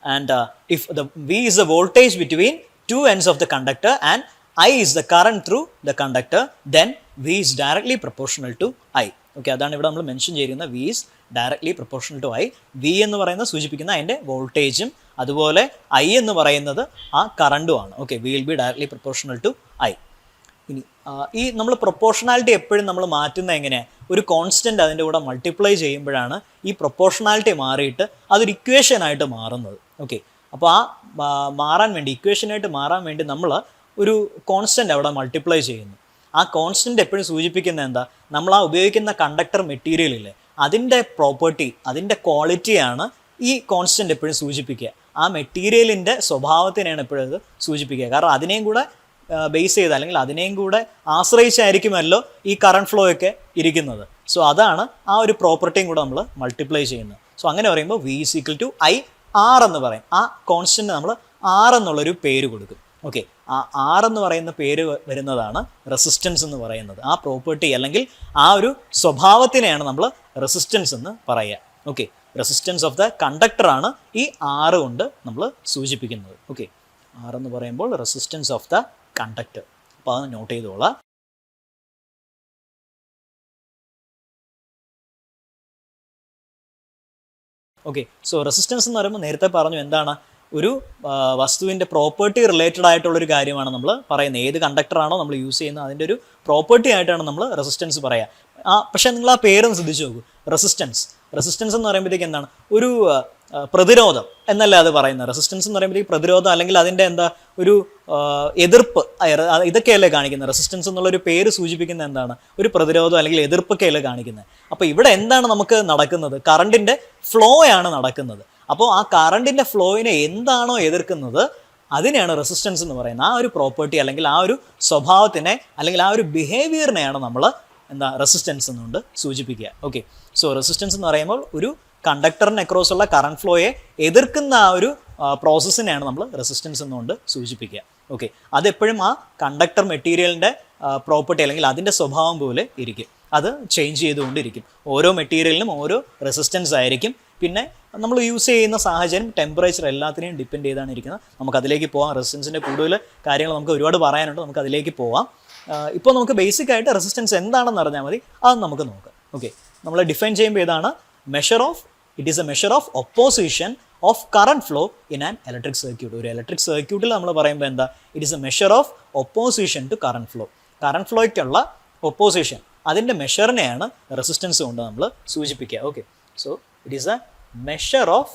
And if the V is the voltage between two ends of the conductor and I is the current through the conductor, then V is directly proportional to I. Okay, അതാണ് ഇവിടെ നമ്മൾ മെൻഷൻ ചെയ്യുന്ന V is directly proportional to I. V എന്ന് പറയുന്നത് സൂചിപ്പിക്കുന്ന അതിൻ്റെ വോൾട്ടേജും അതുപോലെ I എന്ന് പറയുന്നത് ആ കറണ്ടുമാണ്. Okay, V will be directly proportional to I. ഇനി ഈ നമ്മൾ പ്രൊപ്പോർഷണാലിറ്റി എപ്പോഴും നമ്മൾ മാറ്റുന്നത് എങ്ങനെയാണ്? ഒരു കോൺസ്റ്റൻ്റ് അതിൻ്റെ കൂടെ മൾട്ടിപ്ലൈ ചെയ്യുമ്പോഴാണ് ഈ പ്രൊപ്പോർഷണാലിറ്റി മാറിയിട്ട് അതൊരു ഇക്വേഷനായിട്ട് മാറുന്നത്. ഓക്കെ, അപ്പോൾ ആ മാറാൻ വേണ്ടി, ഇക്വേഷനായിട്ട് മാറാൻ വേണ്ടി നമ്മൾ ഒരു കോൺസ്റ്റൻ്റ് അവിടെ മൾട്ടിപ്ലൈ ചെയ്യുന്നു. ആ കോൺസ്റ്റൻ്റ് എപ്പോഴും സൂചിപ്പിക്കുന്നത് എന്താ? നമ്മൾ ആ ഉപയോഗിക്കുന്ന കണ്ടക്ടർ മെറ്റീരിയലില്ലേ, അതിൻ്റെ പ്രോപ്പർട്ടി, അതിൻ്റെ ക്വാളിറ്റിയാണ് ഈ കോൺസ്റ്റൻ്റ് എപ്പോഴും സൂചിപ്പിക്കുക. ആ മെറ്റീരിയലിൻ്റെ സ്വഭാവത്തിനെയാണ് എപ്പോഴും അത് സൂചിപ്പിക്കുക. കാരണം അതിനെയും കൂടെ ബേസ് ചെയ്ത് അല്ലെങ്കിൽ അതിനെയും കൂടെ ആശ്രയിച്ചായിരിക്കുമല്ലോ ഈ കറണ്ട് ഫ്ലോ ഒക്കെ ഇരിക്കുന്നത്. സോ അതാണ് ആ ഒരു പ്രോപ്പർട്ടിയും കൂടെ നമ്മൾ മൾട്ടിപ്ലൈ ചെയ്യുന്നത്. സോ അങ്ങനെ പറയുമ്പോൾ V is equal to I R എന്ന് പറയും. ആ കോൺസ്റ്റൻ്റ് നമ്മൾ R എന്നുള്ളൊരു പേര് കൊടുക്കും. ഓക്കെ, ആ R എന്ന് പറയുന്ന പേര് വരുന്നതാണ് റെസിസ്റ്റൻസ് എന്ന് പറയുന്നത്. ആ പ്രോപ്പർട്ടി അല്ലെങ്കിൽ ആ ഒരു സ്വഭാവത്തിനെയാണ് നമ്മൾ റെസിസ്റ്റൻസ് എന്ന് പറയുക. ഓക്കെ, റെസിസ്റ്റൻസ് ഓഫ് ദ കണ്ടക്ടറാണ് ഈ R കൊണ്ട് നമ്മൾ സൂചിപ്പിക്കുന്നത്. ഓക്കെ, R എന്ന് പറയുമ്പോൾ റെസിസ്റ്റൻസ് ഓഫ് ദ കണ്ടക്ടർ. അപ്പോൾ അത് നോട്ട് ചെയ്തോളാം. ഓക്കെ, സോ റെസിസ്റ്റൻസ് എന്ന് പറയുമ്പോൾ നേരത്തെ പറഞ്ഞു എന്താണ്, ഒരു വസ്തുവിൻ്റെ പ്രോപ്പർട്ടി റിലേറ്റഡ് ആയിട്ടുള്ളൊരു കാര്യമാണ് നമ്മൾ പറയുന്നത്. ഏത് കണ്ടക്ടറാണോ നമ്മൾ യൂസ് ചെയ്യുന്നത് അതിൻ്റെ ഒരു പ്രോപ്പർട്ടി ആയിട്ടാണ് നമ്മൾ റെസിസ്റ്റൻസ് പറയുക. പക്ഷേ നിങ്ങൾ ആ പേരൊന്ന് ശ്രദ്ധിച്ച് നോക്കൂ, റെസിസ്റ്റൻസ് എന്ന് പറയുമ്പോഴത്തേക്ക് എന്താണ്, ഒരു പ്രതിരോധം എന്നല്ല അത് പറയുന്നത്. റെസിസ്റ്റൻസ് എന്ന് പറയുമ്പോഴത്തേക്ക് പ്രതിരോധം അല്ലെങ്കിൽ അതിൻ്റെ എന്താ ഒരു എതിർപ്പ്, ഇതൊക്കെയല്ലേ കാണിക്കുന്നത്. റെസിസ്റ്റൻസ് എന്നുള്ളൊരു പേര് സൂചിപ്പിക്കുന്നത് എന്താണ്, ഒരു പ്രതിരോധം അല്ലെങ്കിൽ എതിർപ്പൊക്കെയല്ലേ കാണിക്കുന്നത്. അപ്പോൾ ഇവിടെ എന്താണ് നമുക്ക് നടക്കുന്നത്, കറണ്ടിൻ്റെ ഫ്ലോ ആണ് നടക്കുന്നത്. അപ്പോൾ ആ കറണ്ടിൻ്റെ ഫ്ലോയിനെ എന്താണോ എതിർക്കുന്നത് അതിനെയാണ് റെസിസ്റ്റൻസ് എന്ന് പറയുന്നത്. ആ ഒരു പ്രോപ്പർട്ടി അല്ലെങ്കിൽ ആ ഒരു സ്വഭാവത്തിനെ അല്ലെങ്കിൽ ആ ഒരു ബിഹേവിയറിനെയാണ് നമ്മൾ എന്താ റെസിസ്റ്റൻസ് എന്നുകൊണ്ട് സൂചിപ്പിക്കുക. ഓക്കെ, സോ റെസിസ്റ്റൻസ് എന്ന് പറയുമ്പോൾ ഒരു കണ്ടക്ടറിന് അക്രോസ് ഉള്ള കറണ്ട് ഫ്ലോയെ എതിർക്കുന്ന ആ ഒരു പ്രോസസ്സിനെയാണ് നമ്മൾ റെസിസ്റ്റൻസ് എന്നുകൊണ്ട് സൂചിപ്പിക്കുക. ഓക്കെ, അതെപ്പോഴും ആ കണ്ടക്ടർ മെറ്റീരിയലിൻ്റെ പ്രോപ്പർട്ടി അല്ലെങ്കിൽ അതിൻ്റെ സ്വഭാവം പോലെ ഇരിക്കും. അത് ചേഞ്ച് ചെയ്തുകൊണ്ടിരിക്കും. ഓരോ മെറ്റീരിയലിനും ഓരോ റെസിസ്റ്റൻസ് ആയിരിക്കും. പിന്നെ നമ്മൾ യൂസ് ചെയ്യുന്ന സാഹചര്യം, ടെമ്പറേച്ചർ എല്ലാത്തിനെയും ഡിപ്പെൻഡ് ചെയ്താണ് ഇരിക്കുന്നത്. നമുക്കതിലേക്ക് പോകാം. റെസിസ്റ്റൻസിൻ്റെ കൂടുതൽ കാര്യങ്ങൾ നമുക്ക് ഒരുപാട് പറയാനുണ്ട്, നമുക്കതിലേക്ക് പോവാം. ഇപ്പോൾ നമുക്ക് ബേസിക് ആയിട്ട് റെസിസ്റ്റൻസ് എന്താണെന്ന് അറിഞ്ഞാൽ മതി, അത് നമുക്ക് നോക്കാം. ഓക്കെ, നമ്മൾ ഡിഫൈൻ ചെയ്യുമ്പോൾ ഇതാണ് it is a measure of opposition of current flow in an electric circuit. ഒരു ഇലക്ട്രിക് സർക്യൂട്ടിൽ നമ്മൾ പറയുമ്പോൾ എന്താ, it is a measure of opposition to current flow. Current ഫ്ലോയ്ക്കുള്ള ഒപ്പോസിഷൻ, അതിൻ്റെ മെഷറിനെയാണ് റെസിസ്റ്റൻസ് കൊണ്ട് നമ്മൾ സൂചിപ്പിക്കുക. Okay, so it is a measure of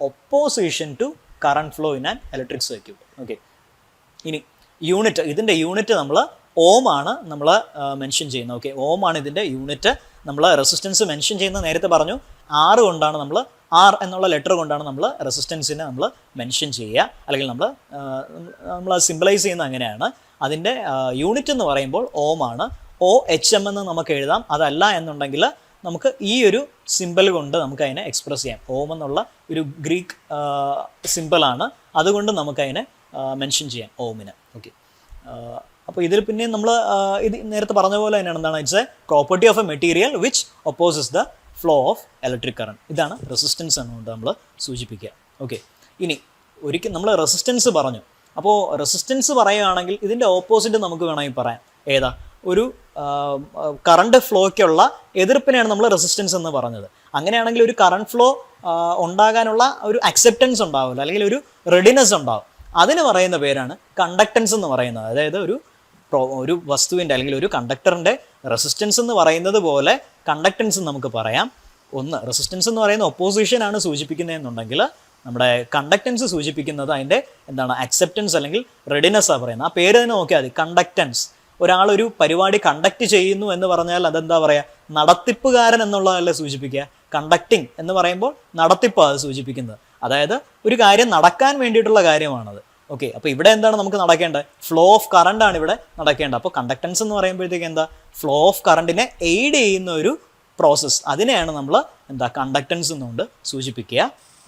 opposition to current flow in an electric circuit. Okay, ഇനി ഇതിൻ്റെ യൂണിറ്റ് നമ്മൾ ഓം ആണ് നമ്മൾ മെൻഷൻ ചെയ്യുന്നത്. ഓക്കെ, ഓം ആണ് ഇതിൻ്റെ യൂണിറ്റ്. നമ്മൾ റെസിസ്റ്റൻസ് മെൻഷൻ ചെയ്യുന്ന നേരത്തെ പറഞ്ഞു ആർ കൊണ്ടാണ് നമ്മൾ ആർ എന്നുള്ള ലെറ്റർ കൊണ്ടാണ് നമ്മൾ റെസിസ്റ്റൻസിനെ നമ്മൾ മെൻഷൻ ചെയ്യുക, അല്ലെങ്കിൽ നമ്മൾ സിംബലൈസ് ചെയ്യുന്നത് അങ്ങനെയാണ്. അതിൻ്റെ യൂണിറ്റ് എന്ന് പറയുമ്പോൾ ഓം ആണ്. OHM എന്ന് നമുക്ക് എഴുതാം. അതല്ല എന്നുണ്ടെങ്കിൽ നമുക്ക് ഈ ഒരു സിമ്പിൾ കൊണ്ട് നമുക്ക് അതിനെ എക്സ്പ്രസ് ചെയ്യാം. ഓം എന്നുള്ള ഒരു ഗ്രീക്ക് സിമ്പിളാണ്, അതുകൊണ്ട് നമുക്കതിനെ മെൻഷൻ ചെയ്യാം ഓമിന്. ഓക്കെ, അപ്പോൾ ഇതിൽ പിന്നെ നമ്മൾ ഇത് നേരത്തെ പറഞ്ഞ പോലെ തന്നെയാണ്. എന്താണ്? It's A property of A material which opposes the flow of electric current. ഇതാണ് റെസിസ്റ്റൻസ് എന്നുകൊണ്ട് നമ്മൾ സൂചിപ്പിക്കുക. ഓക്കെ, ഇനി ഒരിക്കൽ നമ്മൾ റെസിസ്റ്റൻസ് പറഞ്ഞു. അപ്പോൾ റെസിസ്റ്റൻസ് പറയുകയാണെങ്കിൽ ഇതിൻ്റെ ഓപ്പോസിറ്റ് നമുക്ക് വേണമെങ്കിൽ പറയാം. ഏതാ? ഒരു കറണ്ട് ഫ്ലോയ്ക്കുള്ള എതിർപ്പിനെയാണ് നമ്മൾ റെസിസ്റ്റൻസ് എന്ന് പറഞ്ഞത്. അങ്ങനെയാണെങ്കിൽ ഒരു കറണ്ട് ഫ്ലോ ഉണ്ടാകാനുള്ള ഒരു അക്സെപ്റ്റൻസ് ഉണ്ടാവില്ല, അല്ലെങ്കിൽ ഒരു റെഡിനെസ് ഉണ്ടാവും. അതിന് പറയുന്ന പേരാണ് കണ്ടക്ടൻസ് എന്ന് പറയുന്നത്. അതായത് ഒരു വസ്തുവിൻ്റെ അല്ലെങ്കിൽ ഒരു കണ്ടക്ടറിൻ്റെ റെസിസ്റ്റൻസ് എന്ന് പറയുന്നത് പോലെ കണ്ടക്ടൻസ് നമുക്ക് പറയാം. ഒന്ന്, റെസിസ്റ്റൻസ് എന്ന് പറയുന്ന ഒപ്പോസിഷൻ ആണ് സൂചിപ്പിക്കുന്നതെന്നുണ്ടെങ്കിൽ നമ്മുടെ കണ്ടക്ടൻസ് സൂചിപ്പിക്കുന്നത് അതിൻ്റെ എന്താണ്? അക്സെപ്റ്റൻസ് അല്ലെങ്കിൽ റെഡിനെസ്സാണ് പറയുന്നത്. ആ പേര് തന്നെ നോക്കിയാൽ മതി, കണ്ടക്ടൻസ്. ഒരാളൊരു പരിപാടി കണ്ടക്ട് ചെയ്യുന്നു എന്ന് പറഞ്ഞാൽ അതെന്താ പറയുക? നടത്തിപ്പുകാരൻ എന്നുള്ളതല്ലേ സൂചിപ്പിക്കുക. കണ്ടക്ടിങ് എന്ന് പറയുമ്പോൾ നടത്തിപ്പാണ് അത് സൂചിപ്പിക്കുന്നത്. അതായത് ഒരു കാര്യം നടക്കാൻ വേണ്ടിയിട്ടുള്ള കാര്യമാണത്. ഓക്കെ, അപ്പോൾ ഇവിടെ എന്താണ് നമുക്ക് നടക്കേണ്ടത്? ഫ്ലോ ഓഫ് കറണ്ട് ആണ് ഇവിടെ നടക്കേണ്ടത്. അപ്പോൾ കണ്ടക്ടൻസ് എന്ന് പറയുമ്പോഴത്തേക്ക് എന്താ? ഫ്ലോ ഓഫ് കറണ്ടിനെ എയ്ഡ് ചെയ്യുന്ന ഒരു പ്രോസസ്സ്, അതിനെയാണ് നമ്മൾ എന്താ കണ്ടക്ടൻസ് എന്നുകൊണ്ട് സൂചിപ്പിക്കുക.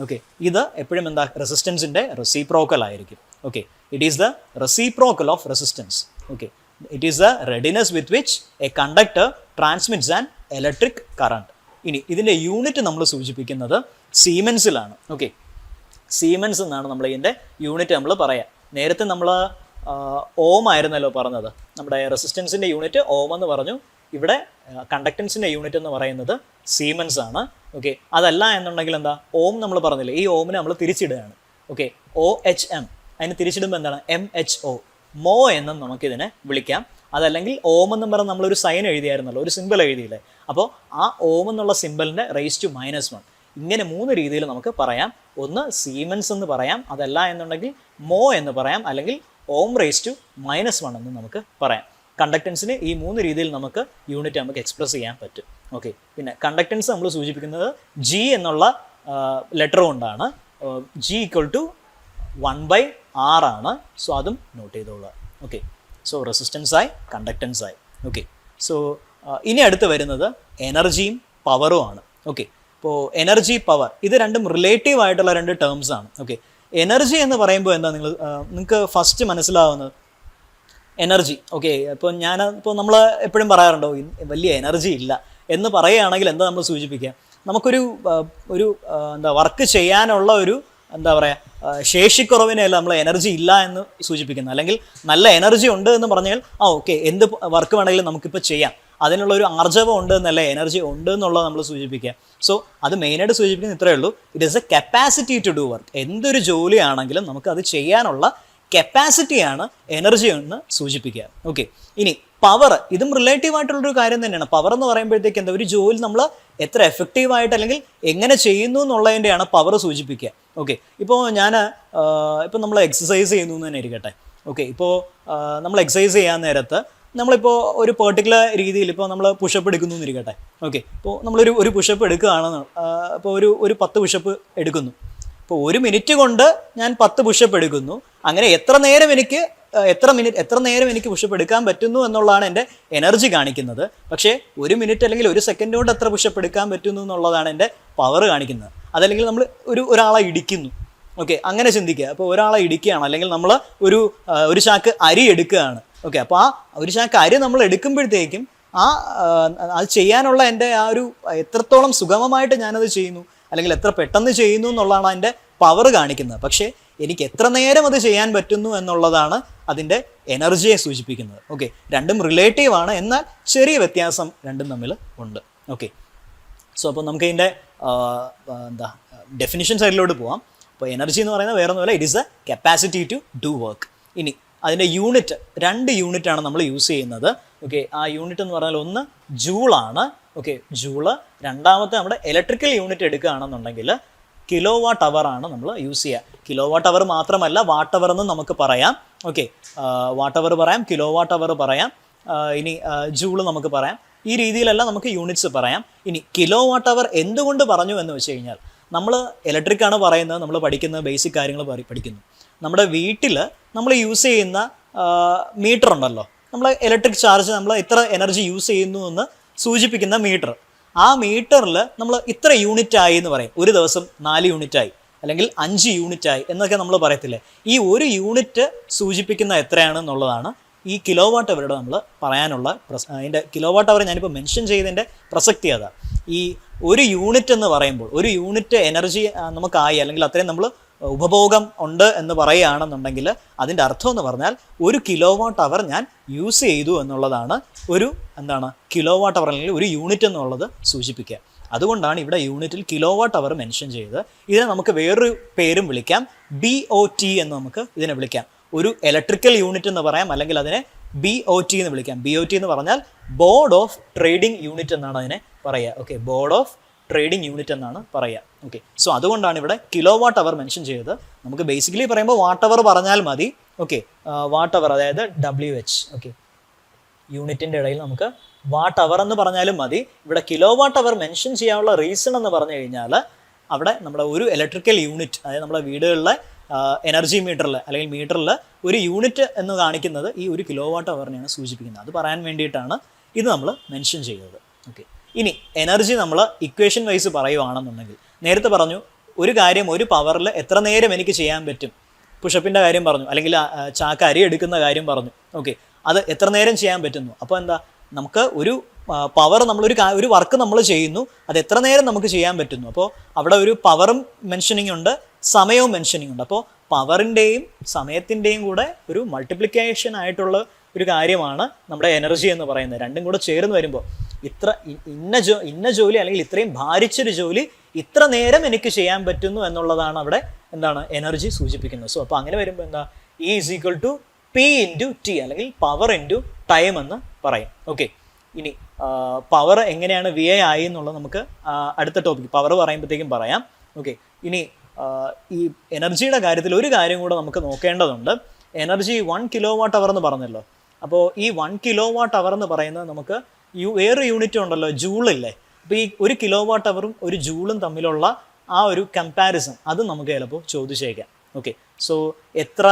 ഓക്കെ, ഇത് എപ്പോഴും എന്താ? റെസിസ്റ്റൻസിൻ്റെ റെസിപ്രോക്കൽ ആയിരിക്കും. Okay, it is the reciprocal of resistance. Okay, it is the readiness with which a conductor transmits an electric current. ഇനി ഇതിൻ്റെ യൂണിറ്റ് നമ്മൾ സൂചിപ്പിക്കുന്നത് സീമെൻസിലാണ്. ഓക്കെ, സീമെൻസ് എന്നാണ് നമ്മൾ ഇതിൻ്റെ യൂണിറ്റ് നമ്മൾ പറയാം. നേരത്തെ നമ്മൾ ഓം ആയിരുന്നല്ലോ പറഞ്ഞത്. നമ്മുടെ റെസിസ്റ്റൻസിൻ്റെ യൂണിറ്റ് ഓം എന്ന് പറഞ്ഞു. ഇവിടെ കണ്ടക്ടൻസിൻ്റെ യൂണിറ്റ് എന്ന് പറയുന്നത് സീമെൻസ് ആണ്. ഓക്കെ, അതല്ല എന്നുണ്ടെങ്കിൽ എന്താ? ഓം നമ്മൾ പറഞ്ഞില്ലേ, ഈ ഓമിനെ നമ്മൾ തിരിച്ചിടുകയാണ്. ഓക്കെ, OHM, അതിന് തിരിച്ചിടുമ്പോൾ എന്താണ്? MHO, മോ എന്നും നമുക്കിതിനെ വിളിക്കാം. അതല്ലെങ്കിൽ ഓം എന്നും പറഞ്ഞ് നമ്മളൊരു സൈൻ എഴുതിയായിരുന്നല്ലോ, ഒരു സിമ്പിൾ എഴുതിയില്ലേ. അപ്പോൾ ആ ഓം എന്നുള്ള സിമ്പിളിൻ്റെ (-1). ഇങ്ങനെ 3 രീതിയിൽ നമുക്ക് പറയാം. ഒന്ന് സീമെൻസ് എന്ന് പറയാം, അതല്ല എന്നുണ്ടെങ്കിൽ മോ എന്ന് പറയാം, അല്ലെങ്കിൽ (-1) എന്ന് നമുക്ക് പറയാം. കണ്ടക്ടൻസിന് ഈ 3 രീതിയിൽ നമുക്ക് യൂണിറ്റ് നമുക്ക് എക്സ്പ്രസ് ചെയ്യാൻ പറ്റും. ഓക്കെ, പിന്നെ കണ്ടക്ടൻസ് നമ്മൾ സൂചിപ്പിക്കുന്നത് G എന്നുള്ള ലെറ്റർ കൊണ്ടാണ്. G = 1/R ആണ്. സോ അതും നോട്ട് ചെയ്തോളുക. ഓക്കെ, സോ റെസിസ്റ്റൻസായി, കണ്ടക്ടൻസായി. ഓക്കെ, സോ ഇനി അടുത്ത് വരുന്നത് എനർജിയും പവറും ആണ്. ഓക്കെ, ഇപ്പോൾ എനർജി, പവർ, ഇത് രണ്ടും റിലേറ്റീവ് ആയിട്ടുള്ള 2 ടേംസ് ആണ്. ഓക്കെ, എനർജി എന്ന് പറയുമ്പോൾ എന്താ നിങ്ങൾക്ക് ഫസ്റ്റ് മനസ്സിലാവുന്നത്? എനർജി. ഓക്കെ, ഇപ്പോൾ നമ്മൾ എപ്പോഴും പറയാറുണ്ടോ വലിയ എനർജി ഇല്ല എന്ന് പറയുകയാണെങ്കിൽ എന്താ നമ്മൾ സൂചിപ്പിക്കുക? നമുക്കൊരു വർക്ക് ചെയ്യാനുള്ള ഒരു എന്താ പറയുക, ശേഷിക്കുറവിനെയല്ല നമ്മൾ എനർജി ഇല്ല എന്ന് സൂചിപ്പിക്കുന്നത്. അല്ലെങ്കിൽ നല്ല എനർജി ഉണ്ട് എന്ന് പറഞ്ഞാൽ ഓക്കെ, എന്ത് വർക്ക് വേണമെങ്കിലും നമുക്കിപ്പോൾ ചെയ്യാം, അതിനുള്ള ഒരു ആർജവം ഉണ്ട് എന്നല്ല, എനർജി ഉണ്ട് എന്നുള്ളത് നമ്മൾ സൂചിപ്പിക്കുക. സോ അത് മെയിനായിട്ട് സൂചിപ്പിക്കുന്നത് ഇത്രയേ ഉള്ളൂ. It is a capacity to do work. എന്തൊരു ജോലിയാണെങ്കിലും നമുക്കത് ചെയ്യാനുള്ള കപ്പാസിറ്റിയാണ് എനർജി എന്ന് സൂചിപ്പിക്കുക. ഓക്കെ, ഇനി പവർ, ഇതും റിലേറ്റീവ് ആയിട്ടുള്ളൊരു കാര്യം തന്നെയാണ്. പവർ എന്ന് പറയുമ്പോഴത്തേക്ക് എന്താ? ഒരു ജോലി നമ്മൾ എത്ര എഫക്റ്റീവായിട്ട് അല്ലെങ്കിൽ എങ്ങനെ ചെയ്യുന്നു എന്നുള്ളതിൻ്റെയാണ് പവർ സൂചിപ്പിക്കുക. ഓക്കെ, ഇപ്പോൾ നമ്മൾ എക്സസൈസ് ചെയ്യുന്നു എന്ന് തന്നെ ഇരിക്കട്ടെ. ഓക്കെ, ഇപ്പോൾ നമ്മൾ എക്സസൈസ് ചെയ്യാൻ നേരത്ത് നമ്മളിപ്പോൾ ഒരു പെർട്ടിക്കുലർ രീതിയിൽ ഇപ്പോൾ നമ്മൾ പുഷപ്പ് എടുക്കുന്നു എന്നിരിക്കട്ടെ. ഓക്കെ, ഇപ്പോൾ നമ്മളൊരു പുഷപ്പ് എടുക്കുകയാണെന്ന്, ഇപ്പോൾ ഒരു 10 പുഷപ്പ് എടുക്കുന്നു. ഇപ്പോൾ 1 മിനിറ്റ് കൊണ്ട് ഞാൻ 10 പുഷപ്പ് എടുക്കുന്നു. അങ്ങനെ എത്ര നേരം എനിക്ക് പുഷപ്പ് എടുക്കാൻ പറ്റുന്നു എന്നുള്ളതാണ് എൻ്റെ എനർജി കാണിക്കുന്നത്. പക്ഷേ 1 മിനിറ്റ് അല്ലെങ്കിൽ 1 സെക്കൻഡ് കൊണ്ട് എത്ര പുഷപ്പ് എടുക്കാൻ പറ്റുന്നു എന്നുള്ളതാണ് എൻ്റെ പവർ കാണിക്കുന്നത്. അതല്ലെങ്കിൽ നമ്മൾ ഒരാളെ ഇടിക്കുന്നു. ഓക്കെ, അങ്ങനെ ചിന്തിക്കുക. അപ്പോൾ ഒരാളെ ഇടിക്കുകയാണ്, അല്ലെങ്കിൽ നമ്മൾ ഒരു ചാക്ക് അരി എടുക്കുകയാണ്. ഓക്കെ, അപ്പോൾ ആ ഒരു ചാക്ക് അരി നമ്മൾ എടുക്കുമ്പോഴത്തേക്കും അത് ചെയ്യാനുള്ള എൻ്റെ ആ ഒരു എത്രത്തോളം സുഗമമായിട്ട് ഞാനത് ചെയ്യുന്നു, അല്ലെങ്കിൽ എത്ര പെട്ടെന്ന് ചെയ്യുന്നു എന്നുള്ളതാണ് അതിൻ്റെ പവർ കാണിക്കുന്നത്. പക്ഷേ എനിക്ക് എത്ര നേരം അത് ചെയ്യാൻ പറ്റുന്നു എന്നുള്ളതാണ് അതിൻ്റെ എനർജിയെ സൂചിപ്പിക്കുന്നത്. ഓക്കെ, രണ്ടും റിലേറ്റീവ് ആണ്, എന്നാൽ ചെറിയ വ്യത്യാസം രണ്ടും തമ്മിൽ ഉണ്ട്. ഓക്കെ, സോ അപ്പോൾ നമുക്ക് ഇതിൻ്റെ ഡെഫിനിഷൻ സൈഡിലോട്ട് പോവാം. അപ്പോൾ എനർജി എന്ന് പറയുന്നത് വേറെ ഒന്നുമല്ല, it is a capacity to do work. ഇനി അതിൻ്റെ യൂണിറ്റ്, 2 യൂണിറ്റാണ് നമ്മൾ യൂസ് ചെയ്യുന്നത്. ഓക്കെ, ആ യൂണിറ്റ് എന്ന് പറഞ്ഞാൽ ഒന്ന് ജൂളാണ്. Okay, joule. രണ്ടാമത്തെ നമ്മുടെ ഇലക്ട്രിക്കൽ യൂണിറ്റ് എടുക്കുകയാണെന്നുണ്ടെങ്കിൽ kWh ആണ് നമ്മൾ യൂസ് ചെയ്യുക. kWh മാത്രമല്ല, വാട്ട് അവർ എന്നും നമുക്ക് പറയാം. ഓക്കെ, വാട്ട് അവർ പറയാം, kWh പറയാം, ഇനി ജൂള് നമുക്ക് പറയാം. ഈ രീതിയിലെല്ലാം നമുക്ക് യൂണിറ്റ്സ് പറയാം. ഇനി കിലോ വാട്ട് അവർ എന്തുകൊണ്ട് പറഞ്ഞു എന്ന് വെച്ച് കഴിഞ്ഞാൽ, നമ്മൾ ഇലക്ട്രിക്കാണ് പറയുന്നത്, നമ്മൾ പഠിക്കുന്ന ബേസിക് കാര്യങ്ങൾ പഠിക്കുന്നു. നമ്മുടെ വീട്ടിൽ നമ്മൾ യൂസ് ചെയ്യുന്ന മീറ്റർ ഉണ്ടല്ലോ, നമ്മൾ ഇലക്ട്രിക് ചാർജ് നമ്മൾ ഇത്ര എനർജി യൂസ് ചെയ്യുന്നു എന്ന് സൂചിപ്പിക്കുന്ന മീറ്റർ. ആ മീറ്ററിൽ നമ്മൾ ഇത്ര യൂണിറ്റ് ആയി എന്ന് പറയും. ഒരു ദിവസം 4 യൂണിറ്റായി അല്ലെങ്കിൽ 5 യൂണിറ്റായി എന്നൊക്കെ നമ്മൾ പറയത്തില്ലേ. ഈ ഒരു യൂണിറ്റ് സൂചിപ്പിക്കുന്ന എത്രയാണെന്നുള്ളതാണ് ഈ കിലോ വാട്ട് അവരുടെ നമ്മൾ പറയാനുള്ള അതിൻ്റെ കിലോ വാട്ട് അവർ ഞാനിപ്പോൾ മെൻഷൻ ചെയ്തതിൻ്റെ പ്രസക്തി അതാണ്. ഈ ഒരു യൂണിറ്റ് എന്ന് പറയുമ്പോൾ, ഒരു യൂണിറ്റ് എനർജി നമുക്കായി അല്ലെങ്കിൽ അത്രയും നമ്മൾ ഉപഭോഗം ഉണ്ട് എന്ന് പറയുകയാണെന്നുണ്ടെങ്കിൽ അതിൻ്റെ അർത്ഥം എന്ന് പറഞ്ഞാൽ ഒരു കിലോ വാട്ട് അവർ ഞാൻ യൂസ് ചെയ്തു എന്നുള്ളതാണ് ഒരു കിലോ വാട്ട് അവർ അല്ലെങ്കിൽ ഒരു യൂണിറ്റ് എന്നുള്ളത് സൂചിപ്പിക്കുക. അതുകൊണ്ടാണ് ഇവിടെ യൂണിറ്റിൽ കിലോ വാട്ട് അവർ മെൻഷൻ ചെയ്തത്. ഇതിനെ നമുക്ക് വേറൊരു പേരും വിളിക്കാം, BOT എന്ന് നമുക്ക് ഇതിനെ വിളിക്കാം. ഒരു ഇലക്ട്രിക്കൽ യൂണിറ്റ് എന്ന് പറയാം, അല്ലെങ്കിൽ അതിനെ BOT എന്ന് വിളിക്കാം. BOT എന്ന് പറഞ്ഞാൽ ബോർഡ് ഓഫ് ട്രേഡിംഗ് യൂണിറ്റ് എന്നാണ് അതിനെ പറയുക. Okay, board of trading unit എന്നാണ് പറയുക. ഓക്കെ, സോ അതുകൊണ്ടാണ് ഇവിടെ കിലോ വാട്ട് അവർ മെൻഷൻ ചെയ്തത്. നമുക്ക് ബേസിക്കലി പറയുമ്പോൾ വാട്ട് അവർ പറഞ്ഞാൽ മതി. ഓക്കെ, വാട്ട് അവർ അതായത് WH. ഓക്കെ, യൂണിറ്റിൻ്റെ ഇടയിൽ നമുക്ക് വാട്ട് അവർ എന്ന് പറഞ്ഞാലും മതി. ഇവിടെ കിലോ വാട്ട് അവർ മെൻഷൻ ചെയ്യാനുള്ള റീസൺ എന്ന് പറഞ്ഞു കഴിഞ്ഞാൽ, അവിടെ നമ്മുടെ ഒരു ഇലക്ട്രിക്കൽ യൂണിറ്റ്, അതായത് നമ്മുടെ വീടുകളിലെ എനർജി മീറ്ററിൽ അല്ലെങ്കിൽ മീറ്ററിൽ ഒരു യൂണിറ്റ് എന്ന് കാണിക്കുന്നത് ഈ ഒരു കിലോ വാട്ട് അവറിനെയാണ് സൂചിപ്പിക്കുന്നത്. അത് പറയാൻ വേണ്ടിയിട്ടാണ് ഇത് നമ്മൾ മെൻഷൻ ചെയ്തത്. ഓക്കെ, ഇനി എനർജി നമ്മൾ ഇക്വേഷൻ വൈസ് പറയുവാണെന്നുണ്ടെങ്കിൽ, നേരത്തെ പറഞ്ഞു ഒരു കാര്യം ഒരു പവറിൽ എത്ര നേരം എനിക്ക് ചെയ്യാൻ പറ്റും. പുഷപ്പിൻ്റെ കാര്യം പറഞ്ഞു, അല്ലെങ്കിൽ ചാക്ക് അരി എടുക്കുന്ന കാര്യം പറഞ്ഞു. ഓക്കെ, അത് എത്ര നേരം ചെയ്യാൻ പറ്റുന്നു. അപ്പോൾ എന്താ, നമുക്ക് ഒരു പവർ ഒരു വർക്ക് നമ്മൾ ചെയ്യുന്നു, അത് എത്ര നേരം നമുക്ക് ചെയ്യാൻ പറ്റുന്നു. അപ്പോൾ അവിടെ ഒരു പവറും മെൻഷനിങ് ഉണ്ട്, സമയവും മെൻഷനിങ് ഉണ്ട്. അപ്പോൾ പവറിൻ്റെയും സമയത്തിൻ്റെയും കൂടെ ഒരു മൾട്ടിപ്ലിക്കേഷൻ ആയിട്ടുള്ള ഒരു കാര്യമാണ് നമ്മുടെ എനർജി എന്ന് പറയുന്നത്. രണ്ടും കൂടെ ചേർന്ന് വരുമ്പോൾ ഇന്ന ജോലി അല്ലെങ്കിൽ ഇത്രയും ഭാരിച്ചൊരു ജോലി ഇത്ര നേരം എനിക്ക് ചെയ്യാൻ പറ്റുന്നു എന്നുള്ളതാണ് അവിടെ എനർജി സൂചിപ്പിക്കുന്നത്. സോ അപ്പോൾ അങ്ങനെ വരുമ്പോൾ എന്താ, E = P × T അല്ലെങ്കിൽ പവർ ഇൻറ്റു ടൈം എന്ന് പറയും. ഓക്കെ, ഇനി പവർ എങ്ങനെയാണ് VI ആയി എന്നുള്ളത് നമുക്ക് അടുത്ത ടോപ്പിക് പവർ പറയുമ്പോഴത്തേക്കും പറയാം. ഓക്കെ, ഇനി ഈ എനർജിയുടെ കാര്യത്തിൽ ഒരു കാര്യം കൂടെ നമുക്ക് നോക്കേണ്ടതുണ്ട്. എനർജി 1 കിലോ വാട്ട് അവർ എന്ന് പറഞ്ഞല്ലോ. അപ്പോൾ ഈ 1 കിലോ വാട്ട് അവർ എന്ന് പറയുന്നത് നമുക്ക് വേറൊരു യൂണിറ്റ് ഉണ്ടല്ലോ, ജൂളില്ലേ. അപ്പോൾ ഈ 1 കിലോ വാട്ട് അവറും ഒരു ജൂളും തമ്മിലുള്ള ആ ഒരു കമ്പാരിസൺ അത് നമുക്ക് ചിലപ്പോൾ ചോദിച്ചേക്കാം. ഓക്കെ, സോ എത്ര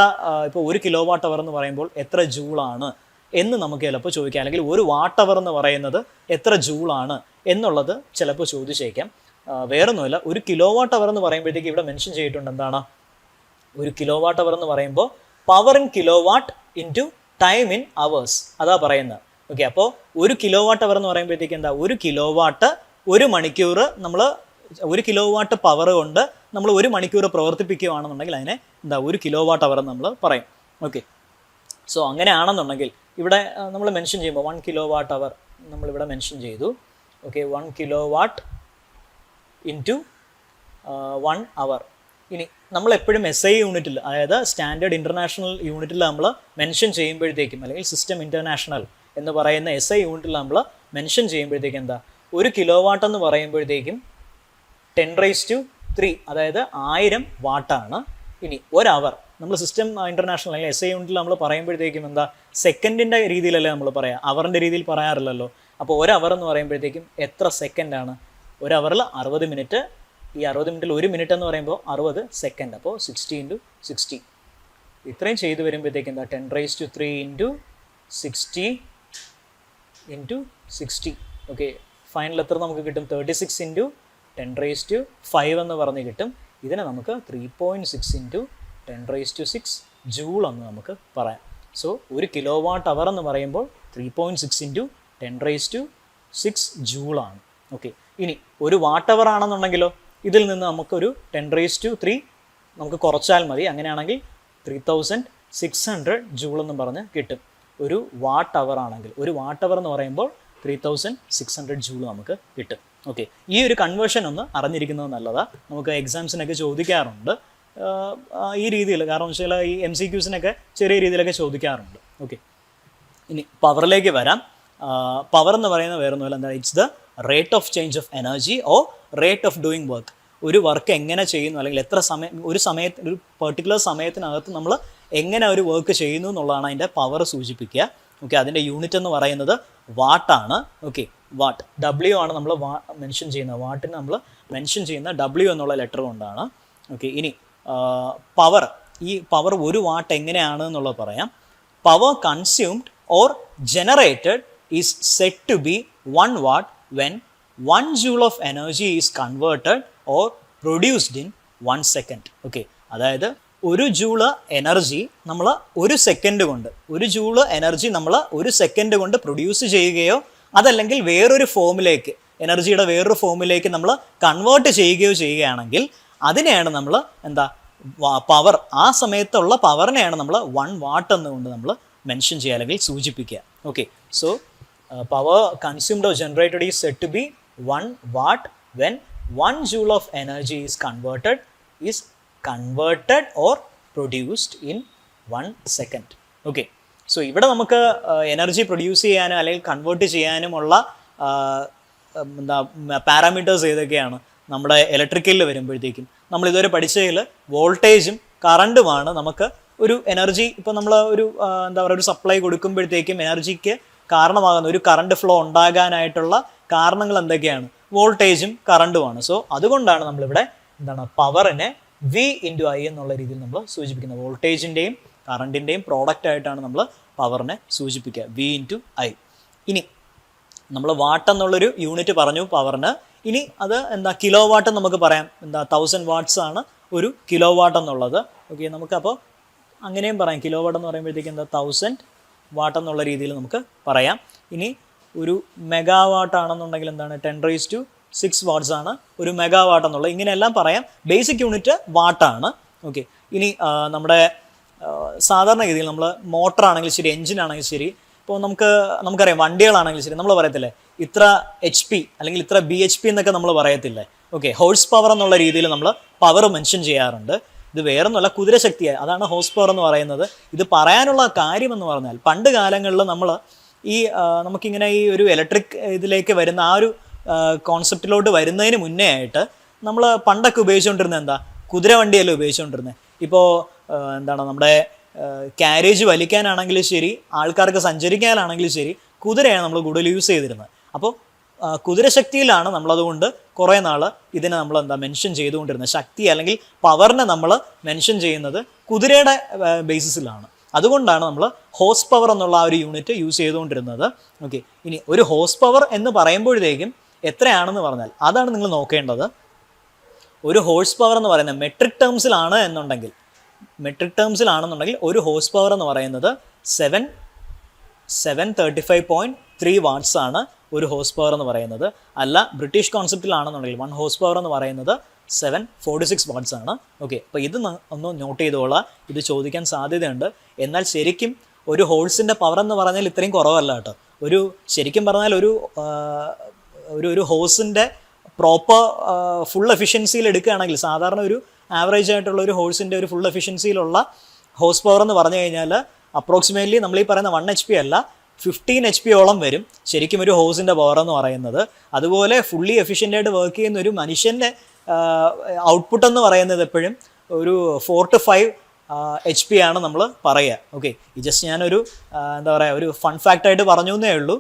ഇപ്പോൾ 1 കിലോ വാട്ട് അവർ എന്ന് പറയുമ്പോൾ എത്ര ജൂളാണ് എന്ന് നമുക്ക് ചിലപ്പോൾ ചോദിക്കാം, അല്ലെങ്കിൽ 1 വാട്ട് അവർ എന്ന് പറയുന്നത് എത്ര ജൂളാണ് എന്നുള്ളത് ചിലപ്പോൾ ചോദിച്ചേക്കാം. വേറൊന്നുമില്ല, 1 കിലോ വാട്ട് അവർ എന്ന് പറയുമ്പോഴത്തേക്ക് ഇവിടെ മെൻഷൻ ചെയ്തിട്ടുണ്ട് എന്താണ്, 1 കിലോ വാട്ട് അവർ എന്ന് പറയുമ്പോൾ power in kilo watt into time in hours അതാ പറയുന്നത്. ഓക്കെ, അപ്പോൾ 1 കിലോ വാട്ട് അവർ എന്ന് പറയുമ്പോഴത്തേക്ക് എന്താ, 1 കിലോ വാട്ട് 1 മണിക്കൂർ നമ്മൾ 1 കിലോ വാട്ട് പവർ കൊണ്ട് നമ്മൾ 1 മണിക്കൂർ പ്രവർത്തിപ്പിക്കുകയാണെന്നുണ്ടെങ്കിൽ അതിനെ എന്താ 1 കിലോ വാട്ട് അവർ നമ്മൾ പറയും. ഓക്കെ, സോ അങ്ങനെയാണെന്നുണ്ടെങ്കിൽ ഇവിടെ നമ്മൾ മെൻഷൻ ചെയ്യുമ്പോൾ 1 കിലോ വാട്ട് അവർ നമ്മളിവിടെ മെൻഷൻ ചെയ്തു. ഓക്കെ, 1 കിലോ വാട്ട് ഇൻറ്റു 1 അവർ. ഇനി നമ്മൾ എപ്പോഴും SI യൂണിറ്റിൽ, അതായത് സ്റ്റാൻഡേർഡ് ഇൻ്റർനാഷണൽ യൂണിറ്റിൽ നമ്മൾ മെൻഷൻ ചെയ്യുമ്പോഴത്തേക്കും, അല്ലെങ്കിൽ സിസ്റ്റം ഇൻ്റർനാഷണൽ എന്ന് പറയുന്ന SI യൂണിറ്റിൽ നമ്മൾ മെൻഷൻ ചെയ്യുമ്പോഴത്തേക്കും എന്താ, 1 കിലോ വാട്ട് എന്ന് പറയുമ്പോഴത്തേക്കും 10⁻³ അതായത് 1000 വാട്ടാണ്. ഇനി 1 അവർ നമ്മൾ സിസ്റ്റം ഇൻ്റർനാഷണൽ അല്ലെങ്കിൽ SI യൂണിറ്റിൽ നമ്മൾ പറയുമ്പോഴത്തേക്കും എന്താ, സെക്കൻഡിൻ്റെ രീതിയിലല്ലേ നമ്മൾ പറയാം, അവറിൻ്റെ രീതിയിൽ പറയാറില്ലല്ലോ. അപ്പോൾ 1 അവർ എന്ന് പറയുമ്പോഴത്തേക്കും എത്ര സെക്കൻഡാണ്, 1 അവറിൽ 60 മിനിറ്റ്. ഈ 60 മിനിറ്റിൽ 1 മിനിറ്റ് എന്ന് പറയുമ്പോൾ 60 സെക്കൻഡ്. അപ്പോൾ 60 × 60 ഇത്രയും ചെയ്ത് വരുമ്പോഴത്തേക്കും എന്താ, 10⁻³ × 60 × 60. ഓക്കെ, ഫൈനൽ എത്ര നമുക്ക് കിട്ടും, 36 × 10⁵ എന്ന് പറഞ്ഞ് കിട്ടും. ഇതിനെ നമുക്ക് 3.6 × 10⁻⁶ ജൂൾ എന്ന് നമുക്ക് പറയാം. സോ 1 കിലോ വാട്ട് അവർ എന്ന് പറയുമ്പോൾ 3.6 × 10⁻⁶ ജൂളാണ്. ഓക്കെ, ഇനി 1 വാട്ട് അവർ ആണെന്നുണ്ടെങ്കിലോ, ഇതിൽ നിന്ന് നമുക്കൊരു 10⁻³ നമുക്ക് കുറച്ചാൽ മതി. അങ്ങനെയാണെങ്കിൽ 3600 ജൂൾ എന്ന് പറഞ്ഞ് കിട്ടും. 1 വാട്ട് അവർ ആണെങ്കിൽ, 1 വാട്ട് അവർ എന്ന് പറയുമ്പോൾ 3600 ജൂൾ നമുക്ക് കിട്ടും. ഓക്കെ, ഈ ഒരു കൺവേർഷൻ ഒന്ന് അറിഞ്ഞിരിക്കുന്നത് നല്ലതാണ്. നമുക്ക് എക്സാംസിനൊക്കെ ചോദിക്കാറുണ്ട് ഈ രീതിയിൽ, കാരണം വെച്ചാൽ ഈ MCQസിനൊക്കെ ചെറിയ രീതിയിലൊക്കെ ചോദിക്കാറുണ്ട്. ഓക്കെ, ഇനി പവറിലേക്ക് വരാം. പവർ എന്ന് പറയുന്നത് വേറൊന്നുമല്ല, എന്താ, it's the rate of change of energy or rate of doing work. ഒരു വർക്ക് എങ്ങനെ ചെയ്യുന്നു, അല്ലെങ്കിൽ എത്ര സമയം ഒരു പെർട്ടിക്കുലർ സമയത്തിനകത്ത് നമ്മൾ എങ്ങനെ ഒരു വർക്ക് ചെയ്യുന്നു എന്നുള്ളതാണ് അതിൻ്റെ പവർ സൂചിപ്പിക്കുക. ഓക്കെ, അതിൻ്റെ യൂണിറ്റ് എന്ന് പറയുന്നത് വാട്ടാണ്. Okay, what. ഡബ്ല്യു ആണ് നമ്മൾ മെൻഷൻ ചെയ്യുന്നത്, വാട്ടിന് നമ്മൾ മെൻഷൻ ചെയ്യുന്ന ഡബ്ല്യു എന്നുള്ള ലെറ്റർ കൊണ്ടാണ്. ഓക്കെ, ഇനി പവർ, ഈ പവർ ഒരു വാട്ട് എങ്ങനെയാണ് എന്നുള്ളത് പറയാം. Power consumed or generated is set to be 1 watt when 1 joule of energy is converted or produced in 1 second. Okay, അതായത് 1 ജൂള് എനർജി നമ്മൾ 1 സെക്കൻഡ് കൊണ്ട്, 1 ജൂള് എനർജി നമ്മൾ 1 സെക്കൻഡ് കൊണ്ട് പ്രൊഡ്യൂസ് ചെയ്യുകയോ അതല്ലെങ്കിൽ വേറൊരു ഫോമിലേക്ക്, എനർജിയുടെ വേറൊരു ഫോമിലേക്ക് നമ്മൾ കൺവേർട്ട് ചെയ്യുകയോ ചെയ്യുകയാണെങ്കിൽ അതിനെയാണ് നമ്മൾ എന്താ പവർ, ആ സമയത്തുള്ള പവറിനെയാണ് നമ്മൾ 1 watt എന്നുകൊണ്ട് നമ്മൾ മെൻഷൻ ചെയ്യുക അല്ലെങ്കിൽ സൂചിപ്പിക്കുക. Okay, so power consumed or generated is set to be 1 watt when 1 joule of energy is converted or produced in 1 second. Okay, so ഇവിടെ നമുക്ക് എനർജി പ്രൊഡ്യൂസ് ചെയ്യാനും അല്ലെങ്കിൽ കൺവേർട്ട് ചെയ്യാനുമുള്ള എന്താ പാരാമീറ്റേഴ്സ് ഏതൊക്കെയാണ് നമ്മുടെ ഇലക്ട്രിക്കലിൽ വരുമ്പോഴത്തേക്കും നമ്മൾ ഇതുവരെ പഠിച്ചതിൽ വോൾട്ടേജും കറണ്ടുമാണ് നമുക്ക് ഒരു എനർജി, ഇപ്പോൾ നമ്മൾ ഒരു എന്താ പറയുക ഒരു സപ്ലൈ കൊടുക്കുമ്പോഴത്തേക്കും എനർജിക്ക് കാരണമാകുന്ന ഒരു കറണ്ട് ഫ്ലോ ഉണ്ടാകാനായിട്ടുള്ള കാരണങ്ങൾ എന്തൊക്കെയാണ്? വോൾട്ടേജും കറണ്ടുമാണ്. സോ അതുകൊണ്ടാണ് നമ്മളിവിടെ എന്താണ് പവറിനെ വി ഇൻറ്റു ഐ എന്നുള്ള രീതിയിൽ നമ്മൾ സൂചിപ്പിക്കുന്നത്. വോൾട്ടേജിൻ്റെയും കറണ്ടിൻ്റെയും പ്രോഡക്റ്റ് ആയിട്ടാണ് നമ്മൾ പവറിനെ സൂചിപ്പിക്കുക, വി ഇൻറ്റു ഐ. ഇനി നമ്മൾ വാട്ട് എന്നുള്ളൊരു യൂണിറ്റ് പറഞ്ഞു പവറിന്. ഇനി അത് എന്താ കിലോ വാട്ട് നമുക്ക് പറയാം. എന്താ 1000 watts ആണ് ഒരു കിലോ വാട്ട് എന്നുള്ളത്. ഓക്കെ, നമുക്കപ്പോൾ അങ്ങനെയും പറയാം. കിലോ വാട്ട് എന്ന് പറയുമ്പോഴത്തേക്ക് എന്താ 1000 watt എന്നുള്ള രീതിയിൽ നമുക്ക് പറയാം. ഇനി ഒരു മെഗാവാട്ട് ആണെന്നുണ്ടെങ്കിൽ എന്താണ് 10⁻⁶ watts ആണ് ഒരു മെഗാവാട്ട് എന്നുള്ളത്. ഇങ്ങനെയെല്ലാം പറയാം. Basic unit വാട്ടാണ്. ഓക്കെ, ഇനി നമ്മുടെ സാധാരണ രീതിയിൽ നമ്മൾ മോട്ടറാണെങ്കിൽ ശരി, എഞ്ചിനാണെങ്കിൽ ശരി, ഇപ്പോൾ നമുക്കറിയാം വണ്ടികളാണെങ്കിൽ ശരി, നമ്മൾ പറയത്തില്ലേ ഇത്ര HP അല്ലെങ്കിൽ ഇത്ര BHP എന്നൊക്കെ നമ്മൾ പറയത്തില്ലേ. ഓക്കെ, ഹോഴ്സ് പവർ എന്നുള്ള രീതിയിൽ നമ്മൾ പവർ മെൻഷൻ ചെയ്യാറുണ്ട്. ഇത് വേറൊന്നുമല്ല, കുതിരശക്തിയായി, അതാണ് ഹോഴ്സ് പവർ എന്ന് പറയുന്നത്. ഇത് പറയാനുള്ള കാര്യം എന്ന് പറഞ്ഞാൽ പണ്ട് കാലങ്ങളിൽ നമ്മൾ ഈ നമുക്കിങ്ങനെ ഈ ഒരു ഇലക്ട്രിക് ഇതിലേക്ക് വരുന്ന ആ ഒരു കോൺസെപ്റ്റിലോട്ട് വരുന്നതിന് മുന്നേ ആയിട്ട് നമ്മൾ പണ്ടൊക്കെ ഉപയോഗിച്ചുകൊണ്ടിരുന്നത് എന്താ, കുതിരവണ്ടിയല്ലേ ഉപയോഗിച്ചുകൊണ്ടിരുന്നത്. ഇപ്പോൾ എന്താണ് നമ്മുടെ ക്യാരേജ് വലിക്കാനാണെങ്കിലും ശരി, ആൾക്കാർക്ക് സഞ്ചരിക്കാനാണെങ്കിലും ശരി, കുതിരയാണ് നമ്മൾ കൂടുതൽ യൂസ് ചെയ്തിരുന്നത്. അപ്പോൾ കുതിരശക്തിയിലാണ് നമ്മളതുകൊണ്ട് കുറേ നാൾ ഇതിനെ നമ്മൾ എന്താ മെൻഷൻ ചെയ്തുകൊണ്ടിരുന്നത്. ശക്തി അല്ലെങ്കിൽ പവറിനെ നമ്മൾ മെൻഷൻ ചെയ്യുന്നത് കുതിരയുടെ ബേസിസിലാണ്. അതുകൊണ്ടാണ് നമ്മൾ ഹോഴ്സ് പവർ എന്നുള്ള ആ ഒരു യൂണിറ്റ് യൂസ് ചെയ്തുകൊണ്ടിരുന്നത്. ഓക്കെ, ഇനി ഒരു ഹോഴ്സ് പവർ എന്ന് പറയുമ്പോഴത്തേക്കും എത്രയാണെന്ന് പറഞ്ഞാൽ അതാണ് നിങ്ങൾ നോക്കേണ്ടത്. ഒരു ഹോഴ്സ് പവർ എന്ന് പറയുന്നത് മെട്രിക് ടേംസിലാണെന്നുണ്ടെങ്കിൽ ഒരു ഹോഴ്സ് പവർ എന്ന് പറയുന്നത് 735.3 watts ആണ് ഒരു ഹോഴ്സ് പവർ എന്ന് പറയുന്നത്. അല്ല ബ്രിട്ടീഷ് കോൺസെപ്റ്റിലാണെന്നുണ്ടെങ്കിൽ 1 ഹോഴ്സ് പവർ എന്ന് പറയുന്നത് 746 watts ആണ്. ഓക്കെ, അപ്പോൾ ഇത് ഒന്ന് നോട്ട് ചെയ്തോളാം, ഇത് ചോദിക്കാൻ സാധ്യതയുണ്ട്. എന്നാൽ ശരിക്കും ഒരു ഹോഴ്സിൻ്റെ പവർ എന്ന് പറഞ്ഞാൽ ഇത്രയും കുറവല്ല കേട്ടോ. ശരിക്കും പറഞ്ഞാൽ ഒരു ഹോഴ്സിൻ്റെ പ്രോപ്പർ ഫുൾ എഫിഷ്യൻസിയിൽ എടുക്കുകയാണെങ്കിൽ, സാധാരണ ഒരു ആവറേജ് ആയിട്ടുള്ള ഒരു ഹോഴ്സിൻ്റെ ഒരു ഫുൾ എഫിഷ്യൻസിയിലുള്ള ഹോഴ്സ് പവർ എന്ന് പറഞ്ഞു കഴിഞ്ഞാൽ അപ്രോക്സിമേറ്റ്ലി നമ്മൾ ഈ പറയുന്ന 1 HP അല്ല 15 HP വരും ശരിക്കും ഒരു ഹോഴ്സിൻ്റെ പവർ എന്ന് പറയുന്നത്. അതുപോലെ ഫുള്ളി എഫിഷ്യൻ്റായിട്ട് വർക്ക് ചെയ്യുന്ന ഒരു മനുഷ്യൻ്റെ ഔട്ട്പുട്ട് എന്ന് പറയുന്നത് എപ്പോഴും ഒരു 4 to 5 HP ആണ് നമ്മൾ പറയുക. ഓക്കെ, ഈ ജസ്റ്റ് ഞാനൊരു എന്താ പറയുക ഒരു ഫൺ ഫാക്റ്റായിട്ട് പറഞ്ഞു എന്നേ ഉള്ളൂ.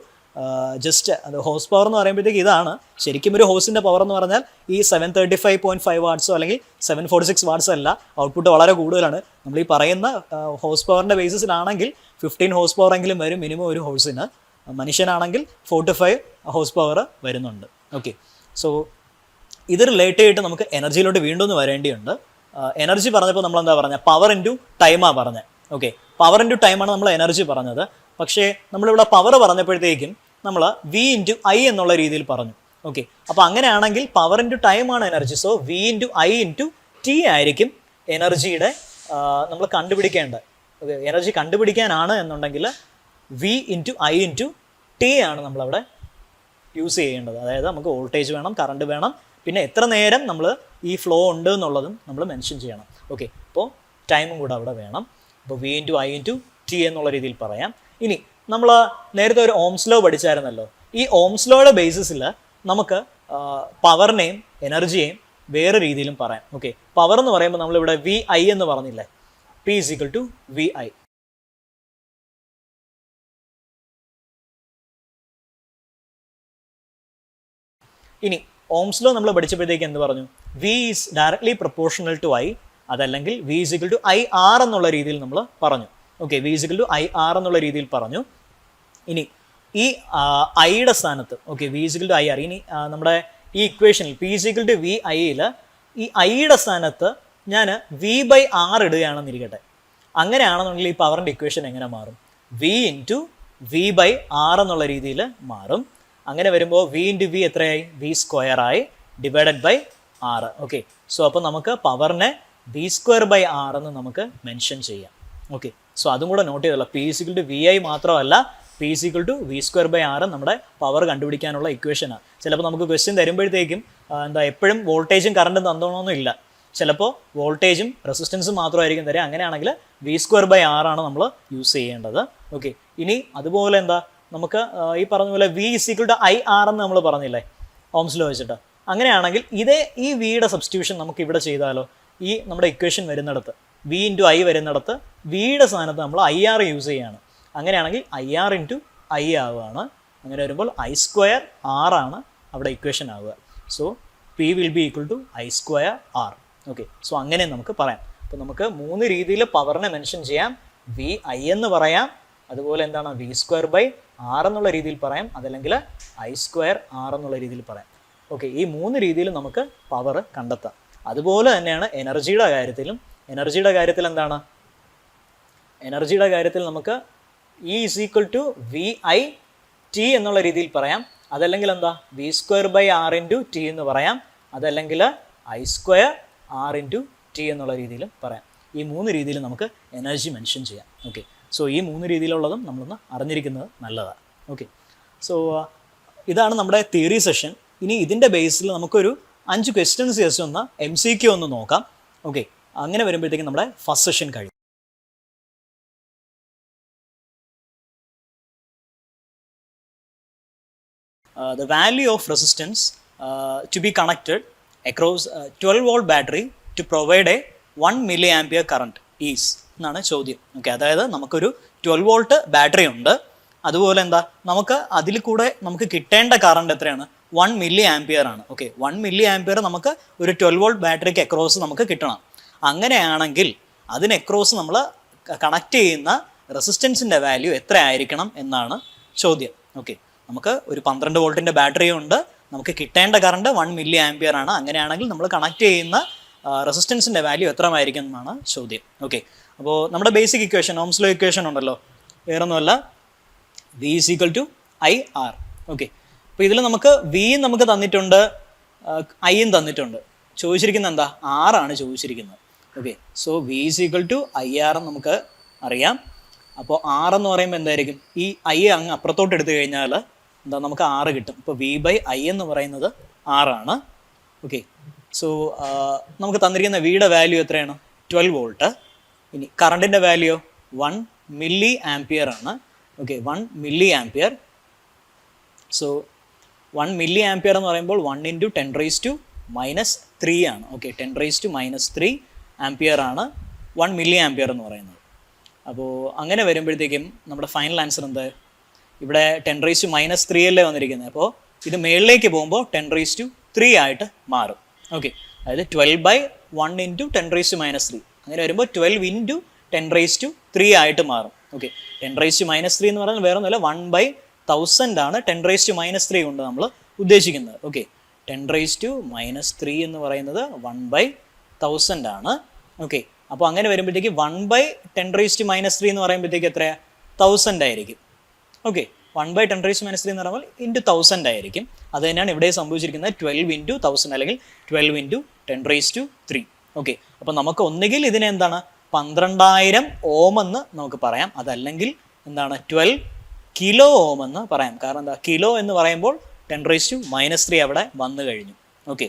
ജസ്റ്റ് അത് ഹോഴ്സ് പവർ എന്ന് പറയുമ്പോഴത്തേക്ക് ഇതാണ്. ശരിക്കും ഒരു ഹോഴ്സിൻ്റെ പവർ എന്ന് പറഞ്ഞാൽ ഈ 735.5 watts അല്ലെങ്കിൽ 746 watts അല്ല, ഔട്ട്പുട്ട് വളരെ കൂടുതലാണ്. നമ്മൾ ഈ പറയുന്ന ഹോഴ്സ് പവറിൻ്റെ ബേസിസിലാണെങ്കിൽ 15 ഹോഴ്സ് പവർ എങ്കിലും വരും മിനിമം ഒരു ഹോഴ്സിന്. മനുഷ്യനാണെങ്കിൽ 4 to 5 ഹോഴ്സ് പവർ വരുന്നുണ്ട്. ഓക്കെ, സോ ഇത് റിലേറ്റ് ചെയ്തിട്ട് നമുക്ക് എനർജിയിലോട്ട് വീണ്ടും ഒന്ന് വരേണ്ടിയുണ്ട്. എനർജി പറഞ്ഞപ്പോൾ നമ്മൾ എന്താ പറഞ്ഞത്, പവർ ഇൻറ്റു ടൈമാണ് പറഞ്ഞത്. ഓക്കെ, പവർ ഇൻറ്റു ടൈമാണ് നമ്മൾ എനർജി പറഞ്ഞത്. പക്ഷേ നമ്മളിവിടെ പവർ പറഞ്ഞപ്പോഴത്തേക്കും നമ്മൾ വി ഇൻറ്റു ഐ എന്നുള്ള രീതിയിൽ പറഞ്ഞു. ഓക്കെ, അപ്പോൾ അങ്ങനെയാണെങ്കിൽ പവർ ഇൻറ്റു ടൈമാണ് energy. So V into I into T ആയിരിക്കും എനർജിയുടെ നമ്മൾ കണ്ടുപിടിക്കേണ്ടത്. ഓക്കെ, എനർജി കണ്ടുപിടിക്കാനാണ് എന്നുണ്ടെങ്കിൽ V into I into T ആണ് നമ്മളവിടെ യൂസ് ചെയ്യേണ്ടത്. അതായത് നമുക്ക് വോൾട്ടേജ് വേണം, കറണ്ട് വേണം, പിന്നെ എത്ര നേരം നമ്മൾ ഈ ഫ്ലോ ഉണ്ട് എന്നുള്ളതും നമ്മൾ മെൻഷൻ ചെയ്യണം. ഓക്കെ, അപ്പോൾ ടൈമും കൂടെ അവിടെ വേണം. അപ്പോൾ V into I into T എന്നുള്ള രീതിയിൽ പറയാം. ഇനി നമ്മൾ നേരത്തെ ഒരു ഓംസ് ലോ പഠിച്ചായിരുന്നല്ലോ. ഈ ഓംസ് ലോയുടെ ബേസിസിൽ നമുക്ക് പവറിനെയും എനർജിയെയും വേറെ രീതിയിലും പറയാം. ഓക്കെ, പവർ എന്ന് പറയുമ്പോൾ നമ്മളിവിടെ വി ഐ എന്ന് പറഞ്ഞില്ലേ, P is equal to VI. ഇനി ഓംസ് ലോ നമ്മൾ പഠിച്ചപ്പോഴത്തേക്ക് എന്ത് പറഞ്ഞു? V is directly proportional to I, അതല്ലെങ്കിൽ V is equal to I R എന്നുള്ള രീതിയിൽ നമ്മൾ പറഞ്ഞു. Okay, V is equal to I R എന്നുള്ള രീതിയിൽ പറഞ്ഞു. ഇനി ഈ ഐയുടെ സ്ഥാനത്ത്, okay, V is equal to I R, ഇനി നമ്മുടെ ഈ ഇക്വേഷനിൽ P is equal to V ഐയിൽ ഈ ഐയുടെ സ്ഥാനത്ത് ഞാൻ വി ബൈ ആർ ഇടുകയാണെന്നിരിക്കട്ടെ. അങ്ങനെയാണെന്നുണ്ടെങ്കിൽ ഈ പവറിൻ്റെ ഇക്വേഷൻ എങ്ങനെ മാറും? V into V by R എന്നുള്ള രീതിയിൽ മാറും. അങ്ങനെ വരുമ്പോൾ വി ഇൻറ്റു വി എത്രയായി? വി സ്ക്വയർ ആയി divided by R. Okay, so അപ്പോൾ നമുക്ക് പവറിനെ വി സ്ക്വയർ ബൈ ആർ എന്ന് നമുക്ക് മെൻഷൻ ചെയ്യാം. ഓക്കെ, സോ അതും കൂടെ നോട്ട് ചെയ്തല്ലോ. P is equal to V I മാത്രമല്ല, P is equal to V square by R നമ്മുടെ പവർ കണ്ടുപിടിക്കാനുള്ള ഇക്വേഷനാണ്. ചിലപ്പോൾ നമുക്ക് ക്വസ്റ്റ്യൻ തരുമ്പോഴത്തേക്കും എപ്പോഴും വോൾട്ടേജും കറണ്ടും തന്നോണമെന്നില്ല. ചിലപ്പോൾ വോൾട്ടേജും റെസിസ്റ്റൻസും മാത്രമായിരിക്കും തരിക. അങ്ങനെയാണെങ്കിൽ വി സ്ക്വയർ ബൈ ആർ ആണ് നമ്മൾ യൂസ് ചെയ്യേണ്ടത്. ഓക്കെ, ഇനി അതുപോലെ നമുക്ക് ഈ പറഞ്ഞ പോലെ V is equal to I R എന്ന് നമ്മൾ പറഞ്ഞില്ലേ ഓംസ് ലോ വെച്ചിട്ട്. അങ്ങനെയാണെങ്കിൽ ഈ വിയുടെ സബ്സ്റ്റിറ്റ്യൂഷൻ നമുക്ക് ഇവിടെ ചെയ്താലോ? ഈ നമ്മുടെ ഇക്വേഷൻ വരുന്നിടത്ത് വി ഇൻറ്റു ഐ വരുന്നിടത്ത് വിയുടെ സ്ഥാനത്ത് നമ്മൾ ഐ ആർ യൂസ് ചെയ്യുകയാണ്. അങ്ങനെയാണെങ്കിൽ ഐ ആർ ഇൻറ്റു ഐ ആവുകയാണ്. അങ്ങനെ വരുമ്പോൾ ഐ സ്ക്വയർ ആർ ആണ് അവിടെ ഇക്വേഷൻ ആവുക. So P will be equal to I square R. Okay, so അങ്ങനെ നമുക്ക് പറയാം. അപ്പോൾ നമുക്ക് 3 രീതിയിൽ പവറിനെ മെൻഷൻ ചെയ്യാം. വി ഐ എന്ന് പറയാം, അതുപോലെ വി സ്ക്വയർ ബൈ ആർ എന്നുള്ള രീതിയിൽ പറയാം, അതല്ലെങ്കിൽ ഐ സ്ക്വയർ ആർ എന്നുള്ള രീതിയിൽ പറയാം. ഓക്കെ, ഈ 3 രീതിയിൽ നമുക്ക് പവർ കണ്ടെത്താം. അതുപോലെ തന്നെയാണ് എനർജിയുടെ കാര്യത്തിലും. എനർജിയുടെ കാര്യത്തിൽ എനർജിയുടെ കാര്യത്തിൽ നമുക്ക് E is equal to V I T എന്നുള്ള രീതിയിൽ പറയാം, അതല്ലെങ്കിൽ V square by R into T എന്ന് പറയാം, അതല്ലെങ്കിൽ I square R into T എന്നുള്ള രീതിയിൽ പറയാം. ഈ 3 രീതിയിൽ നമുക്ക് എനർജി മെൻഷൻ ചെയ്യാം. ഓക്കെ, സോ ഈ 3 രീതിയിലുള്ളതും നമ്മളൊന്ന് അറിഞ്ഞിരിക്കുന്നത് നല്ലതാണ്. ഓക്കെ, സോ ഇതാണ് നമ്മുടെ തിയറി സെഷൻ. ഇനി ഇതിൻ്റെ ബേസിൽ നമുക്കൊരു 5 ക്വസ്റ്റ്യൻസ് ജസ്റ്റ് ഒന്ന് MCQ ഒന്ന് നോക്കാം. ഓക്കെ, അങ്ങനെ വരുമ്പോഴത്തേക്കും നമ്മുടെ ഫസ്റ്റ് സെഷൻ കഴിയും. The value of resistance to be connected across a 12-volt battery to provide a 1 milliampere current is എന്നാണ് ചോദ്യം. ഓക്കെ, അതായത് നമുക്കൊരു 12 വോൾട്ട് ബാറ്ററി ഉണ്ട്. അതുപോലെ നമുക്ക് അതിൽ കൂടെ നമുക്ക് കിട്ടേണ്ട കറണ്ട് എത്രയാണ്? 1 മില്ലി ആംപിയർ ആണ്. ഓക്കെ, 1 മില്ലി ആംപിയർ നമുക്ക് ഒരു 12 വോൾട്ട് ബാറ്ററിക്ക് അക്രോസ് നമുക്ക് കിട്ടണം. അങ്ങനെയാണെങ്കിൽ അതിന് അക്രോസ് നമ്മൾ കണക്ട് ചെയ്യുന്ന റെസിസ്റ്റൻസിൻ്റെ വാല്യൂ എത്ര ആയിരിക്കണം എന്നാണ് ചോദ്യം. ഓക്കെ, നമുക്ക് ഒരു 12 വോൾട്ടിൻ്റെ ബാറ്ററി ഉണ്ട്, നമുക്ക് കിട്ടേണ്ട കറണ്ട് 1 മില്ലി ആംപിയർ ആണ്. അങ്ങനെയാണെങ്കിൽ നമ്മൾ കണക്ട് ചെയ്യുന്ന റെസിസ്റ്റൻസിൻ്റെ വാല്യൂ എത്രമായിരിക്കും എന്നാണ് ചോദ്യം. ഓക്കെ, അപ്പോൾ നമ്മുടെ basic equation Ohm's law equation ഉണ്ടല്ലോ, വേറൊന്നുമല്ല, V is equal to I R. Okay, അപ്പോൾ ഇതിൽ നമുക്ക് വിയും നമുക്ക് തന്നിട്ടുണ്ട്, ഐയും തന്നിട്ടുണ്ട്. ചോദിച്ചിരിക്കുന്നത് ആറാണ് ചോദിച്ചിരിക്കുന്നത്. Okay, so V is equal to I R എന്ന് നമുക്ക് അറിയാം. അപ്പോൾ ആർ എന്ന് പറയുമ്പോൾ എന്തായിരിക്കും? ഈ ഐ അങ്ങ് അപ്പുറത്തോട്ട് എടുത്തു കഴിഞ്ഞാൽ നമുക്ക് 6 കിട്ടും. ഇപ്പോൾ വി ബൈ ഐ എന്ന് പറയുന്നത് 6 ആണ്. ഓക്കെ, സോ നമുക്ക് തന്നിരിക്കുന്ന വിയുടെ വാല്യൂ എത്രയാണ്? 12 വോൾട്ട്. ഇനി കറണ്ടിൻ്റെ വാല്യൂ 1 മില്ലി ആംപിയർ ആണ്. Okay, 1 milli ampere. So 1 milli ampere എന്ന് പറയുമ്പോൾ 1 ഇൻറ്റു 10⁻³ ആണ്. ഓക്കെ, 10⁻³ ആംപിയർ ആണ് 1 മില്ലി ആംപിയർ എന്ന് പറയുന്നത്. അപ്പോൾ അങ്ങനെ വരുമ്പോഴത്തേക്കും നമ്മുടെ ഫൈനൽ ആൻസർ ഇവിടെ 10⁻³ അല്ലേ വന്നിരിക്കുന്നത്. അപ്പോൾ ഇത് മേളിലേക്ക് പോകുമ്പോൾ 10⁻³ ആയിട്ട് മാറും. ഓക്കെ, അതായത് 12/1 ഇൻറ്റു 10⁻³ അങ്ങനെ വരുമ്പോൾ 12 ഇൻറ്റു 10⁻³ ആയിട്ട് മാറും. ഓക്കെ, 10⁻³ എന്ന് പറഞ്ഞാൽ വേറെ ഒന്നുമില്ല, 1/1000 ആണ് 10⁻³ കൊണ്ട് നമ്മൾ ഉദ്ദേശിക്കുന്നത്. ഓക്കെ, 10⁻³ എന്ന് പറയുന്നത് 1/1000 ആണ്. ഓക്കെ, അപ്പോൾ അങ്ങനെ വരുമ്പോഴത്തേക്ക് 1/10⁻³ എന്ന് പറയുമ്പോഴത്തേക്ക് എത്രയാണ്? 1000 ആയിരിക്കും. ഓക്കെ, 1/10⁻³ എന്ന് പറയുമ്പോൾ ഇൻറ്റു 1000 ആയിരിക്കും. അത് തന്നെയാണ് ഇവിടെ സംഭവിച്ചിരിക്കുന്നത്, 12 ഇൻറ്റു 1000 അല്ലെങ്കിൽ 12 ഇൻറ്റു 10⁻³. ഓക്കെ, അപ്പോൾ നമുക്ക് ഒന്നുകിൽ ഇതിനെ 12,000 ഓം എന്ന് നമുക്ക് പറയാം, അതല്ലെങ്കിൽ 12 കിലോ ഓം എന്ന് പറയാം. കാരണം കിലോ എന്ന് പറയുമ്പോൾ 10⁻³ അവിടെ വന്നു കഴിഞ്ഞു. ഓക്കെ,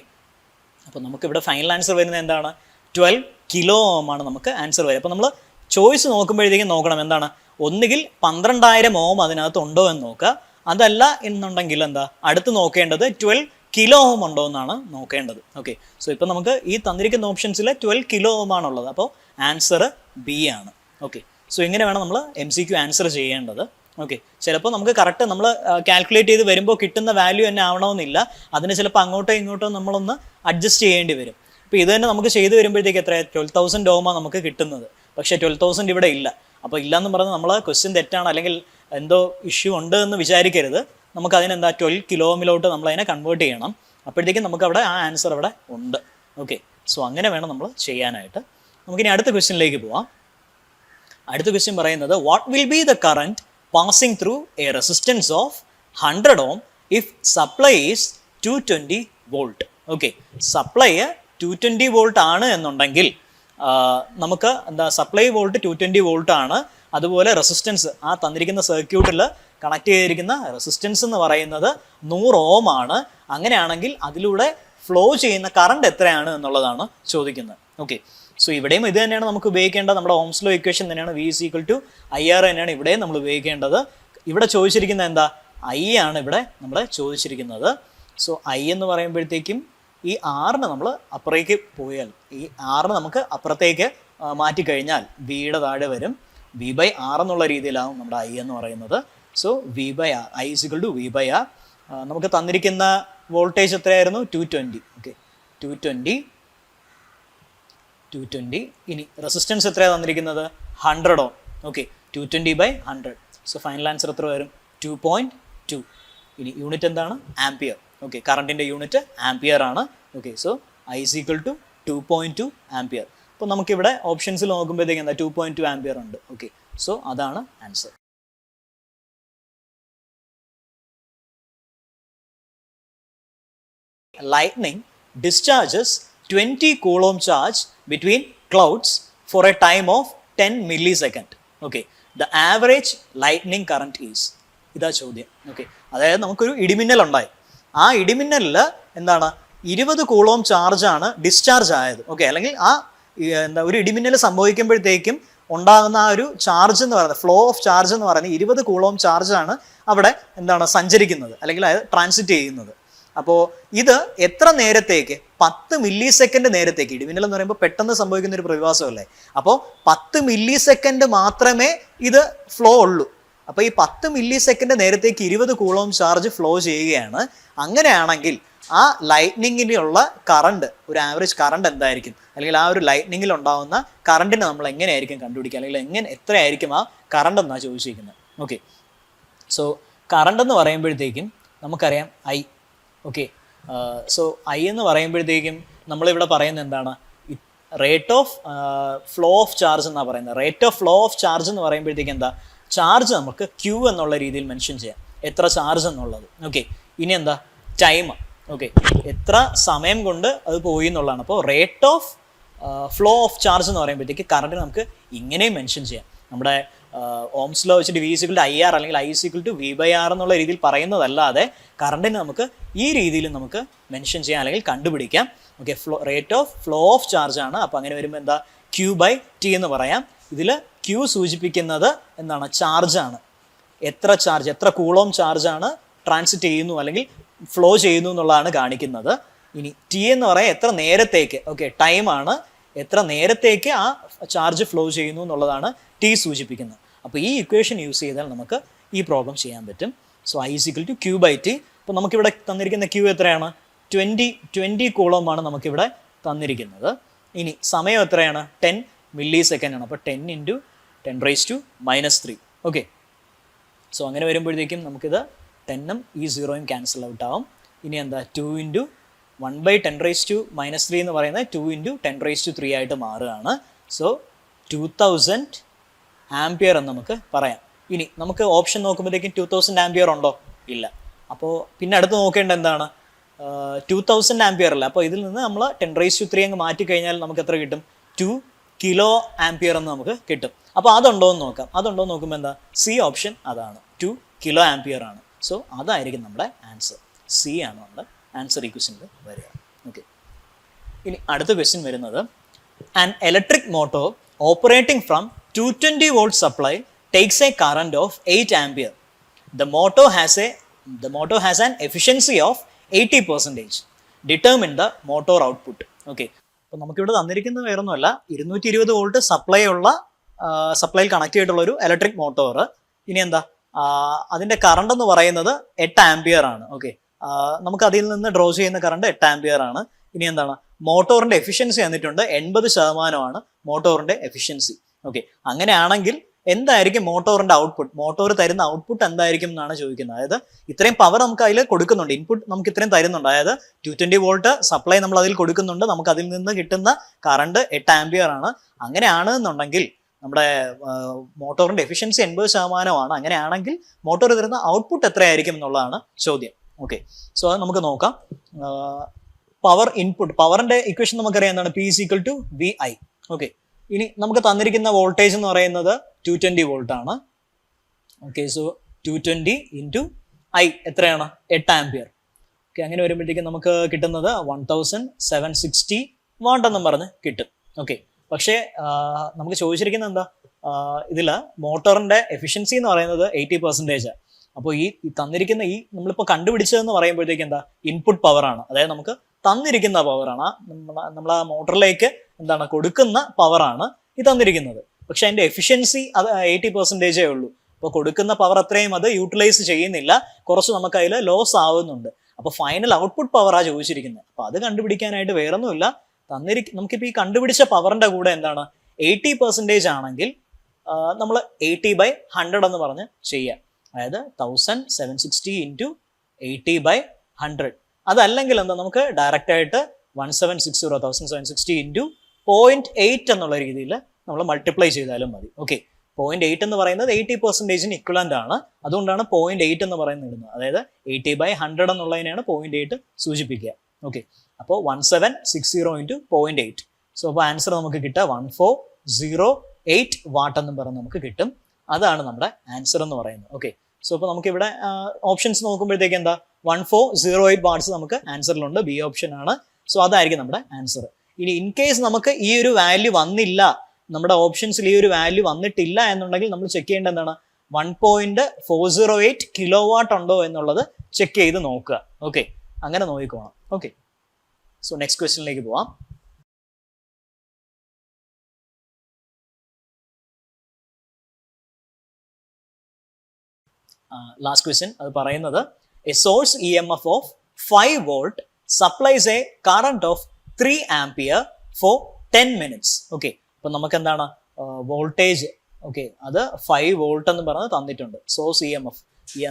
അപ്പോൾ നമുക്കിവിടെ ഫൈനൽ ആൻസർ വരുന്നത് 12 കിലോ ഓം ആണ് നമുക്ക് ആൻസർ വരിക. അപ്പോൾ നമ്മൾ ചോയ്സ് നോക്കുമ്പോഴത്തേക്കും നോക്കണം ഒന്നുകിൽ 12,000 ഓം അതിനകത്ത് ഉണ്ടോ എന്ന് നോക്കുക, അതല്ല എന്നുണ്ടെങ്കിൽ അടുത്ത് നോക്കേണ്ടത് 12 കിലോ ഓം ഉണ്ടോ എന്നാണ് നോക്കേണ്ടത്. ഓക്കെ, സോ ഇപ്പോൾ നമുക്ക് ഈ തന്നിരിക്കുന്ന ഓപ്ഷൻസിൽ 12 കിലോ ഓം ആണുള്ളത്. അപ്പോൾ ആൻസർ ബി ആണ്. ഓക്കെ, സോ ഇങ്ങനെ വേണം നമ്മൾ MCQ ആൻസർ ചെയ്യേണ്ടത്. ഓക്കെ, ചിലപ്പോൾ നമുക്ക് കറക്റ്റ് നമ്മൾ കാൽക്കുലേറ്റ് ചെയ്ത് വരുമ്പോൾ കിട്ടുന്ന വാല്യൂ തന്നെ ആവണമെന്നില്ല. അതിന് ചിലപ്പോൾ അങ്ങോട്ടോ ഇങ്ങോട്ടോ നമ്മളൊന്ന് അഡ്ജസ്റ്റ് ചെയ്യേണ്ടി വരും. ഇപ്പോൾ ഇത് തന്നെ നമുക്ക് ചെയ്ത് വരുമ്പോഴത്തേക്ക് എത്ര 12,000 ഡോമ നമുക്ക് കിട്ടുന്നത്. പക്ഷേ 12,000 ഇവിടെ ഇല്ല. അപ്പോൾ ഇല്ലയെന്ന് പറഞ്ഞ് നമ്മൾ ക്വസ്റ്റ്യൻ തെറ്റാണ് അല്ലെങ്കിൽ എന്തോ ഇഷ്യൂ ഉണ്ട് എന്ന് വിചാരിക്കരുത്. നമുക്ക് അതിനെന്താ 12 കിലോമിലോട്ട് നമ്മളതിനെ കൺവേർട്ട് ചെയ്യണം. അപ്പോഴത്തേക്കും നമുക്ക് അവിടെ ആ ആൻസർ അവിടെ ഉണ്ട്. ഓക്കെ, സോ അങ്ങനെ വേണം നമ്മൾ ചെയ്യാനായിട്ട്. നമുക്കിനി അടുത്ത ക്വസ്റ്റ്യനിലേക്ക് പോവാം. അടുത്ത ക്വസ്റ്റ്യൻ പറയുന്നത് what will be the current passing through A resistance of 100 ohm if supply is 220 volt. Okay, supply 220 volt ആണ് എന്നുണ്ടെങ്കിൽ നമുക്ക് എന്താ സപ്ലൈ വോൾട്ട് 220 വോൾട്ട് ആണ്. അതുപോലെ റെസിസ്റ്റൻസ് ആ തന്നിരിക്കുന്ന സർക്യൂട്ടിൽ കണക്ട് ചെയ്തിരിക്കുന്ന റെസിസ്റ്റൻസ് എന്ന് പറയുന്നത് 100 ohm ആണ്. അങ്ങനെയാണെങ്കിൽ അതിലൂടെ ഫ്ലോ ചെയ്യുന്ന കറണ്ട് എത്രയാണ് എന്നുള്ളതാണ് ചോദിക്കുന്നത്. ഓക്കെ, സോ ഇവിടെയും ഇത് തന്നെയാണ് നമുക്ക് ഉപയോഗിക്കേണ്ടത്. നമ്മുടെ ഓംസ് ലോ ഇക്വേഷൻ തന്നെയാണ് V is equal to IR തന്നെയാണ് ഇവിടെയും നമ്മൾ ഉപയോഗിക്കേണ്ടത്. ഇവിടെ ചോദിച്ചിരിക്കുന്നത് എന്താ, I ആണ് ഇവിടെ നമ്മൾ ചോദിച്ചിരിക്കുന്നത്. സോ I എന്ന് പറയുമ്പോഴത്തേക്കും ഈ ആറിന് നമ്മൾ അപ്പുറത്തേക്ക് പോയാൽ, ഈ ആറിന് നമുക്ക് അപ്പുറത്തേക്ക് മാറ്റിക്കഴിഞ്ഞാൽ വിയുടെ താഴെ വരും. V/R എന്നുള്ള രീതിയിലാവും നമ്മുടെ I എന്ന് പറയുന്നത്. So V/R, I is equal to V/R. നമുക്ക് തന്നിരിക്കുന്ന വോൾട്ടേജ് എത്രയായിരുന്നു 220. ഓക്കെ, 220. ഇനി റെസിസ്റ്റൻസ് എത്രയാണ് തന്നിരിക്കുന്നത് 100 ohm. Okay, 220/100. So final answer എത്ര വരും 2.2. ഇനി യൂണിറ്റ് എന്താണ് ആംപിയർ. ഓക്കെ, കറണ്ടിൻ്റെ യൂണിറ്റ് ആംപിയർ ആണ്. Okay, so I is equal to 2.2 ampere. അപ്പോൾ നമുക്കിവിടെ ഓപ്ഷൻസിൽ നോക്കുമ്പോഴത്തേക്ക് എന്താ 2.2 ആംപിയർ ഉണ്ട്. ഓക്കെ, സോ അതാണ് answer. Lightning discharges 20 coulomb charge between clouds for a time of 10 millisecond. Okay, the average lightning current is. ഇതാ ചോദ്യം. ഓക്കെ, അതായത് നമുക്കൊരു ഇടിമിന്നൽ ഉണ്ടായി. ആ ഇടിമിന്നലിൽ എന്താണ് 20 കൂളോം ചാർജാണ് ഡിസ്ചാർജ് ആയത്. ഓക്കെ, അല്ലെങ്കിൽ ആ എന്താ ഒരു ഇടിമിന്നൽ സംഭവിക്കുമ്പോഴത്തേക്കും ഉണ്ടാകുന്ന ആ ഒരു ചാർജ് എന്ന് പറയുന്നത്, ഫ്ലോ ഓഫ് ചാർജ് എന്ന് പറയുന്നത് 20 കൂളോം ചാർജാണ് അവിടെ എന്താണ് സഞ്ചരിക്കുന്നത് അല്ലെങ്കിൽ അത് ട്രാൻസിറ്റ് ചെയ്യുന്നത്. അപ്പോൾ ഇത് എത്ര നേരത്തേക്ക് 10 മില്ലി സെക്കൻഡ് നേരത്തേക്ക്, ഇടിമിന്നൽ എന്ന് പറയുമ്പോൾ പെട്ടെന്ന് സംഭവിക്കുന്ന ഒരു പ്രതിഭാസമല്ലേ. അപ്പോൾ 10 മില്ലി സെക്കൻഡ് മാത്രമേ ഇത് ഫ്ലോ ഉള്ളൂ. അപ്പോൾ ഈ 10 മില്ലി സെക്കൻഡ് നേരത്തേക്ക് 20 കൂളോം ചാർജ് ഫ്ലോ ചെയ്യുകയാണ്. അങ്ങനെയാണെങ്കിൽ ആ ലൈറ്റ്നിങ്ങിലുള്ള കറണ്ട്, ഒരു ആവറേജ് കറണ്ട് എന്തായിരിക്കും, അല്ലെങ്കിൽ ആ ഒരു ലൈറ്റ്നിങ്ങിൽ ഉണ്ടാകുന്ന കറണ്ടിനെ നമ്മൾ എങ്ങനെയായിരിക്കും കണ്ടുപിടിക്കുക, അല്ലെങ്കിൽ എത്രയായിരിക്കും ആ കറണ്ട് എന്നാണ് ചോദിച്ചിരിക്കുന്നത്. ഓക്കെ, സോ കറണ്ട് എന്ന് പറയുമ്പോഴത്തേക്കും നമുക്കറിയാം I. ഓക്കെ, സോ I എന്ന് പറയുമ്പോഴത്തേക്കും നമ്മളിവിടെ പറയുന്നത് എന്താണ്, rate of flow of charge എന്നാണ് പറയുന്നത്. Rate of flow of charge എന്ന് പറയുമ്പോഴത്തേക്കും എന്താ, ചാർജ് നമുക്ക് Q എന്നുള്ള രീതിയിൽ മെൻഷൻ ചെയ്യാം, എത്ര ചാർജ് എന്നുള്ളത്. ഓക്കെ, ഇനി എന്താ ടൈം. ഓക്കെ, എത്ര സമയം കൊണ്ട് അത് പോയി എന്നുള്ളതാണ്. അപ്പോൾ rate of flow of charge എന്ന് പറയുമ്പോഴത്തേക്ക് കറണ്ട് നമുക്ക് ഇങ്ങനെയും മെൻഷൻ ചെയ്യാം. നമ്മുടെ ഓംസ് ലോ വെച്ചിട്ട് V is equal to IR അല്ലെങ്കിൽ I is equal to V/R എന്നുള്ള രീതിയിൽ പറയുന്നതല്ലാതെ കറണ്ടിന് നമുക്ക് ഈ രീതിയിൽ നമുക്ക് മെൻഷൻ ചെയ്യാം അല്ലെങ്കിൽ കണ്ടുപിടിക്കാം. Okay, rate of flow of charge ആണ്. അപ്പോൾ അങ്ങനെ വരുമ്പോൾ എന്താ Q/T എന്ന് പറയാം. ഇതിൽ Q സൂചിപ്പിക്കുന്നത് എന്താണ്, ചാർജാണ്. എത്ര ചാർജ്, എത്ര കൂളോം ചാർജാണ് ട്രാൻസിറ്റ് ചെയ്യുന്നു അല്ലെങ്കിൽ ഫ്ലോ ചെയ്യുന്നു എന്നുള്ളതാണ് കാണിക്കുന്നത്. ഇനി T എന്ന് പറയാൻ എത്ര നേരത്തേക്ക്, ഓക്കെ ടൈമാണ്, എത്ര നേരത്തേക്ക് ആ ചാർജ് ഫ്ലോ ചെയ്യുന്നു എന്നുള്ളതാണ് T സൂചിപ്പിക്കുന്നത്. അപ്പോൾ ഈ ഇക്വേഷൻ യൂസ് ചെയ്താൽ നമുക്ക് ഈ പ്രോബ്ലം ചെയ്യാൻ പറ്റും. So I is equal to Q/T. അപ്പോൾ നമുക്കിവിടെ തന്നിരിക്കുന്ന Q എത്രയാണ് 20 കൂളോം ആണ് നമുക്കിവിടെ തന്നിരിക്കുന്നത്. ഇനി സമയം എത്രയാണ് 10 മില്ലി സെക്കൻഡ് ആണ്. അപ്പോൾ 10 × 10⁻³ ഓക്കെ, സോ അങ്ങനെ വരുമ്പോഴത്തേക്കും നമുക്കിത് 10ഉം ഈ 0യും ക്യാൻസൽ ഔട്ട് ആവും. ഇനി എന്താ 2 × 1/10⁻³ എന്ന് പറയുന്നത് 2 × 10⁻³ ആയിട്ട് മാറുകയാണ്. സോ 2000 ആംപിയർ എന്ന് നമുക്ക് പറയാം. ഇനി നമുക്ക് ഓപ്ഷൻ നോക്കുമ്പോഴത്തേക്കും 2000 ആംപിയർ ഉണ്ടോ, ഇല്ല. അപ്പോൾ പിന്നെ അടുത്ത് നോക്കേണ്ടത് എന്താണ്, 2000 ആംപിയർ അല്ല. അപ്പോൾ ഇതിൽ നിന്ന് നമ്മൾ 10⁻³ അങ്ങ് മാറ്റി കഴിഞ്ഞാൽ നമുക്ക് എത്ര കിട്ടും, 2 കിലോ ആംപിയർ എന്ന് നമുക്ക് കിട്ടും. അപ്പോൾ അതുണ്ടോ എന്ന് നോക്കാം. അതുണ്ടോ എന്ന് നോക്കുമ്പോൾ എന്താ C ഓപ്ഷൻ അതാണ്, 2 കിലോ ആംപിയർ ആണ്. സോ അതായിരിക്കും നമ്മുടെ ആൻസർ. C ആണ് നമ്മുടെ ആൻസർ ഈ ക്വസ്റ്റ്യനിൽ വരിക. ഓക്കെ, ഇനി അടുത്ത ക്വസ്റ്റ്യൻ വരുന്നത് an electric motor operating from 220 volt supply takes a current of 8 ampere. The motor has an efficiency of 80%. Determine the motor output. Okay, അപ്പോൾ നമുക്കിവിടെ തന്നിരിക്കുന്നത് വേറൊന്നുമല്ല, 220 വോൾട്ട് സപ്ലൈയിൽ കണക്ട് ചെയ്തിട്ടുള്ള ഒരു ഇലക്ട്രിക് മോട്ടോർ. ഇനി എന്താ അതിന്റെ കറണ്ട് എന്ന് പറയുന്നത് 8 ആംപിയർ ആണ്. ഓക്കെ, നമുക്ക് അതിൽ നിന്ന് ഡ്രോ ചെയ്യുന്ന കറണ്ട് 8 ആംപിയർ ആണ്. ഇനി എന്താണ്, മോട്ടോറിന്റെ എഫിഷ്യൻസി തന്നിട്ടുണ്ട് 80% മോട്ടോറിന്റെ എഫിഷ്യൻസി. ഓക്കെ, അങ്ങനെയാണെങ്കിൽ എന്തായിരിക്കും മോട്ടോറിന്റെ ഔട്ട്പുട്ട്, മോട്ടോർ തരുന്ന ഔട്ട്പുട്ട് എന്തായിരിക്കും എന്നാണ് ചോദിക്കുന്നത്. അതായത് ഇത്രയും പവർ നമുക്ക് അതിൽ കൊടുക്കുന്നുണ്ട്, ഇൻപുട്ട് നമുക്ക് ഇത്രയും തരുന്നുണ്ട്, അതായത് 220 വോൾട്ട് സപ്ലൈ നമ്മൾ അതിൽ കൊടുക്കുന്നുണ്ട്, നമുക്ക് അതിൽ നിന്ന് കിട്ടുന്ന കറണ്ട് 8 ആംപിയർ ആണ്. അങ്ങനെയാണ് എന്നുണ്ടെങ്കിൽ നമ്മുടെ മോട്ടോറിന്റെ എഫിഷ്യൻസി 80%. അങ്ങനെയാണെങ്കിൽ മോട്ടോർ തരുന്ന ഔട്ട്പുട്ട് എത്രയായിരിക്കും എന്നുള്ളതാണ് ചോദ്യം. ഓക്കെ, സോ അത് നമുക്ക് നോക്കാം. പവർ ഇൻപുട്ട്, പവറിന്റെ ഇക്വേഷൻ നമുക്കറിയാം എന്താണ്, P = VI. ഓക്കെ, ഇനി നമുക്ക് തന്നിരിക്കുന്ന വോൾട്ടേജ് എന്ന് പറയുന്നത് 220 വോൾട്ട് ആണ്. ഓക്കെ, സോ 220 × I എത്രയാണ്, 8 ആംപിയർ. ഓക്കെ, അങ്ങനെ വരുമ്പോഴത്തേക്കും നമുക്ക് കിട്ടുന്നത് 1760 വാട്ട് എന്നും പറഞ്ഞ് കിട്ടും. ഓക്കെ, പക്ഷേ നമുക്ക് ചോദിച്ചിരിക്കുന്നത് എന്താ, ഇതില് മോട്ടോറിന്റെ എഫിഷ്യൻസി എന്ന് പറയുന്നത് 80%. അപ്പോൾ ഈ തന്നിരിക്കുന്ന നമ്മളിപ്പോൾ കണ്ടുപിടിച്ചതെന്ന് പറയുമ്പോഴത്തേക്ക് എന്താ, ഇൻപുട്ട് പവർ ആണ്, അതായത് നമുക്ക് തന്നിരിക്കുന്ന പവറാണ്, നമ്മൾ ആ മോട്ടറിലേക്ക് എന്താണ് കൊടുക്കുന്ന പവറാണ് ഈ തന്നിരിക്കുന്നത്. പക്ഷെ അതിന്റെ എഫിഷ്യൻസി അത് 80% ഉള്ളൂ. അപ്പോൾ കൊടുക്കുന്ന പവർ അത്രയും അത് യൂട്ടിലൈസ് ചെയ്യുന്നില്ല, കുറച്ച് നമുക്ക് അതിൽ ലോസ് ആവുന്നുണ്ട്. അപ്പോൾ ഫൈനൽ ഔട്ട്പുട്ട് പവറാണ് ചോദിച്ചിരിക്കുന്നത്. അപ്പോൾ അത് കണ്ടുപിടിക്കാനായിട്ട് വേറൊന്നുമില്ല, നമുക്കിപ്പോൾ ഈ കണ്ടുപിടിച്ച പവറിന്റെ കൂടെ എന്താണ് 80% ആണെങ്കിൽ നമ്മൾ 80/100 എന്ന് പറഞ്ഞ് ചെയ്യാം. അതായത് 1760 × 80/100. അതല്ലെങ്കിൽ എന്താ, നമുക്ക് ഡയറക്റ്റ് ആയിട്ട് 1760 × 0.8 എന്നുള്ള രീതിയിൽ നമ്മൾ മൾട്ടിപ്ലൈ ചെയ്താലും മതി. ഓക്കെ, 0.8 എന്ന് പറയുന്നത് 80%-ന് ഇക്വലന്റ് ആണ്, അതുകൊണ്ടാണ് 0.8 എന്ന് പറയുന്നത് ഇടുന്നത്. അതായത് 80/100 എന്നുള്ളതിനെയാണ് 0.8 സൂചിപ്പിക്കുക. ഓക്കെ, അപ്പോൾ 1760 × 0.8. സോ അപ്പോൾ ആൻസർ നമുക്ക് കിട്ടുക 1408 വാട്ട് എന്നും പറഞ്ഞ് നമുക്ക് കിട്ടും. അതാണ് നമ്മുടെ ആൻസർ എന്ന് പറയുന്നത്. ഓക്കെ, സോ അപ്പോൾ നമുക്ക് ഇവിടെ ഓപ്ഷൻസ് നോക്കുമ്പോഴത്തേക്ക് എന്താ, 1408 വാട്ട്സ് നമുക്ക് ആൻസറിലുണ്ട്, ബി ഓപ്ഷൻ ആണ്. സോ അതായിരിക്കും നമ്മുടെ ആൻസർ. ഇനി ഇൻ കേസ് നമുക്ക് ഈ ഒരു വാല്യൂ വന്നില്ല, നമ്മുടെ ഓപ്ഷൻസിൽ ഈ ഒരു വാല്യൂ വന്നിട്ടില്ല എന്നുണ്ടെങ്കിൽ നമ്മൾ ചെക്ക് ചെയ്യേണ്ടത് എന്താണ്, 1.408 കിലോ വാട്ട് ഉണ്ടോ എന്നുള്ളത് ചെക്ക് ചെയ്ത് നോക്കുക. ഓക്കെ, അങ്ങനെ നോക്കിക്കോണം. ഓക്കെ, സോ നെക്സ്റ്റ് ക്വസ്റ്റ്യനിലേക്ക് പോവാം. ലാസ്റ്റ് ക്വസ്റ്റ്യൻ അത് പറയുന്നത്, a source EMF of 5 volt supplies a current of 3 ampere for 10 minutes. Okay, അപ്പൊ നമുക്ക് എന്താണ് വോൾട്ടേജ്, ഓക്കെ, അത് 5 വോൾട്ട് എന്ന് പറഞ്ഞ് തന്നിട്ടുണ്ട്. സോഴ്സ് EMF,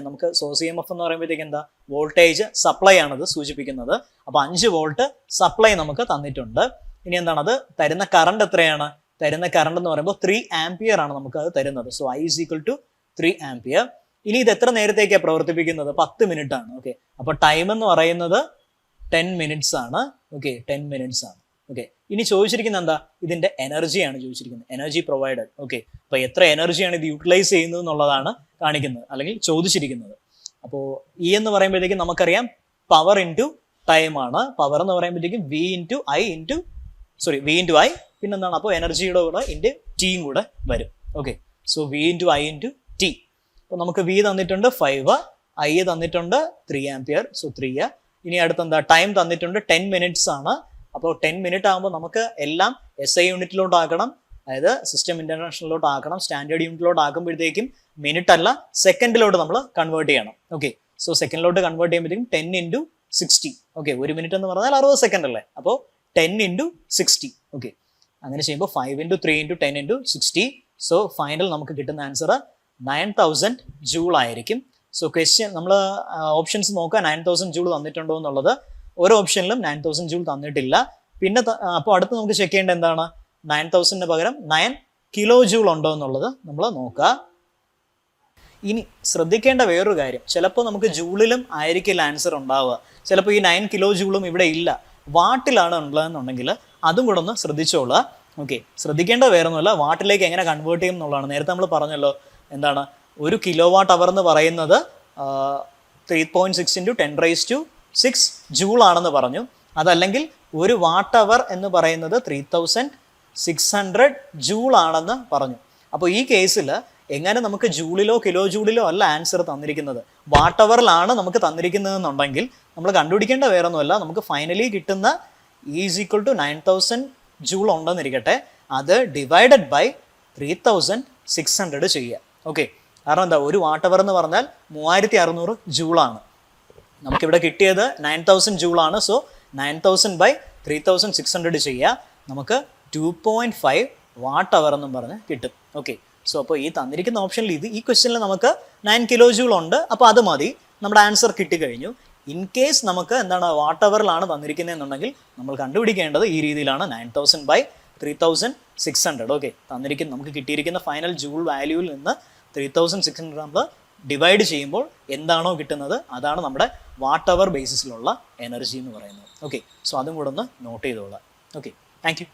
നമുക്ക് സോഴ്സ് EMF എന്ന് പറയുമ്പോഴത്തേക്ക് എന്താ, വോൾട്ടേജ് സപ്ലൈ ആണത് സൂചിപ്പിക്കുന്നത്. അപ്പൊ 5 വോൾട്ട് സപ്ലൈ നമുക്ക് തന്നിട്ടുണ്ട്. ഇനി എന്താണ്, അത് തരുന്ന കറണ്ട് എത്രയാണ്, തരുന്ന കറണ്ട് എന്ന് പറയുമ്പോൾ 3 ആംപിയർ ആണ് നമുക്ക് അത് തരുന്നത്. So I = 3 ampere. ഇനി ഇത് എത്ര നേരത്തേക്കാണ് പ്രവർത്തിപ്പിക്കുന്നത്, 10 മിനിറ്റ് ആണ്. ഓക്കെ, അപ്പൊ ടൈം എന്ന് പറയുന്നത് 10 മിനിറ്റ്സ് ആണ്. ഓക്കെ, 10 മിനിറ്റ്സ് ആണ്. ഓക്കെ, ഇനി ചോദിച്ചിരിക്കുന്നത് എന്താ, ഇതിന്റെ എനർജിയാണ് ചോദിച്ചിരിക്കുന്നത്, എനർജി പ്രൊവൈഡഡ്. ഓക്കെ, അപ്പൊ എത്ര എനർജിയാണ് ഇത് യൂട്ടിലൈസ് ചെയ്യുന്നത് എന്നുള്ളതാണ് കാണിക്കുന്നത് അല്ലെങ്കിൽ ചോദിച്ചിരിക്കുന്നത്. അപ്പോൾ ഇ എന്ന് പറയുമ്പോഴത്തേക്കും നമുക്കറിയാം പവർ ഇൻറ്റു ടൈം ആണ്. പവർ എന്ന് പറയുമ്പോഴത്തേക്കും V × I പിന്നെന്താണ്, അപ്പോൾ എനർജിയുടെ കൂടെ ഇൻറ്റു ടിയും കൂടെ വരും. Okay, so V × I × T. അപ്പോൾ നമുക്ക് V തന്നിട്ടുണ്ട് 5, I തന്നിട്ടുണ്ട് 3 ആംപിയർ, സോ 3. ഇനി അടുത്ത് എന്താ, ടൈം തന്നിട്ടുണ്ട് 10 മിനിറ്റ്സ് ആണ്. അപ്പോൾ 10 മിനിറ്റ് ആകുമ്പോൾ നമുക്ക് എല്ലാം SI യൂണിറ്റിലോട്ട് ആക്കണം, അതായത് സിസ്റ്റം ഇന്റർനാഷണലിലോട്ട് ആക്കണം. സ്റ്റാൻഡേർഡ് യൂണിറ്റിലോട്ട് ആക്കുമ്പോഴത്തേക്കും മിനിറ്റ് അല്ല സെക്കൻഡിലോട്ട് നമ്മൾ കൺവേർട്ട് ചെയ്യണം. ഓക്കെ, സോ സെക്കൻഡിലോട്ട് കൺവേർട്ട് ചെയ്യുമ്പോഴത്തേക്കും 10 × 60. ഓക്കെ, 1 മിനിറ്റ് എന്ന് പറഞ്ഞാൽ 60 സെക്കൻഡ് അല്ലേ, അപ്പോൾ 10 × 60. ഓക്കെ, അങ്ങനെ ചെയ്യുമ്പോൾ 5 × 3 × 10 × 60. സോ ഫൈനൽ നമുക്ക് കിട്ടുന്ന ആൻസർ 9000 ജൂൾ ആയിരിക്കും. സോ ക്വസ്റ്റ്യൻ നമ്മൾ ഓപ്ഷൻസ് നോക്കുക, 9000 ജൂൾ തന്നിട്ടുണ്ടോ എന്നുള്ളത്. ഓരോ ഓപ്ഷനിലും 9000 ജൂൾ തന്നിട്ടില്ല. പിന്നെ അപ്പോൾ അടുത്ത് നമുക്ക് ചെക്ക് ചെയ്യേണ്ടത് എന്താണ്, 9000ന് പകരം 9 കിലോ ജൂൾ ഉണ്ടോ എന്നുള്ളത് നമ്മൾ നോക്കുക. ഇനി ശ്രദ്ധിക്കേണ്ട വേറൊരു കാര്യം, ചിലപ്പോൾ നമുക്ക് ജൂളിലും ആയിരിക്കില്ല ആൻസർ ഉണ്ടാവുക. ചിലപ്പോൾ ഈ 9 കിലോ ജൂളും ഇവിടെ ഇല്ല, വാട്ടിലാണ് ഉള്ളതെന്നുണ്ടെങ്കിൽ അതും കൂടെ ഒന്ന് ശ്രദ്ധിച്ചോളുക. ഓക്കെ, ശ്രദ്ധിക്കേണ്ട വേറൊന്നുമില്ല, വാട്ടിലേക്ക് എങ്ങനെ കൺവേർട്ട് ചെയ്യും എന്നുള്ളതാണ്. നേരത്തെ നമ്മൾ പറഞ്ഞല്ലോ, എന്താണ്, 1 കിലോ വാട്ട് അവർ എന്ന് പറയുന്നത് 3.6 × 10⁻⁶ ജൂൾ ആണെന്ന് പറഞ്ഞു. അതല്ലെങ്കിൽ 1 വാട്ട് അവർ എന്ന് പറയുന്നത് 3600 ജൂൾ ആണെന്ന് പറഞ്ഞു. അപ്പോൾ ഈ കേസിൽ എങ്ങനെ നമുക്ക് ജൂളിലോ കിലോ ജൂളിലോ അല്ല ആൻസർ തന്നിരിക്കുന്നത്, വാട്ട് അവറിലാണ് നമുക്ക് തന്നിരിക്കുന്നതെന്നുണ്ടെങ്കിൽ നമ്മൾ കണ്ടുപിടിക്കേണ്ട വേറൊന്നുമല്ല, നമുക്ക് ഫൈനലി കിട്ടുന്ന E = 9000 ജൂൾ ഉണ്ടെന്നിരിക്കട്ടെ, അത് ഡിവൈഡഡ് ബൈ 3600 ചെയ്യുക. ഓക്കെ, കാരണം എന്താ, ഒരു വാട്ട് അവർ എന്ന് പറഞ്ഞാൽ 3600 ജൂളാണ്. നമുക്കിവിടെ കിട്ടിയത് 9000 ജൂളാണ്. സോ 9000/3600 ചെയ്യുക, നമുക്ക് 2.5 വാട്ട് അവർ എന്നും പറഞ്ഞ് കിട്ടും. ഓക്കെ, സോ അപ്പോൾ ഈ തന്നിരിക്കുന്ന ഓപ്ഷനിൽ ഈ ക്വസ്റ്റ്യനിൽ നമുക്ക് 9 കിലോ ജൂൾ ഉണ്ട്. അപ്പോൾ അത് മതി, നമ്മുടെ ആൻസർ കിട്ടിക്കഴിഞ്ഞു. ഇൻ കേസ് നമുക്ക് എന്താണ് വാട്ട് അവറിലാണ് തന്നിരിക്കുന്നതെന്നുണ്ടെങ്കിൽ നമ്മൾ കണ്ടുപിടിക്കേണ്ടത് ഈ രീതിയിലാണ്, 9000/3600. ഓക്കെ, നമുക്ക് കിട്ടിയിരിക്കുന്ന ഫൈനൽ ജൂൾ വാല്യൂവിൽ നിന്ന് 3600 നമ്മൾ ഡിവൈഡ് ചെയ്യുമ്പോൾ എന്താണോ കിട്ടുന്നത് അതാണ് നമ്മുടെ വാട്ട് അവർ ബേസിസിലുള്ള എനർജി എന്ന് പറയുന്നത്. ഓക്കെ, സോ അതും കൂടെ ഒന്ന് നോട്ട് ചെയ്തോളാം. Okay, thank you.